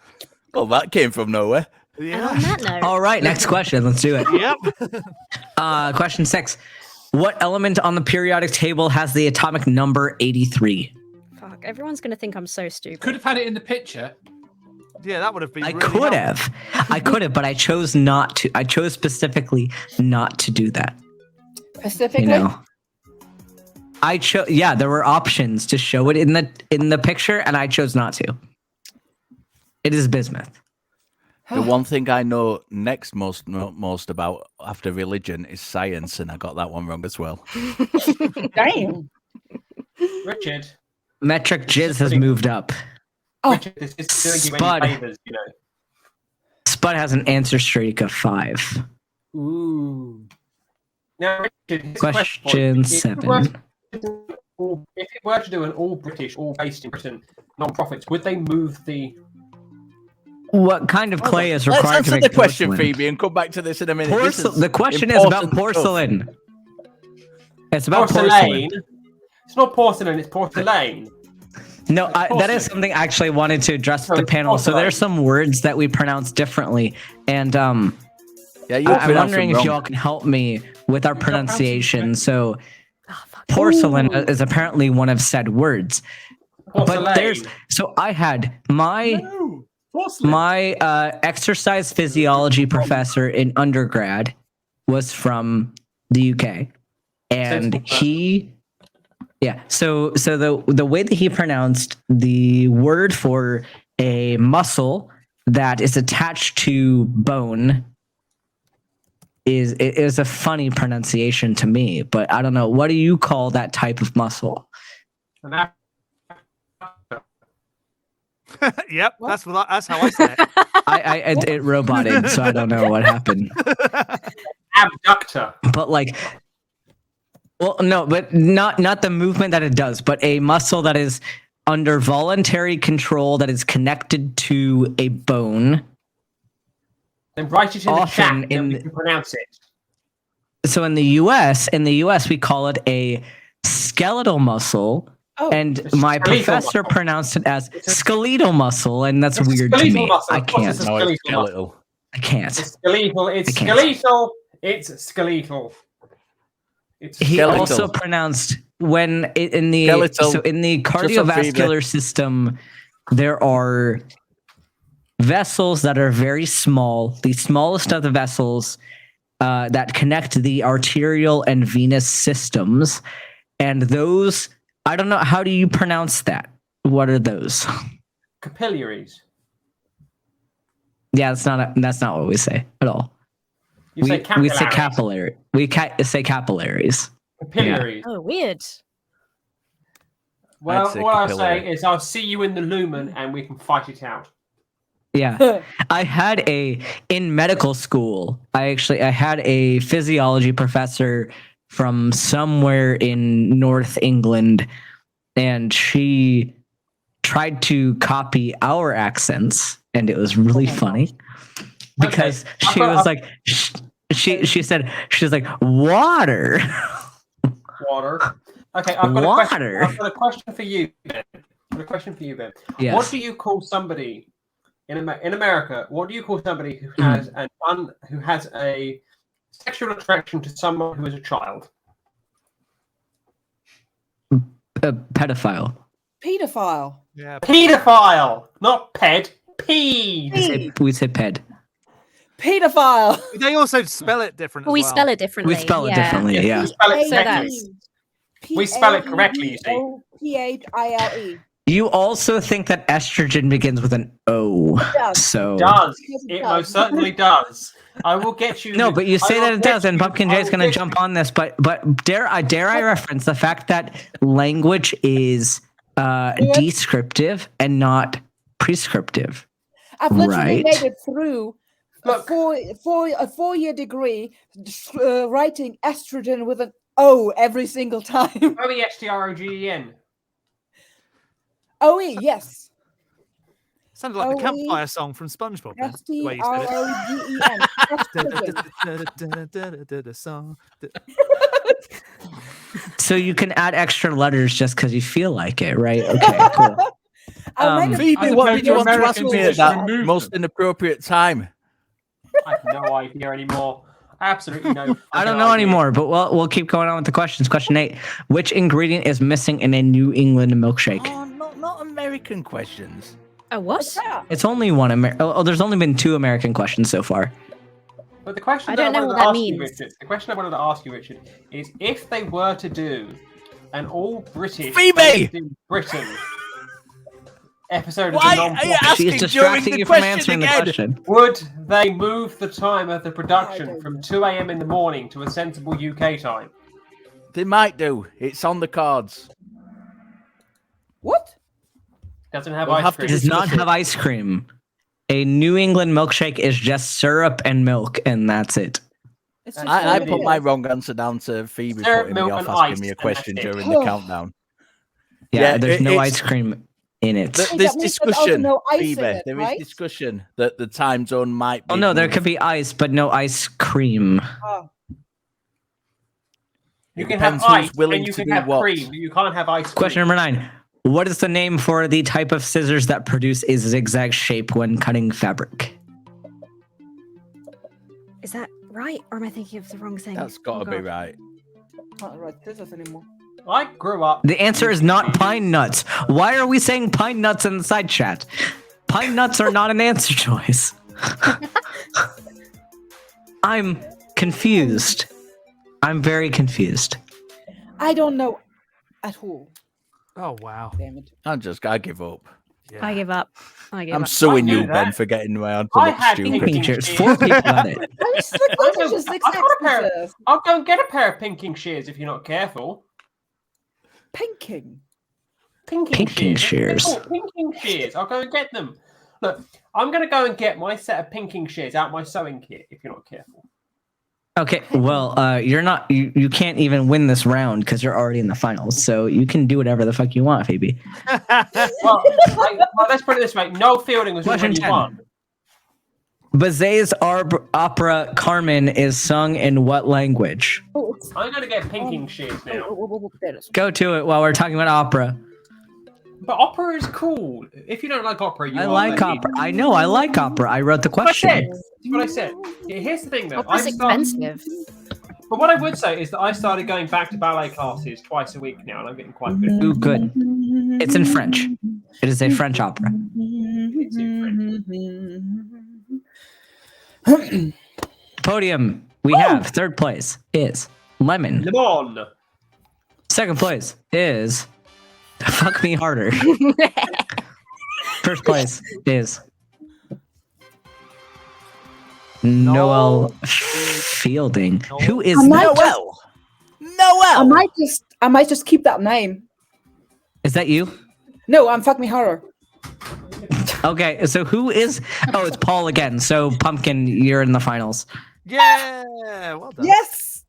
Well, that came from nowhere. And on that note, All right, next question. Let's do it. Yep. Question 6. What element on the periodic table has the atomic number 83? fuck, everyone's gonna think I'm so stupid. Could have had it in the picture. Yeah, that would have been. I really could helpful. have, but I chose not to. I chose specifically not to do that. specifically. You know, I chose. Yeah, there were options to show it in the picture, and I chose not to. It is bismuth. The one thing I know next most about after religion is science, and I got that one wrong as well. Damn. Richard. Metric jizz has moved up. Oh. Richard, this is doing you Spud. any favors, you know. Spud has an answer streak of 5. Ooh. Now, Richard, this Question if you 7. If it were to do an all British, all based in Britain non-profits, would they move the? What kind of clay is Let's required to answer make the question, porcelain? Phoebe, and come back to this in a minute. This is The question is about important stuff. porcelain. It's about Porcelain. porcelain. It's not porcelain. It's porcelain. No, that is something I actually wanted to address with the panel. So there's some words that we pronounce differently, and Yeah, you I'm wondering if y'all can help me with our pronunciation. So porcelain is apparently one of said words, but there's I had my exercise physiology professor in undergrad was from the UK, and so the way that he pronounced the word for a muscle that is attached to bone is a funny pronunciation to me, but I don't know. What do you call that type of muscle? Yep, that's how I say it. It roboted, so I don't know what happened. Abductor. But but not the movement that it does, but a muscle that is under voluntary control that is connected to a bone. Then write it in the chat, Often and we can pronounce it. So in the US, we call it a skeletal muscle. Oh, And It's my skeletal professor muscle. pronounced it as It's a- skeletal muscle, and that's It's a weird to skeletal me. muscle. I Of course can't. it's a No, it's skeletal muscle. skeletal. I can't. It's skeletal. It's I can't. skeletal. It's skeletal. It's He Skeletal. also pronounced in the Skeletal. so in the Just a cardiovascular system, there are vessels that are very small. The smallest of the vessels that connect the arterial and venous systems. And those, I don't know, how do you pronounce that? What are those? Capillaries. Yeah, that's not what we say at all. You say capillaries. We say capillary. Say capillaries. Capillaries. Oh, weird. Well, I'd say what I'll say capillary. is I'll see you in the lumen and we can fight it out. Yeah. I had in medical school, I had a physiology professor from somewhere in North England, and she tried to copy our accents, and it was really funny because she was like, she said, she was like, water. Water. Okay, I've got a question for you, Ben. Ben. Yes. What do you call somebody in America? What do you call somebody who has who has a sexual attraction to someone who is a child? A pedophile. Pedophile. Yeah. Pedophile, not ped. Ped. We say ped. Pedophile. They also spell it different. We as well. spell it differently. We spell it differently. Yeah. We spell it So correctly. We spell it correctly, you see. P-H-I-L-E. You also think that estrogen begins with an O. Does. So Does. Yes, it It does. most certainly does. I will get you. no, but you say I that will it get does, and you- Pumpkin I Jay's will going to get jump on this. But dare I reference the fact that language is descriptive and not prescriptive. I've literally Right. made it through Look. a 4-year degree writing estrogen with an O every single time. OESTROGEN. O-E, yes. Sounded like the O-E, campfire song from SpongeBob. then, the way you said it. S-T-R-O-G-E-N. Song. So you can add extra letters just because you feel like it, right? Okay, cool. I made it Phoebe, As what opposed did you to want to ask Americans me who at just that remove most them. inappropriate time? I have no idea anymore. Absolutely no. I fucking don't know idea. anymore, but we'll keep going on with the questions. Question 8: which ingredient is missing in a New England milkshake? Oh, not American questions. Oh, what? It's only one. There's only been 2 American questions so far. But the question I that don't know wanted what to that ask you, means. Richard, the question I wanted to ask you, Richard, is if they were to do an all British Phoebe! based in Britain episode Why of the are you non asking She's during distracting the you from question answering the again? question. would they move the time of the production don't from know. 2 a.m. in the morning to a sensible UK time? They might do. It's on the cards. What? Doesn't have We'll ice have to It cream. does not have ice cream. A New England milkshake is just syrup and milk, and that's it. It's just I what it put my is. wrong answer down to Phoebe Syrup, putting me milk, off and asking ice, me a and question that's it. during the countdown. Yeah, there's no it's- ice cream in it. Hey, There's that means there's also discussion, no ice in Phoebe. it, There is right? discussion that the time zone might be. Oh no, there moved. could be ice, but no ice cream. Oh. You It can have depends who's ice willing and you to can do have what. cream, but you can't have ice cream. Question number 9. What is the name for the type of scissors that produce a zigzag shape when cutting fabric? Is that right? Or am I thinking of the wrong thing? That's Oh, got to be God. right. Can't write scissors anymore. I grew up. The answer is not pine nuts. Why are we saying pine nuts in the side chat? Pine nuts are not an answer choice. I'm confused. I'm very confused. I don't know at all. Oh wow. Damn it. I give up. Yeah. I give up. I give I'm up. suing I knew you, Ben, that. for getting my answer I look had stupid. Pinking shears. 4 people got it. I was like, those are just I've zigzag got a pair. scissors. I'll go and get a pair of pinking shears if you're not careful. Pinking. Pinking shears. They're called pinking shears. I'll go and get them. Look, I'm going to go and get my set of pinking shears out my sewing kit if you're not careful. Okay, well, you're not. You can't even win this round because you're already in the finals. So you can do whatever the fuck you want, Phoebe. Well, let's put it this way. Noel Fielding was Question already 10. won. Bizet's opera Carmen is sung in what language? Oh, it's, I'm going to get pinking shears now. there it is. Go to it while we're talking about opera. But opera is cool. If you don't like opera, you I are like like me. opera. I know I like opera. I wrote the What I said. question. That's what I said. Yeah, here's the thing, though. Opera's expensive. But what I would say is that I started going back to ballet classes twice a week now, and I'm getting quite good. Ooh, good. It's in French. It is a French opera. It's in Podium. we have third place is Lemon. Lemon. Second place is Fuck Me Harder. First place is Noel Fielding. Who is I might Noel? I might just keep that name. Is that you? No, I'm Fuck Me Horror. Okay, so who is? Oh, it's Paul again. So Pumpkin, you're in the finals. Yeah, well done. Yes.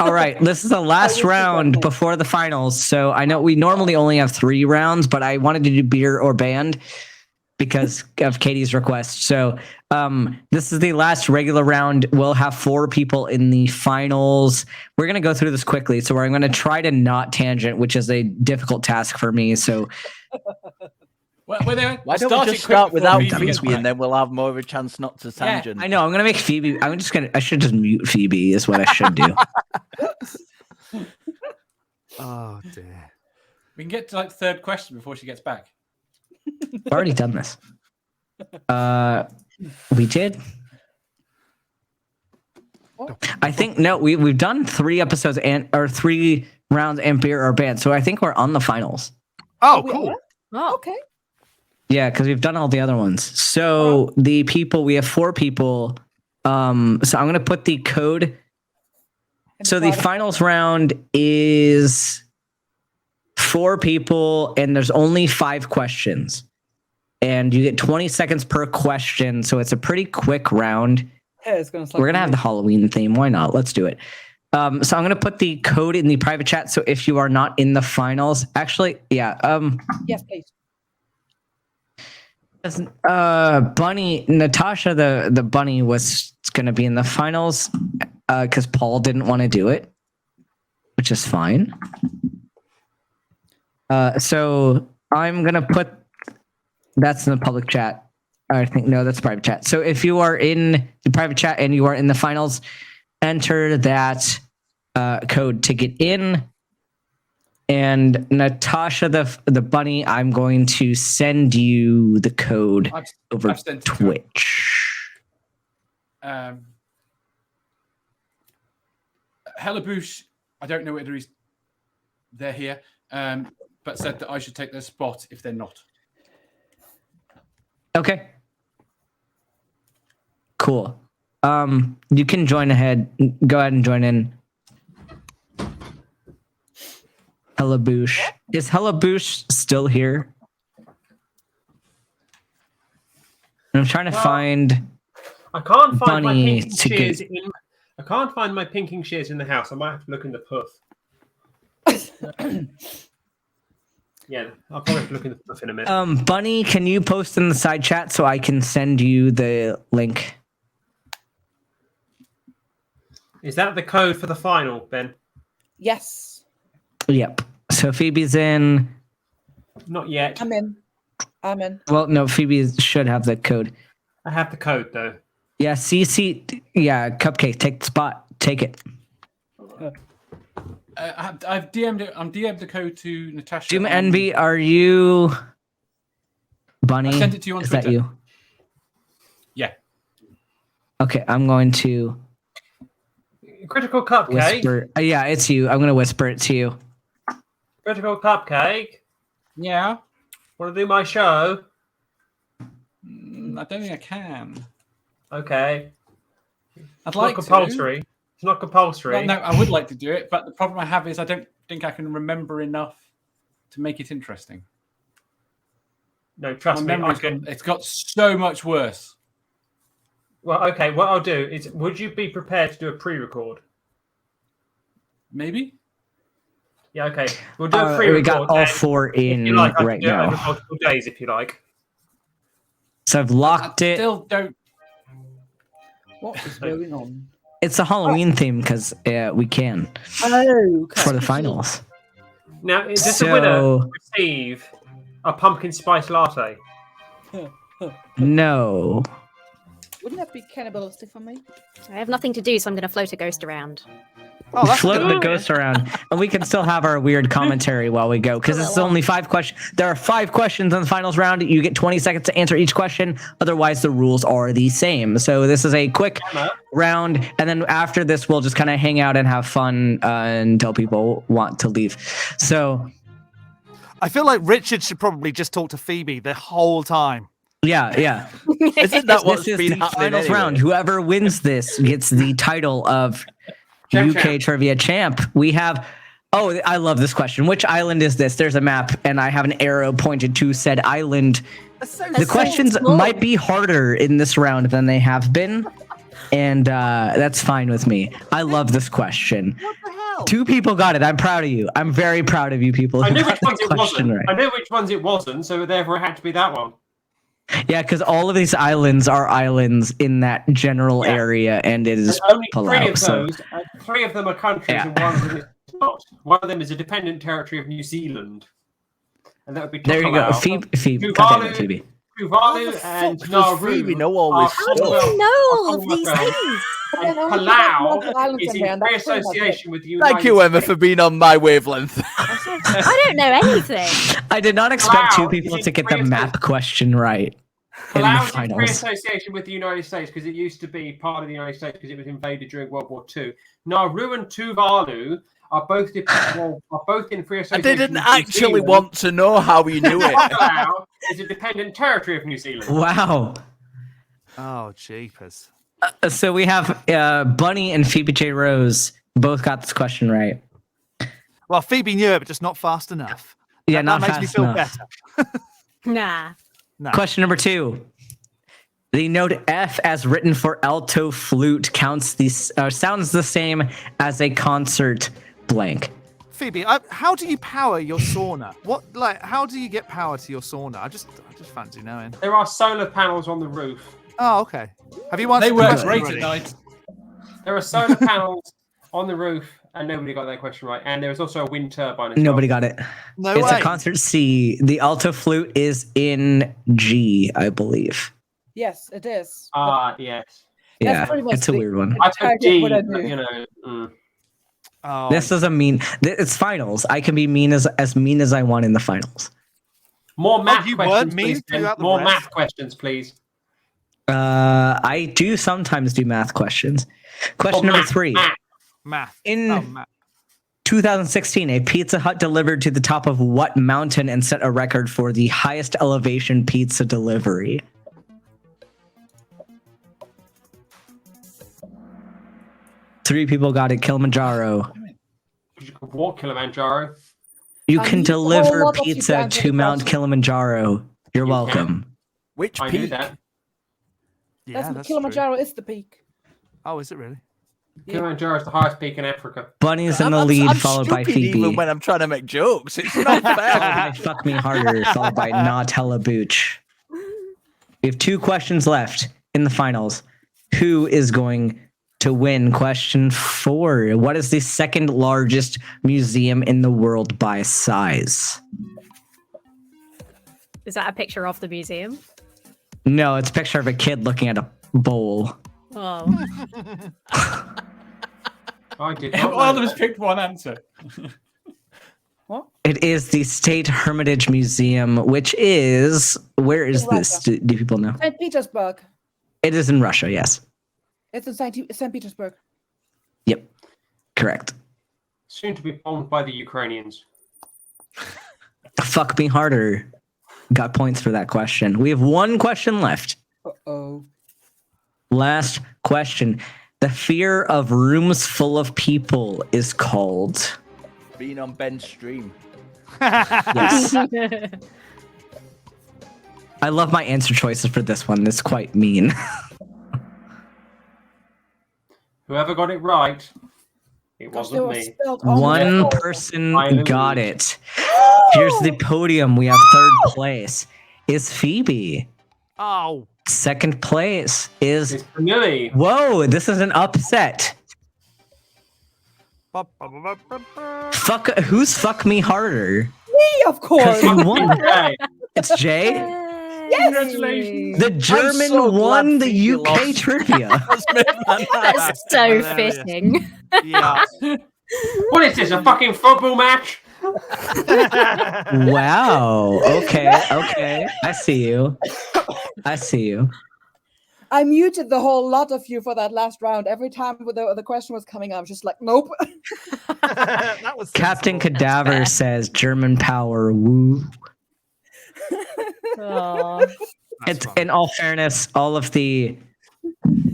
All right, this is the last round before the finals. So I know we normally only have 3 rounds, but I wanted to do beer or band because of Katie's request. So this is the last regular round. We'll have 4 people in the finals. We're going to go through this quickly. So I'm going to try to not tangent, which is a difficult task for me. So Why don't we just start without Phoebe and then we'll have more of a chance not to tangent? I know. I'm going to make Phoebe. I should just mute Phoebe is what I should do. Oh dear. We can get to like the third question before she gets back. I've already done this. We did. I think no. We've done 3 episodes or 3 rounds and beer or band. So I think we're on the finals. Oh, cool. Oh, Okay. Yeah, because we've done all the other ones. So the people, we have 4 people. So I'm gonna put the code. So the finals round is 4 people, and there's only 5 questions, and you get 20 seconds per question. So it's a pretty quick round. We're gonna have the Halloween theme. Why not? Let's do it. So I'm gonna put the code in the private chat. So if you are not in the finals, actually, yeah. Yes, please. Bunny, Natasha, the bunny was going to be in the finals because Paul didn't want to do it, which is fine. So I'm going to put that's in the public chat. I think no, that's private chat. So if you are in the private chat and you are in the finals, enter that code to get in. And Natasha, the bunny, I'm going to send you the code over Twitch. Hellebush, I don't know whether they're here, but said that I should take their spot if they're not. Okay. Cool. You can join ahead. Go ahead and join in. Hellebush. Is Hellebush still here? I'm trying to find. I can't find my Bunny pinking to shears get- in. I can't find my pinking shears in the house. I might have to look in the puff. Yeah, I'll probably have to look in the puff in a minute. Bunny, can you post in the side chat so I can send you the link? Is that the code for the final, Ben? Yes. Yep. So Phoebe's in. Not yet. I'm in. Well, no, Phoebe should have the code. I have the code though. Yeah, CC. Yeah, Cupcake, take the spot. Take it. I've DM'd it. I'm DM'd the code to Natasha. Doom Envy, are you Bunny? I sent it to you on Is Twitter. that you? Yeah. Okay, I'm going to Critical Cupcake. whisper. Yeah, it's you. I'm going to whisper it to you. Critical Cupcake. Yeah. Want to do my show? I don't think I can. Okay. I'd It's like not compulsory. It's not compulsory. Well, no, I would like to do it, but the problem I have is I don't think I can remember enough to make it interesting. No, trust me. I can. It's got so much worse. Well, okay. What I'll do is, would you be prepared to do a pre-record? Maybe. Yeah. Okay. We'll do a pre-record. We got all and 4 if in you like, I can right do it over now. multiple days if you like. So I've locked I it. still don't. What is going on? It's a Halloween theme because we can Oh, okay. for the finals. Now, does the So- winner receive a pumpkin spice latte? No. Wouldn't that be cannibalistic for me? I have nothing to do, so I'm going to float a ghost around. Oh, that's a Float good the idea. ghost around, and we can still have our weird commentary while we go, because this is only 5 questions. There are 5 questions in the finals round. You get 20 seconds to answer each question. Otherwise, the rules are the same. So this is a quick round, and then after this, we'll just kind of hang out and have fun until people want to leave. So I feel like Richard should probably just talk to Phoebe the whole time. yeah. Isn't that what's This is been the happening finals anyway? round. Whoever wins this gets the title of UK Trivia Champ. We have. Oh, I love this question. Which island is this? There's a map, and I have an arrow pointed to said island. The questions might be harder in this round than they have been, and that's fine with me. I love this question. What the hell? 2 people got it. I'm proud of you. I'm very proud of you people. I who knew got which ones the it question wasn't. right. I knew which ones it wasn't, so therefore it had to be that one. Yeah, because all of these islands are islands in that general area, and it is There's only 3 Palau. of So those. 3 of them are countries, Yeah. and one of them is not. One of them is a dependent territory of New Zealand, and that would be there you go. Tokelau. Phoebe. God damn it, Tuvalu, Phoebe. Tuvalu and does Nauru. Phoebe know all this are stuff? How do you know all of Commonwealth these realms, things? And Palau is in free association with the United Thank you, Emma, States. for being on my wavelength. I don't know anything. I did not expect 2 Palau people is to in get the free map question right in the Palau is in free finals. association with the United States because it used to be part of the United States because it was invaded during World War II. Nauru and Tuvalu are both in free I association. didn't with New actually Zealand. want to know how you knew it. Palau is a dependent territory of New Zealand. Wow. Oh, jeepers. So we have Bunny and Phoebe J. Rose both got this question right. Well, Phoebe knew it, but just not fast enough. Yeah, That not makes me fast feel enough. better. Nah. No. Question number 2. The note F as written for alto flute sounds the same as a concert blank. Phoebe, how do you power your sauna? How do you get power to your sauna? I just fancy knowing. There are solar panels on the roof. Oh, okay. Have you answered They the work question great already? at night. There are solar panels on the roof, and nobody got that question right. And there is also a wind turbine. As Nobody well. got it. No It's way. a concert C. The alto flute is in G, I believe. Yes, it is. Yes. Yeah, pretty much it's a the- weird one. I I put get D, what I but, do. you know. Oh, This is a mean. It's finals. I can be mean as mean as I want in the finals. More math you questions, weren't mean please. Ben. throughout the More rest? math questions, please. I do sometimes do math questions. Question number 3. math. In Oh, math. 2016, a Pizza Hut delivered to the top of what mountain and set a record for the highest elevation pizza delivery? Three people got it. Kilimanjaro. You could walk Kilimanjaro. You I can need a whole deliver lot of you to pizza answer to the Mount question. Kilimanjaro. You're You welcome. Which I knew peak? that. Yeah, That's Kilimanjaro is the peak. True. Oh, is it really? Yeah. Kilimanjaro is the highest peak in Africa. Bunny's in the I'm lead, followed by stupid Phoebe. even when I'm trying to make jokes. It's not Followed fair. by Fuck Me Harder, followed by Not Hella Booch. We have 2 questions left in the finals. Who is going to win? Question 4. What is the second largest museum in the world by size? Is that a picture of the museum? No, it's a picture of a kid looking at a bowl. Oh. I did not All of know us that. picked one answer. It is the State Hermitage Museum, which is... Where is this? Do people know? St. Petersburg. It is in Russia, yes. It's in St. Petersburg. Yep. Correct. Soon to be bombed by the Ukrainians. Fuck Me Harder. Got points for that question. We have 1 question left. Uh-oh. Last question. The fear of rooms full of people is called... Being on Ben's stream. Yes. I love my answer choices for this one. It's quite mean. Whoever got it right, it Gosh, they wasn't were me. spelled on One the- person I lose. got it. Here's the podium. We have 3rd place is Phoebe. Oh, 2nd place is... It's Millie. Whoa, this is an upset. Who's Fuck Me Harder? Me, of course. Because he won. Okay. It's Jay. Congratulations. The German so glad won the Phoebe UK lost. trivia. That's made my night. That's so Hilarious. fitting. Yeah. What is this? A fucking football match? Wow. Okay. I see you. I muted the whole lot of you for that last round. Every time the question was coming up, I was just like, nope. That was Captain sensible. Cadaver says German power. Woo. Oh, That's It's funny. in all fairness, all of the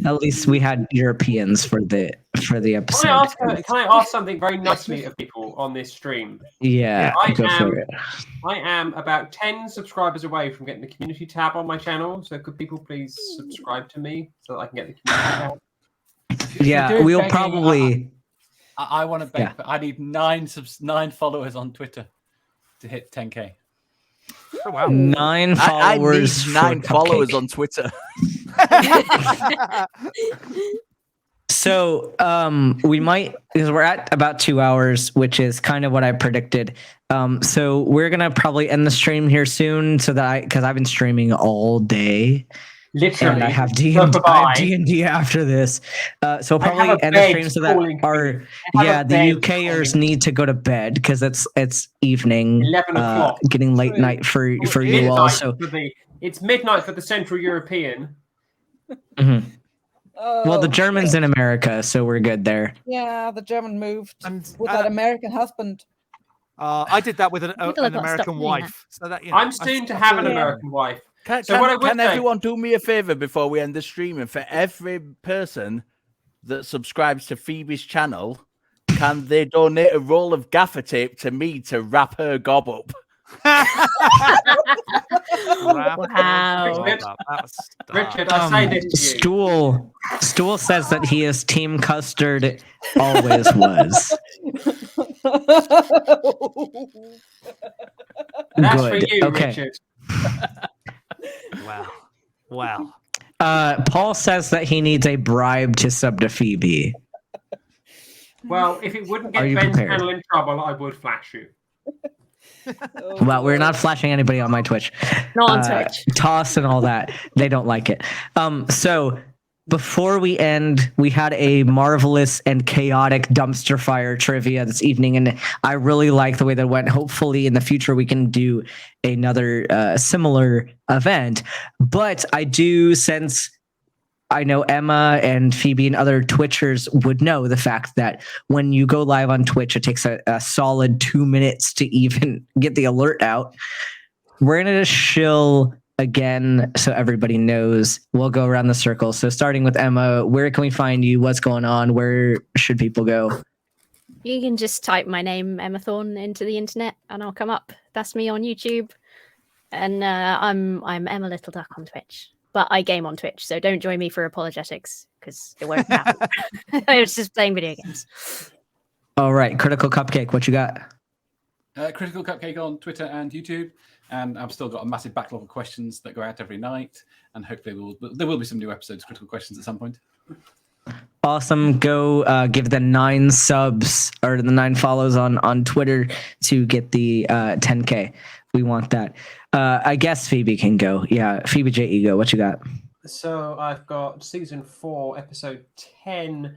at least we had Europeans for the episode. Can I ask something very nicely of people on this stream? Yeah, I go for it. I am about 10 subscribers away from getting the community tab on my channel. So could people please subscribe to me so that I can get the community tab? Yeah, You're we'll begging, probably. I want to beg, Yeah. but I need 9 followers on Twitter to hit 10k. Oh, wow. 9 I followers. need for 9 followers Cupcake. on Twitter. So we might, because we're at about 2 hours, which is kind of what I predicted. So we're gonna probably end the stream here soon, so that because I've been streaming all day, Literally. and I have So have I. D&D after this. So I have probably a end the bed stream so that calling for our me. I have a the bed UKers calling. need to go to bed because it's evening, 11 o'clock. getting late True. night for you all. Midnight So it's midnight for the Central European. mhm. Well, the Oh, Germans in America, so we're good there. yeah, the German moved And with that American husband. I did that with an People have got to stop American doing that. wife. So that, you know, I'm soon to have an Yeah. American wife. Can, So what I would can say- everyone do me a favor before we end the stream? And for every person that subscribes to Phoebe's channel, can they donate a roll of gaffer tape to me to wrap her gob up? Wow. Richard, I say this to you. Stool says that he is Team Custard, always was. That's for Good. you, Okay. Richard. Wow. Paul says that he needs a bribe to sub to Phoebe. Well, if it wouldn't Are get you Ben's prepared? channel in trouble, I would flash you. Well, we're not flashing anybody on my Twitch. Not on Twitch. Toss and all that. They don't like it. So before we end, we had a marvelous and chaotic dumpster fire trivia this evening, and I really like the way that went. Hopefully, in the future, we can do another similar event. But I do sense I know Emma and Phoebe and other Twitchers would know the fact that when you go live on Twitch, it takes a solid 2 minutes to even get the alert out. We're going to shill again so everybody knows. We'll go around the circle. So starting with Emma, where can we find you? What's going on? Where should people go? You can just type my name, Emma Thorne, into the internet and I'll come up. That's me on YouTube. And I'm Emma Little Duck on Twitch. But I game on Twitch, so don't join me for apologetics because it won't happen. I was just playing video games. All right, Critical Cupcake, what you got? Critical Cupcake on Twitter and YouTube. And I've still got a massive backlog of questions that go out every night. And hopefully there will be some new episodes of Critical Questions at some point. Awesome. Go give the 9 subs or the 9 follows on Twitter to get the 10K. We want that. I guess Phoebe can go. Yeah, Phoebe J. Ego, what you got? So I've got season 4, episode 10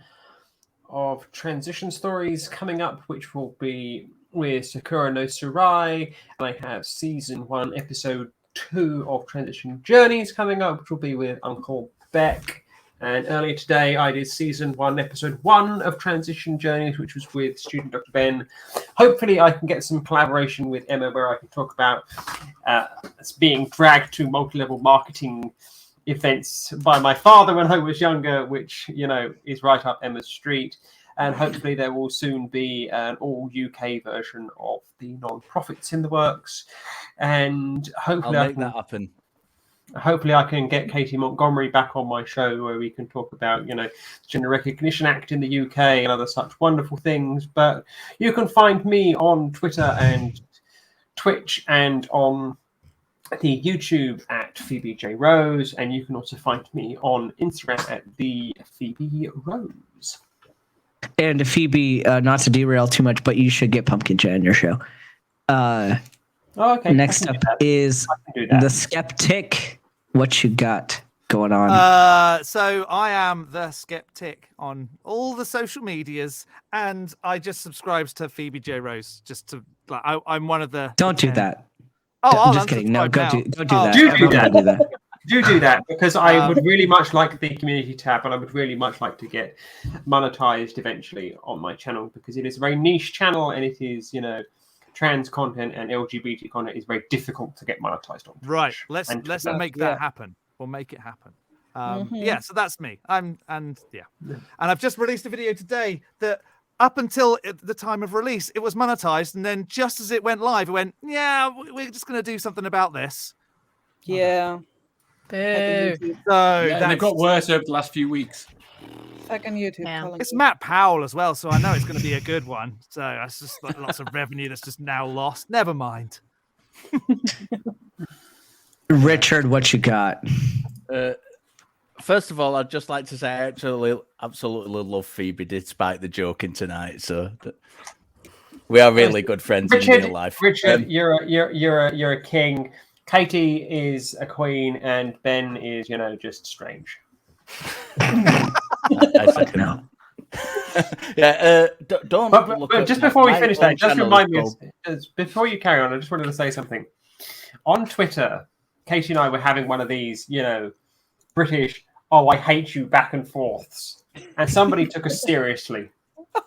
of Transition Stories coming up, which will be with Sakura no Surai. And I have season 1, episode 2 of Transition Journeys coming up, which will be with Uncle Beck. And earlier today, I did season 1, episode 1 of Transition Journeys, which was with student Dr. Ben. Hopefully, I can get some collaboration with Emma where I can talk about being dragged to multi-level marketing events by my father when I was younger, which, you know, is right up Emma's street. And hopefully there will soon be an all-UK version of the non-profits in the works. And hopefully I'll make that happen. Hopefully I can get Katie Montgomery back on my show where we can talk about, you know, Gender Recognition Act in the UK and other such wonderful things. But you can find me on Twitter and Twitch and on the YouTube at Phoebe J. Rose. And you can also find me on Instagram at the Phoebe Rose. And Phoebe, not to derail too much, but you should get Pumpkin Jet on your show. Oh, okay. Next I up can do that. is I can do that. the skeptic. What you got going on? So I am the skeptic on all the social medias, and I just subscribe to Phoebe J. Rose. Just to like, I'm one of the. Don't do 10. that. Oh, I'm I'll just kidding. No, unsubscribe go now. do that. Do I'm do not gonna that. do that. Do that because I would really much like the community tab, and I would really much like to get monetized eventually on my channel because it is a very niche channel, and it is trans content and LGBT content is very difficult to get monetized on. Right. Twitch and Let's Twitter. make that happen. We'll make it happen. Yeah. So that's me. And I've just released a video today that up until the time of release, it was monetized, and then just as it went live, it went, yeah, we're just going to do something about this. Yeah. Boo. So And they've got worse over the last few weeks. Second YouTube. Yeah. calling it's you. Matt Powell as well, so I know it's going to be a good one. So it's just like lots of revenue that's just now lost. Never mind. Richard, what you got? First of all, I'd just like to say I actually absolutely love Phoebe despite the joking tonight. So we are really good friends in real life. Richard, you're a king. Katie is a queen, and Ben is just strange. I second No. Yeah, don't. look But at just my- before we my finish own that, just channel remind me. is called- Before you carry on, I just wanted to say something. On Twitter, Katie and I were having one of these, British. Oh, I hate you back and forths, and somebody took us seriously.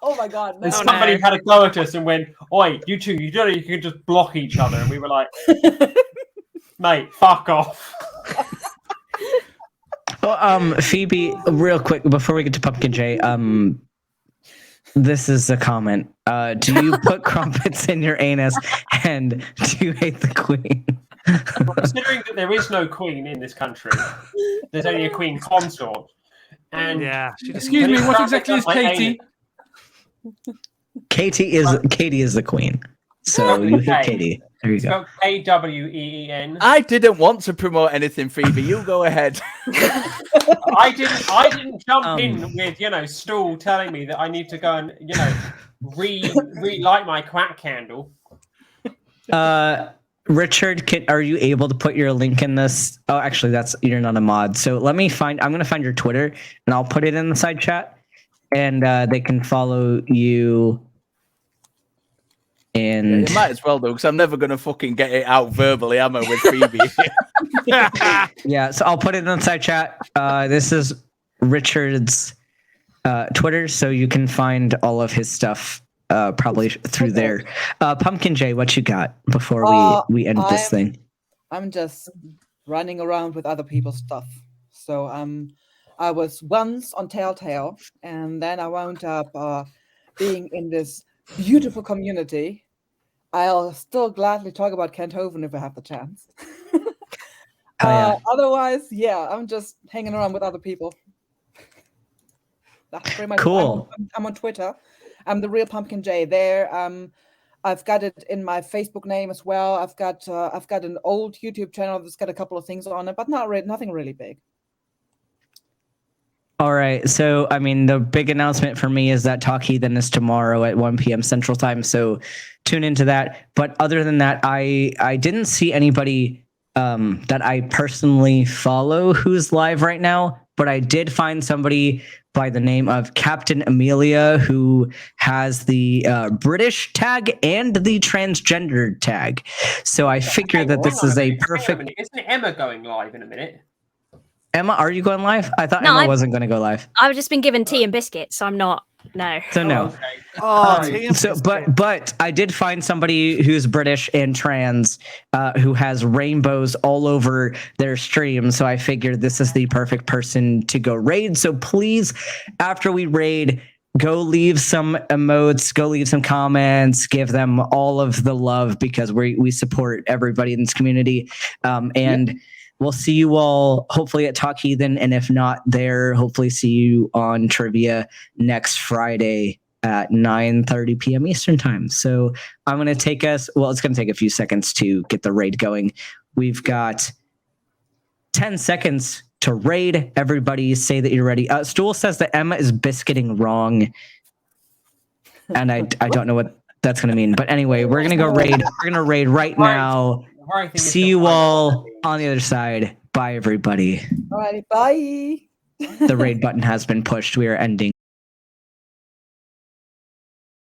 Oh my God. And No. somebody had a go at us and went, "Oi, you two, you can just block each other." And we were like, "Mate, fuck off." Well, Phoebe, real quick before we get to Pumpkin J, this is a comment. Do you put crumpets in your anus, and do you hate the queen? Considering that there is no queen in this country, there's only a queen consort. And Yeah. Excuse me, what exactly is Katie? Katie is the queen. So you hate Katie. There you go. Spelled Kween. I didn't want to promote anything, Phoebe. You go ahead. I didn't jump in with Stool telling me that I need to go and relight my quack candle. Richard, are you able to put your link in this? Oh, actually, you're not a mod. So I'm going to find your Twitter and I'll put it in the side chat, and they can follow you. And You might as well, though, because I'm never going to fucking get it out verbally, am I, with Phoebe? yeah, so I'll put it in the side chat. This is Richard's Twitter, so you can find all of his stuff probably through there. Pumpkin J, what you got before we end this thing? I'm just running around with other people's stuff. So I was once on Telltale, and then I wound up being in this beautiful community. I'll still gladly talk about Kent Hovind if I have the chance. Otherwise, yeah, I'm just hanging around with other people. That's pretty much cool. I'm on Twitter. I'm the real Pumpkin J there. I've got it in my Facebook name as well. I've got an old YouTube channel that's got a couple of things on it, but nothing really big. All right. So, I mean, the big announcement for me is that Talk Heathen is tomorrow at 1 p.m. Central Time. So tune into that. But other than that, I didn't see anybody that I personally follow who's live right now. But I did find somebody by the name of Captain Amelia who has the British tag and the transgender tag. So I figure that this is a perfect... Isn't Emma going live in a minute? Emma, are you going live? I thought No, Emma wasn't going to go live. I've just been given tea and biscuits, so I'm not. No. So no. Okay. Oh, team So, but I did find somebody who's British and trans who has rainbows all over their stream. So I figured this is the perfect person to go raid. So please, after we raid, go leave some emotes, go leave some comments, give them all of the love because we support everybody in this community. We'll see you all hopefully at Talk Heathen, and if not there, hopefully see you on Trivia next Friday at 9:30 p.m. Eastern Time. So I'm going to take us, well, it's going to take a few seconds to get the raid going. We've got 10 seconds to raid. Everybody say that you're ready. Stool says that Emma is biscuiting wrong. And I don't know what that's gonna mean. But anyway, we're gonna go raid. We're gonna raid right Right. now. Right thing is See to you find out all what that means. on the other side. Bye, everybody. Alrighty, bye. The raid button has been pushed. We are ending.